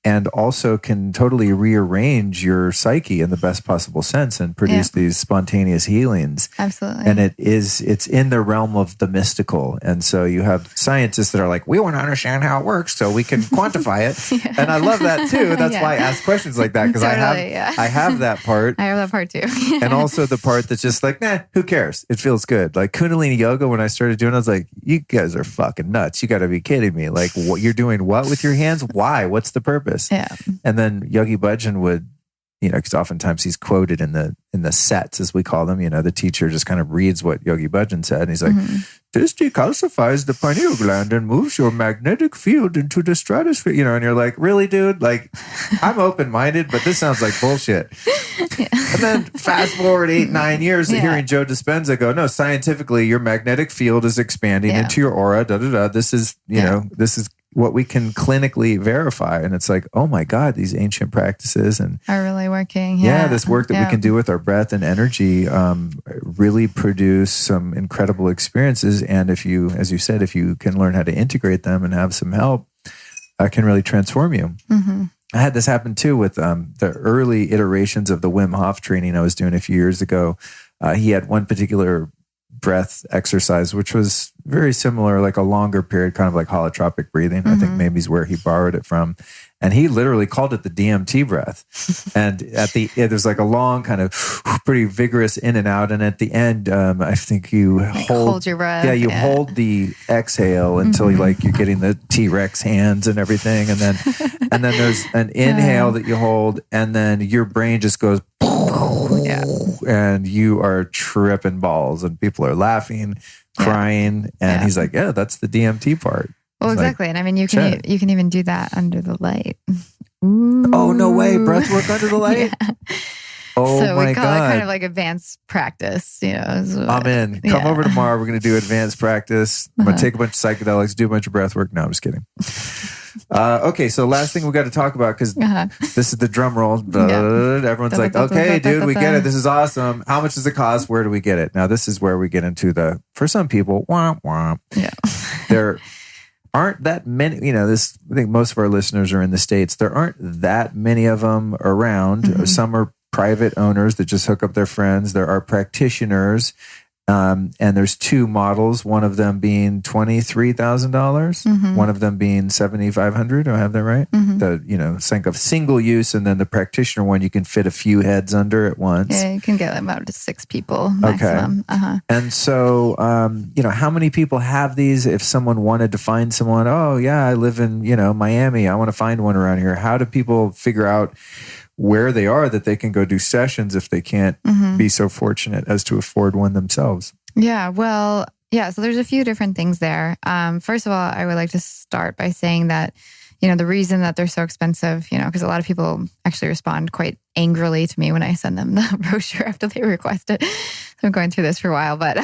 and also can totally rearrange your psyche in the best possible sense and produce these spontaneous healings. Absolutely. And it's in the realm of the mystical. And so you have scientists that are like, we want to understand how it works so we can quantify it. And I love that too. That's why I ask questions like that, because Totally, I have that part. I have that part too. And also the part that's just like, nah, who cares? It feels good. Like Kundalini yoga, when I started doing it, I was like, you guys are fucking nuts. You got to be kidding me. Like, what you're doing what with your hands? Why? What's the purpose? Yeah. And then Yogi Bhajan would, because oftentimes he's quoted in the sets, as we call them. The teacher just kind of reads what Yogi Bhajan said. And he's like, this decalcifies the pineal gland and moves your magnetic field into the stratosphere. And you're like, really, dude? Like, I'm open-minded, but this sounds like bullshit. And then fast forward 8-9 years, hearing Joe Dispenza go, no, scientifically, your magnetic field is expanding into your aura. This is, this is what we can clinically verify. And it's like, oh my God, these ancient practices are really working. This work that we can do with our breath and energy really produce some incredible experiences. And if you, as you said, if you can learn how to integrate them and have some help, can really transform you. I had this happen too with the early iterations of the Wim Hof training I was doing a few years ago. He had one particular breath exercise, which was very similar, like a longer period, kind of like holotropic breathing. I think maybe is where he borrowed it from. And he literally called it the DMT breath. And there's like a long kind of pretty vigorous in and out. And at the end, I think you hold your breath. Yeah, you hold the exhale until you're getting the T-Rex hands and everything. And then there's an inhale that you hold, and then your brain just goes, and you are tripping balls, and people are laughing, crying, and he's like, "Yeah, that's the DMT part." Well, exactly, and I mean, you can even do that under the light. Ooh. Oh no way! Breath work under the light. Oh so my we call God. it kind of like advanced practice. I'm in. Come over tomorrow. We're going to do advanced practice. I'm going to take a bunch of psychedelics, do a bunch of breath work. No, I'm just kidding. Okay, so last thing we got to talk about, because this is the drum roll. Everyone's like, okay, dude, we get it. This is awesome. How much does it cost? Where do we get it? Now, this is where we get into for some people, womp womp. Yeah. There aren't that many, I think most of our listeners are in the States. There aren't that many of them around. Some are private owners that just hook up their friends. There are practitioners. And there's two models, one of them being $23,000, one of them being $7,500. Do I have that right? The, single use, and then the practitioner one, you can fit a few heads under at once. Yeah, you can get about 6 people maximum. Okay. And so, how many people have these? If someone wanted to find someone, oh yeah, I live in, Miami, I want to find one around here. How do people figure out where they are that they can go do sessions if they can't be so fortunate as to afford one themselves? Yeah, well, so there's a few different things there. First of all, I would like to start by saying that, the reason that they're so expensive, because a lot of people actually respond quite angrily to me when I send them the brochure after they request it. So I'm going through this for a while, but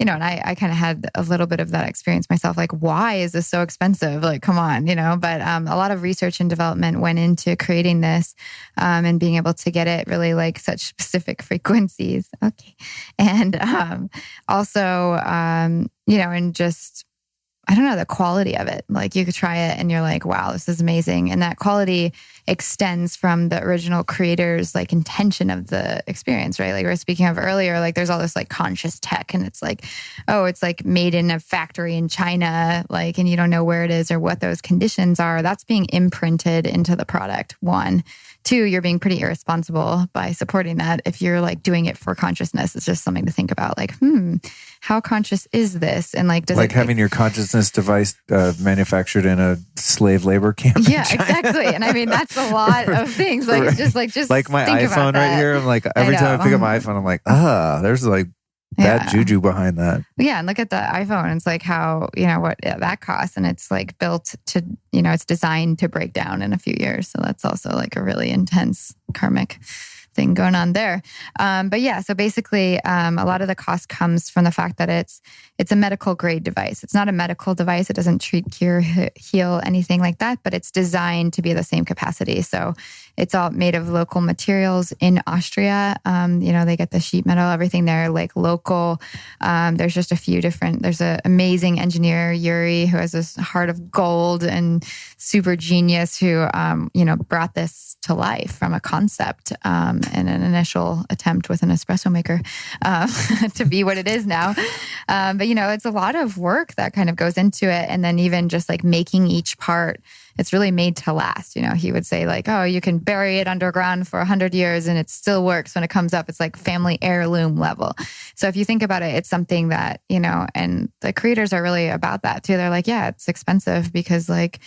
and I kind of had a little bit of that experience myself. Like, why is this so expensive? Like, come on, but a lot of research and development went into creating this and being able to get it really like such specific frequencies. Okay. And also, and just, I don't know, the quality of it. Like, you could try it and you're like, wow, this is amazing. And that quality extends from the original creator's like intention of the experience, right? Like we were speaking of earlier, like there's all this like conscious tech, and it's like, oh, it's like made in a factory in China, like, and you don't know where it is or what those conditions are. That's being imprinted into the product. 1. 2, you're being pretty irresponsible by supporting that. If you're like doing it for consciousness, it's just something to think about. Like, how conscious is this? And like, does like having your consciousness device manufactured in a slave labor camp? Yeah, exactly. And I mean, that's a lot of things. Like, right. just like my iPhone right here. I'm like, every time I pick up my iPhone, I'm like, there's like bad juju behind that. Yeah, and look at the iPhone. It's like how, what that costs. And it's like built to, it's designed to break down in a few years. So that's also like a really intense karmic thing going on there. But yeah, so basically a lot of the cost comes from the fact that it's a medical grade device. It's not a medical device. It doesn't treat, cure, heal, anything like that, but it's designed to be the same capacity. So It's all made of local materials in Austria. They get the sheet metal, everything there, like local. There's just a few different, there's an amazing engineer, Yuri, who has this heart of gold and super genius who, brought this to life from a concept in an initial attempt with an espresso maker to be what it is now. But it's a lot of work that kind of goes into it. And then even just like making each part, it's really made to last. He would say like, oh, you can bury it underground for 100 years and it still works when it comes up. It's like family heirloom level. So if you think about it, it's something that, and the creators are really about that too. They're like, yeah, it's expensive because like,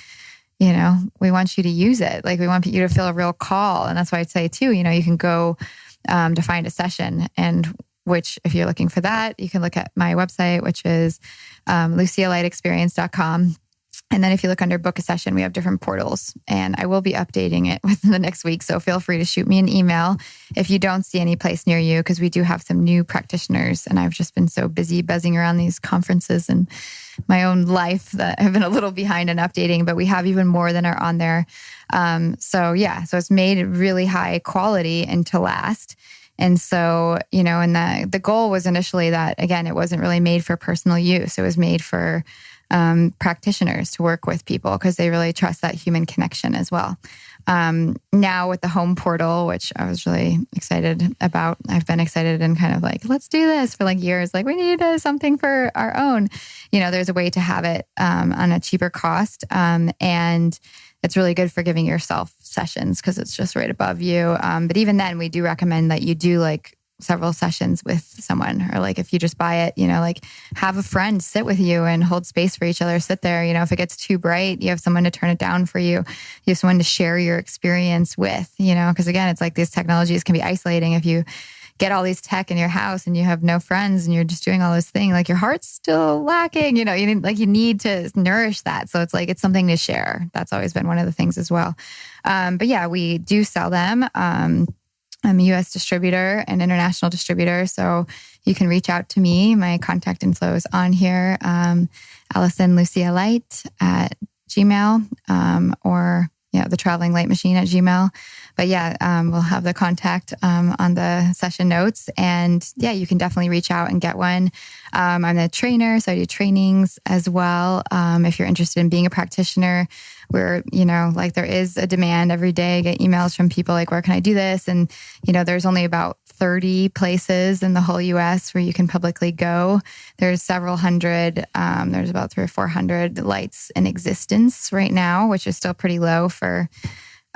we want you to use it. Like we want you to feel a real call. And that's why I'd say too, you can go to find a session, and which if you're looking for that, you can look at my website, which is lucialightexperience.com. And then if you look under book a session, we have different portals, and I will be updating it within the next week. So feel free to shoot me an email if you don't see any place near you, because we do have some new practitioners, and I've just been so busy buzzing around these conferences and my own life that I've been a little behind in updating, but we have even more than are on there. So it's made really high quality and to last. And so, and the goal was initially that, again, it wasn't really made for personal use. It was made for practitioners to work with people because they really trust that human connection as well. Now with the home portal, which I was really excited about, I've been excited and kind of like, let's do this for like years. Like we need something for our own, there's a way to have it on a cheaper cost. And it's really good for giving yourself sessions because it's just right above you. But even then we do recommend that you do like several sessions with someone, or like if you just buy it, like have a friend sit with you and hold space for each other, sit there, if it gets too bright, you have someone to turn it down for you. You have someone to share your experience with, because again, it's like these technologies can be isolating. If you get all these tech in your house and you have no friends and you're just doing all this thing, like your heart's still lacking, you need to nourish that. So it's like, it's something to share. That's always been one of the things as well. But yeah, we do sell them. I'm a U.S. distributor and international distributor, so you can reach out to me. My contact info is on here, Allison Lucia Light at Gmail, or the Traveling Light Machine at Gmail. But we'll have the contact on the session notes, and you can definitely reach out and get one. I'm a trainer, so I do trainings as well. If you're interested in being a practitioner, where, there is a demand every day. I get emails from people like, where can I do this? And, there's only about 30 places in the whole US where you can publicly go. There's several hundred, there's about 300 or 400 lights in existence right now, which is still pretty low for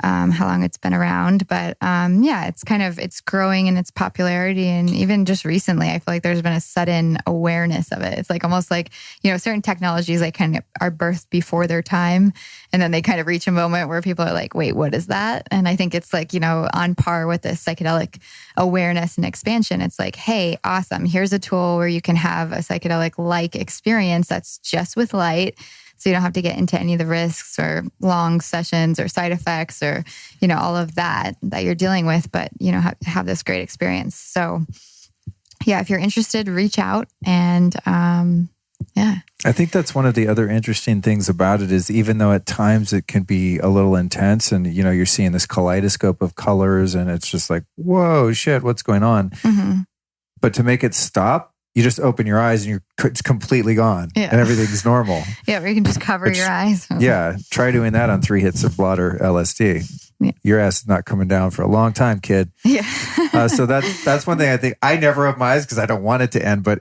how long it's been around. But it's growing in its popularity. And even just recently, I feel like there's been a sudden awareness of it. It's like almost like, certain technologies like kind of are birthed before their time. And then they kind of reach a moment where people are like, wait, what is that? And I think it's like, on par with the psychedelic awareness and expansion. It's like, hey, awesome. Here's a tool where you can have a psychedelic-like experience that's just with light. So you don't have to get into any of the risks or long sessions or side effects or, all of that you're dealing with, but, have this great experience. So if you're interested, reach out and, I think that's one of the other interesting things about it is even though at times it can be a little intense and, you're seeing this kaleidoscope of colors and it's just like, whoa, shit, what's going on? Mm-hmm. But to make it stop, you just open your eyes and it's completely gone and everything's normal. Yeah, or you can just cover your eyes. Yeah, try doing that on 3 hits of blood or LSD. Yeah. Your ass is not coming down for a long time, kid. Yeah. So that's one thing I think I never open my eyes because I don't want it to end. But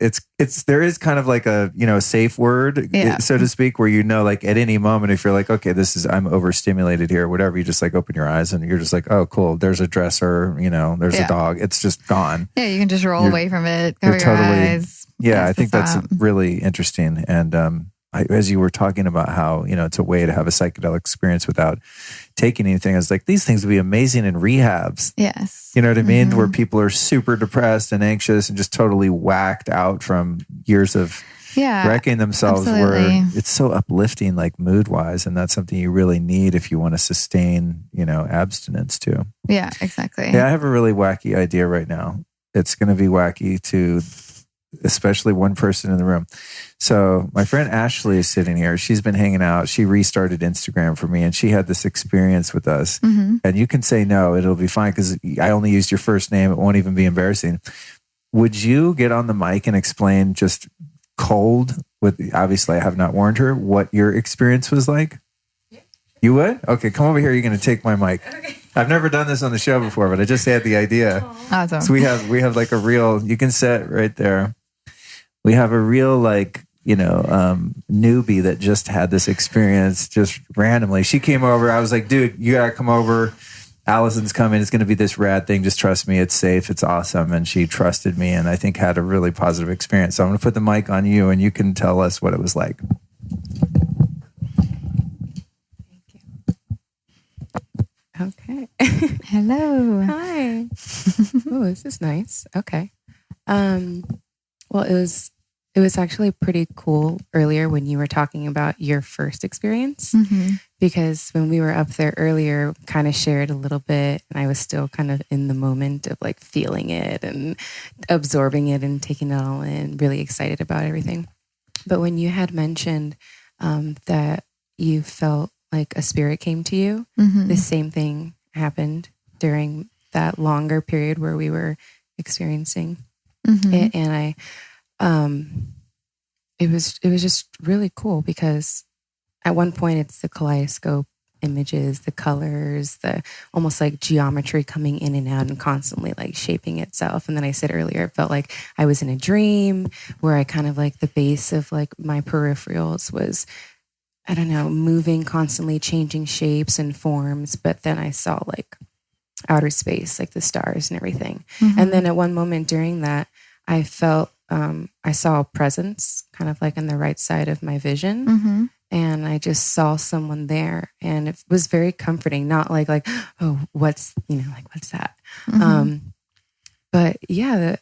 there is kind of like a safe word, so to speak, where like at any moment if you're like, okay, I'm overstimulated here or whatever, you just like open your eyes and you're just like, oh cool, there's a dresser, there's a dog, it's just gone. Yeah, you can just roll away from it, cover your eyes. Yeah, I think that's really interesting. And as you were talking about how, it's a way to have a psychedelic experience without taking anything, I was like, these things would be amazing in rehabs. Yes. You know what I mean? Mm-hmm. Where people are super depressed and anxious and just totally whacked out from years of wrecking themselves. Absolutely. Where it's so uplifting, like mood wise. And that's something you really need if you want to sustain, abstinence too. Yeah, exactly. Yeah, I have a really wacky idea right now. It's going to be wacky to especially one person in the room. So my friend Ashley is sitting here. She's been hanging out. She restarted Instagram for me, and she had this experience with us. And you can say no, it'll be fine because I only used your first name. It won't even be embarrassing. Would you get on the mic and explain just cold, obviously I have not warned her, what your experience was like? You would? Okay, come over here. You're going to take my mic. Okay. I've never done this on the show before, but I just had the idea. Awesome. So we have like a real, you can sit right there. We have a real newbie that just had this experience just randomly. She came over. I was like, dude, you got to come over. Allison's coming. It's going to be this rad thing. Just trust me. It's safe. It's awesome. And she trusted me and I think had a really positive experience. So I'm going to put the mic on you and you can tell us what it was like. Okay. Hello. Hi. Oh, this is nice. Okay. Well, it was actually pretty cool earlier when you were talking about your first experience, because when we were up there earlier, kind of shared a little bit, and I was still kind of in the moment of like feeling it and absorbing it and taking it all in, really excited about everything. But when you had mentioned that you felt like a spirit came to you, the same thing happened during that longer period where we were experiencing it. And it was just really cool because at one point it's the kaleidoscope images, the colors, the almost like geometry coming in and out and constantly like shaping itself. And then I said earlier, it felt like I was in a dream where I kind of like the base of like my peripherals was, I don't know, moving, constantly changing shapes and forms. But then I saw like outer space, like the stars and everything. And then at one moment during that, I felt, I saw a presence kind of like on the right side of my vision. And I just saw someone there and it was very comforting, not like, oh, what's that? But yeah,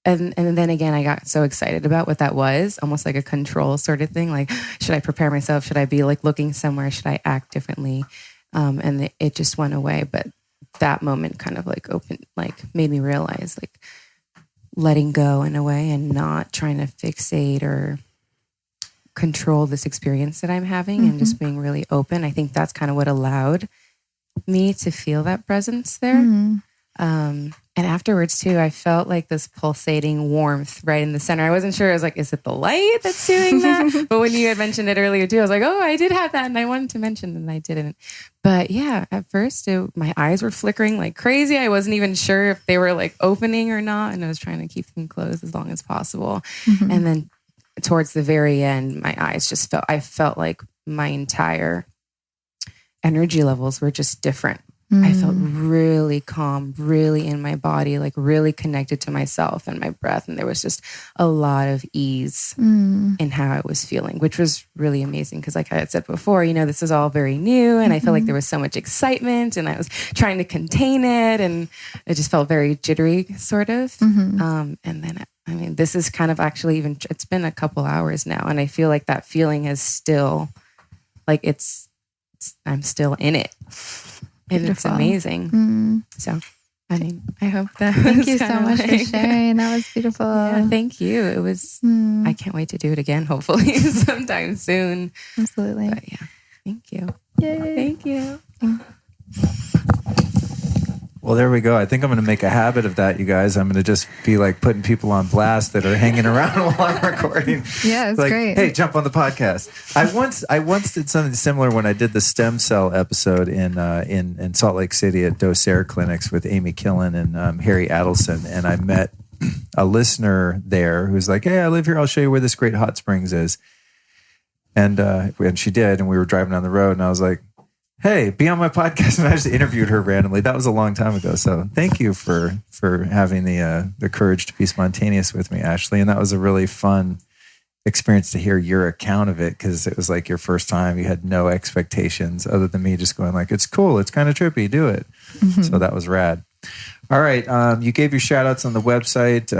and then again, I got so excited about what that was, almost like a control sort of thing. Like, should I prepare myself? Should I be like looking somewhere? Should I act differently? And it just went away. But that moment kind of like made me realize like letting go in a way and not trying to fixate or control this experience that I'm having and just being really open. I think that's kind of what allowed me to feel that presence there. And afterwards too, I felt like this pulsating warmth right in the center. I wasn't sure. I was like, is it the light that's doing that? But when you had mentioned it earlier too, I was like, oh, I did have that. And I wanted to mention it and I didn't. But yeah, at first my eyes were flickering like crazy. I wasn't even sure if they were like opening or not. And I was trying to keep them closed as long as possible. And then towards the very end, my eyes just I felt like my entire energy levels were just different. I felt really calm, really in my body, like really connected to myself and my breath. And there was just a lot of ease in how I was feeling, which was really amazing. Because like I had said before, this is all very new. And I felt like there was so much excitement and I was trying to contain it. And it just felt very jittery, sort of. And then, this is kind of actually it's been a couple hours now. And I feel like that feeling is still, like I'm still in it. And Beautiful. It's amazing. So, I hope that Thank you so much for sharing. That was beautiful. Yeah, thank you. It was, I can't wait to do it again, hopefully sometime soon. Absolutely. But yeah, thank you. Yay. Thank you. Well, there we go. I think I'm going to make a habit of that, you guys. I'm going to just be like putting people on blast that are hanging around while I'm recording. Yeah, it's like, great. Hey, jump on the podcast. I once did something similar when I did the stem cell episode in Salt Lake City at Docere Clinics with Amy Killen and Harry Adelson, and I met a listener there who's like, "Hey, I live here. I'll show you where this great hot springs is." And she did, and we were driving down the road, and I was like, "Hey, be on my podcast." And I just interviewed her randomly. That was a long time ago. So thank you for having the courage to be spontaneous with me, Ashley. And that was a really fun experience to hear your account of it, because it was like your first time. You had no expectations other than me just going like, it's cool. It's kind of trippy. Do it. So that was rad. All right. You gave your shout outs on the website.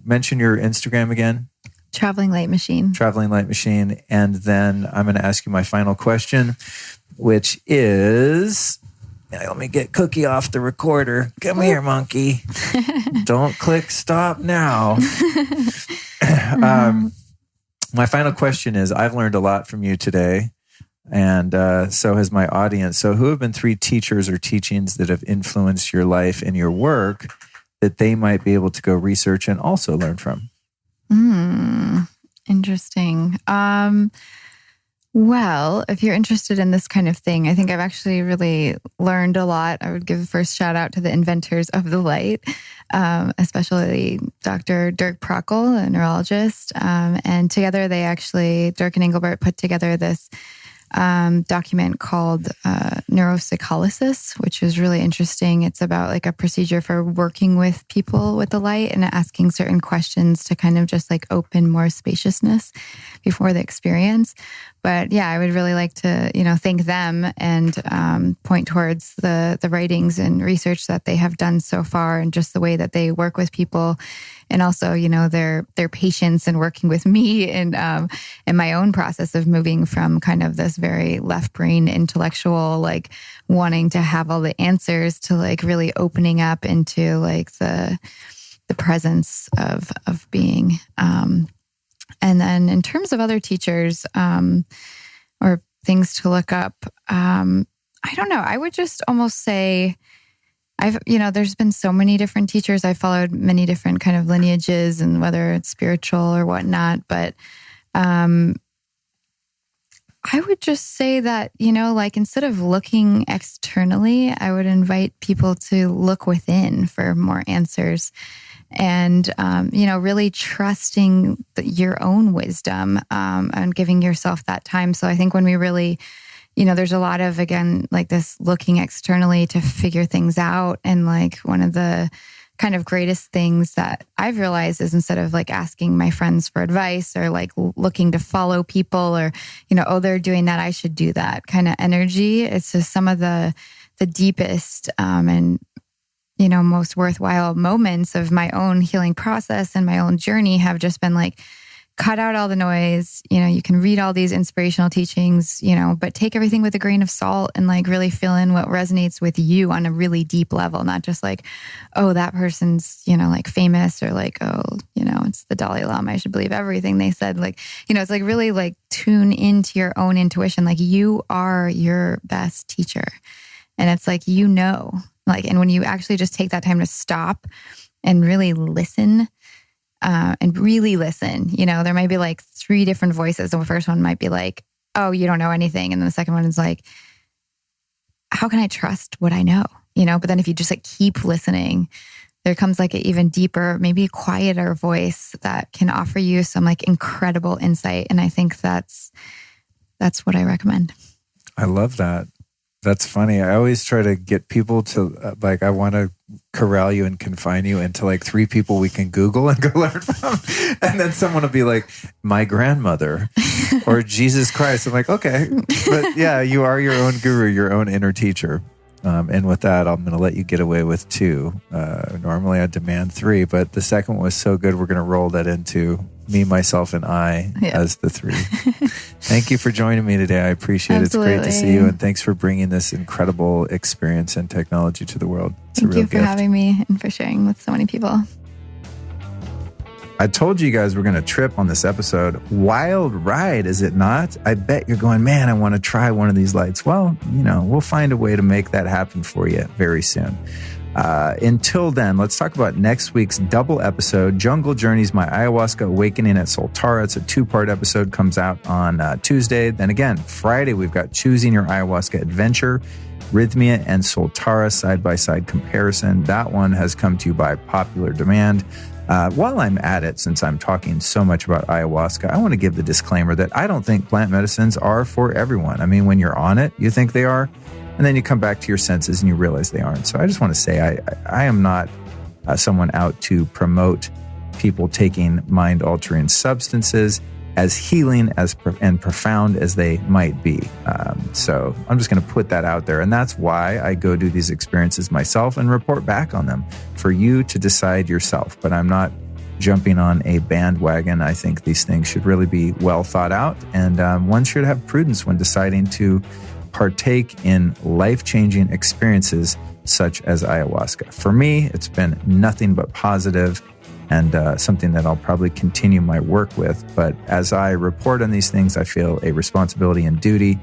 Mention your Instagram again. Traveling Light Machine. Traveling Light Machine. And then I'm going to ask you my final question, which is, let me get Cookie off the recorder. Come here, monkey. Don't click stop now. My final question is, I've learned a lot from you today, and so has my audience. So who have been 3 teachers or teachings that have influenced your life and your work that they might be able to go research and also learn from? Interesting. Well, if you're interested in this kind of thing, I think I've actually really learned a lot. I would give the first shout out to the inventors of the light, especially Dr. Dirk Prockel, a neurologist. And together Dirk and Engelbert put together this document called neuropsycholysis, which is really interesting. It's about like a procedure for working with people with the light and asking certain questions to kind of just like open more spaciousness before the experience. But yeah, I would really like to, thank them and point towards the writings and research that they have done so far and just the way that they work with people. And also, their patience in working with me and in my own process of moving from kind of this very left brain intellectual, like wanting to have all the answers to like really opening up into like the presence of being. And then in terms of other teachers or things to look up, I don't know. I would just almost say, there's been so many different teachers. I followed many different kind of lineages and whether it's spiritual or whatnot. But I would just say that, instead of looking externally, I would invite people to look within for more answers and, really trusting your own wisdom and giving yourself that time. So I think when we really there's a lot of, again, like this looking externally to figure things out. And like one of the kind of greatest things that I've realized is instead of like asking my friends for advice or like looking to follow people or, they're doing that, I should do that kind of energy. It's just some of the deepest and, most worthwhile moments of my own healing process and my own journey have just been like, cut out all the noise. You can read all these inspirational teachings, but take everything with a grain of salt and like really fill in what resonates with you on a really deep level, not just like, oh, that person's, like famous or like, oh, it's the Dalai Lama, I should believe everything they said. Like, it's like really like tune into your own intuition. Like you are your best teacher. And it's like, and when you actually just take that time to stop and really listen, there might be like 3 different voices. The first one might be like, oh, you don't know anything. And then the second one is like, how can I trust what I know? But then if you just like keep listening, there comes like an even deeper, maybe quieter voice that can offer you some like incredible insight. And I think that's what I recommend. I love that. That's funny. I always try to get people to I want to corral you and confine you into like 3 people we can Google and go learn from. And then someone will be like, my grandmother or Jesus Christ. I'm like, okay. But yeah, you are your own guru, your own inner teacher. And with that, I'm going to let you get away with 2. Normally I demand 3, but the second one was so good, we're going to roll that into me, myself, and I as the 3. Thank you for joining me today. I appreciate it. Absolutely. It's great to see you. And thanks for bringing this incredible experience and technology to the world. It's Thank a real you for gift. having me and for sharing with so many people. I told you guys we're going to trip on this episode. Wild ride, is it not? I bet you're going, man, I want to try one of these lights. Well, we'll find a way to make that happen for you very soon. Until then, let's talk about next week's double episode, Jungle Journeys, My Ayahuasca Awakening at Soltara. It's a 2-part episode, comes out on Tuesday. Then again, Friday, we've got Choosing Your Ayahuasca Adventure, Rhythmia and Soltara side-by-side comparison. That one has come to you by popular demand. While I'm at it, since I'm talking so much about ayahuasca, I want to give the disclaimer that I don't think plant medicines are for everyone. I mean, when you're on it, you think they are, and then you come back to your senses and you realize they aren't. So I just want to say I am not someone out to promote people taking mind-altering substances, as healing and profound as they might be. So I'm just going to put that out there. And that's why I go do these experiences myself and report back on them for you to decide yourself. But I'm not jumping on a bandwagon. I think these things should really be well thought out. And one should have prudence when deciding to partake in life-changing experiences such as ayahuasca. For me, it's been nothing but positive. and something that I'll probably continue my work with. But as I report on these things, I feel a responsibility and duty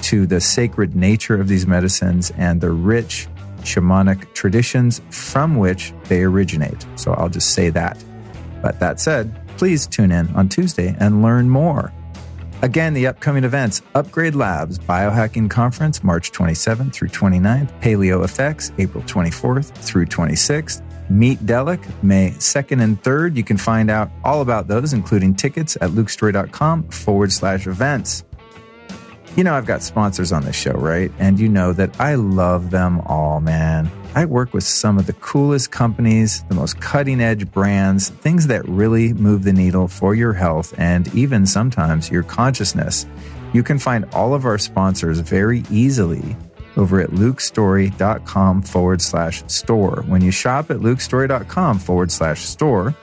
to the sacred nature of these medicines and the rich shamanic traditions from which they originate. So I'll just say that. But that said, please tune in on Tuesday and learn more. Again, the upcoming events: Upgrade Labs Biohacking Conference, March 27th through 29th, Paleo Effects, April 24th through 26th, Meetdelic, May 2nd and 3rd. You can find out all about those, including tickets, at lukestory.com/events. You know, I've got sponsors on this show, right? And you know that I love them all, man. I work with some of the coolest companies, the most cutting edge brands, things that really move the needle for your health and even sometimes your consciousness. You can find all of our sponsors very easily over at lukestory.com/store. When you shop at lukestory.com/store,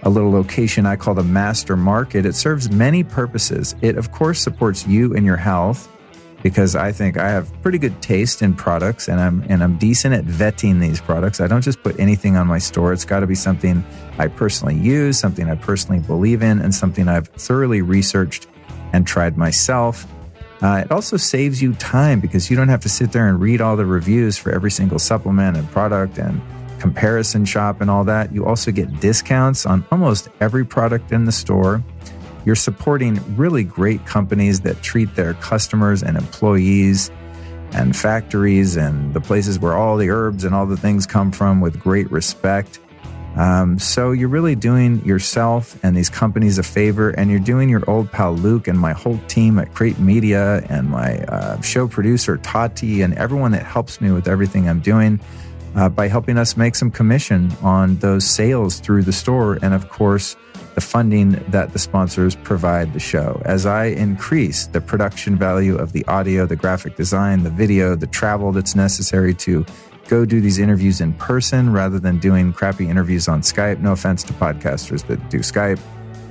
a little location I call the Master Market, it serves many purposes. It, of course, supports you and your health, because I think I have pretty good taste in products, and I'm decent at vetting these products. I don't just put anything on my store. It's got to be something I personally use, something I personally believe in, and something I've thoroughly researched and tried myself. It also saves you time, because you don't have to sit there and read all the reviews for every single supplement and product and comparison shop and all that. You also get discounts on almost every product in the store. You're supporting really great companies that treat their customers and employees and factories and the places where all the herbs and all the things come from with great respect. So you're really doing yourself and these companies a favor, and you're doing your old pal Luke and my whole team at Crate Media and my show producer Tati and everyone that helps me with everything I'm doing, by helping us make some commission on those sales through the store, and of course the funding that the sponsors provide the show. As I increase the production value of the audio, the graphic design, the video, the travel that's necessary to go do these interviews in person rather than doing crappy interviews on Skype. No offense to podcasters that do Skype.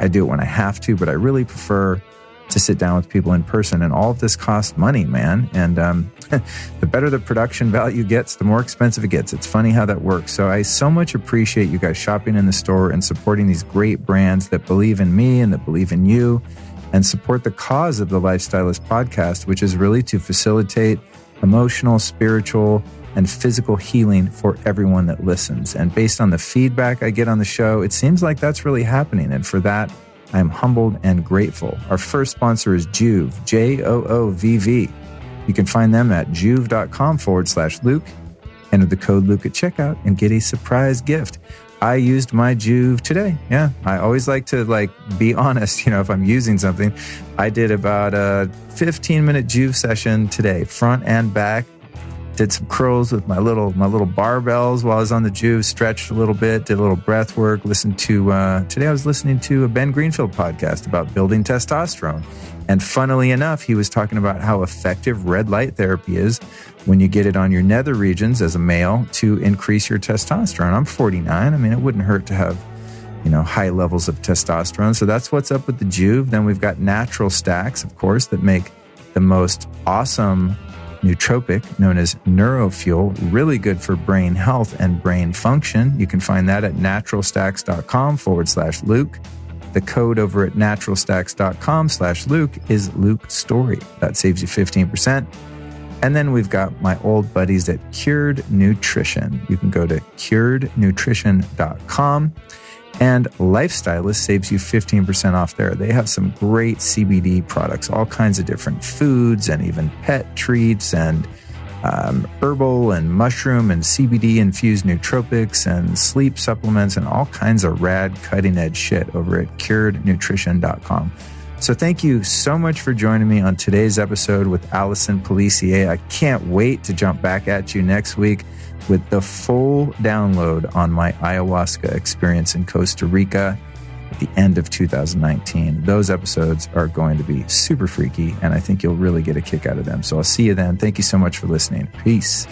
I do it when I have to, but I really prefer to sit down with people in person. And all of this costs money, man. And the better the production value gets, the more expensive it gets. It's funny how that works. So I so much appreciate you guys shopping in the store and supporting these great brands that believe in me and that believe in you and support the cause of the Lifestylist podcast, which is really to facilitate emotional, spiritual, and physical healing for everyone that listens. And based on the feedback I get on the show, it seems like that's really happening. And for that, I'm humbled and grateful. Our first sponsor is Joovv, Joovv. You can find them at joovv.com/Luke. Enter the code Luke at checkout and get a surprise gift. I used my Joovv today. Yeah, I always like to be honest. You know, if I'm using something, I did about a 15-minute Joovv session today, front and back. Did some curls with my little barbells while I was on the Joovv, stretched a little bit, did a little breath work, listened to, today I was listening to a Ben Greenfield podcast about building testosterone. And funnily enough, he was talking about how effective red light therapy is when you get it on your nether regions as a male to increase your testosterone. I'm 49. I mean, it wouldn't hurt to have, high levels of testosterone. So that's what's up with the Joovv. Then we've got natural stacks, of course, that make the most awesome nootropic known as neurofuel, really good for brain health and brain function. You can find that at naturalstacks.com/Luke. The code over at naturalstacks.com/Luke is Luke Story. That saves you 15%. And then we've got my old buddies at Cured Nutrition. You can go to curednutrition.com. And Lifestylist saves you 15% off there. They have some great CBD products, all kinds of different foods and even pet treats and herbal and mushroom and CBD infused nootropics and sleep supplements and all kinds of rad cutting edge shit over at curednutrition.com. So thank you so much for joining me on today's episode with Allison Pelissier. I can't wait to jump back at you next week with the full download on my ayahuasca experience in Costa Rica at the end of 2019. Those episodes are going to be super freaky, and I think you'll really get a kick out of them. So I'll see you then. Thank you so much for listening. Peace.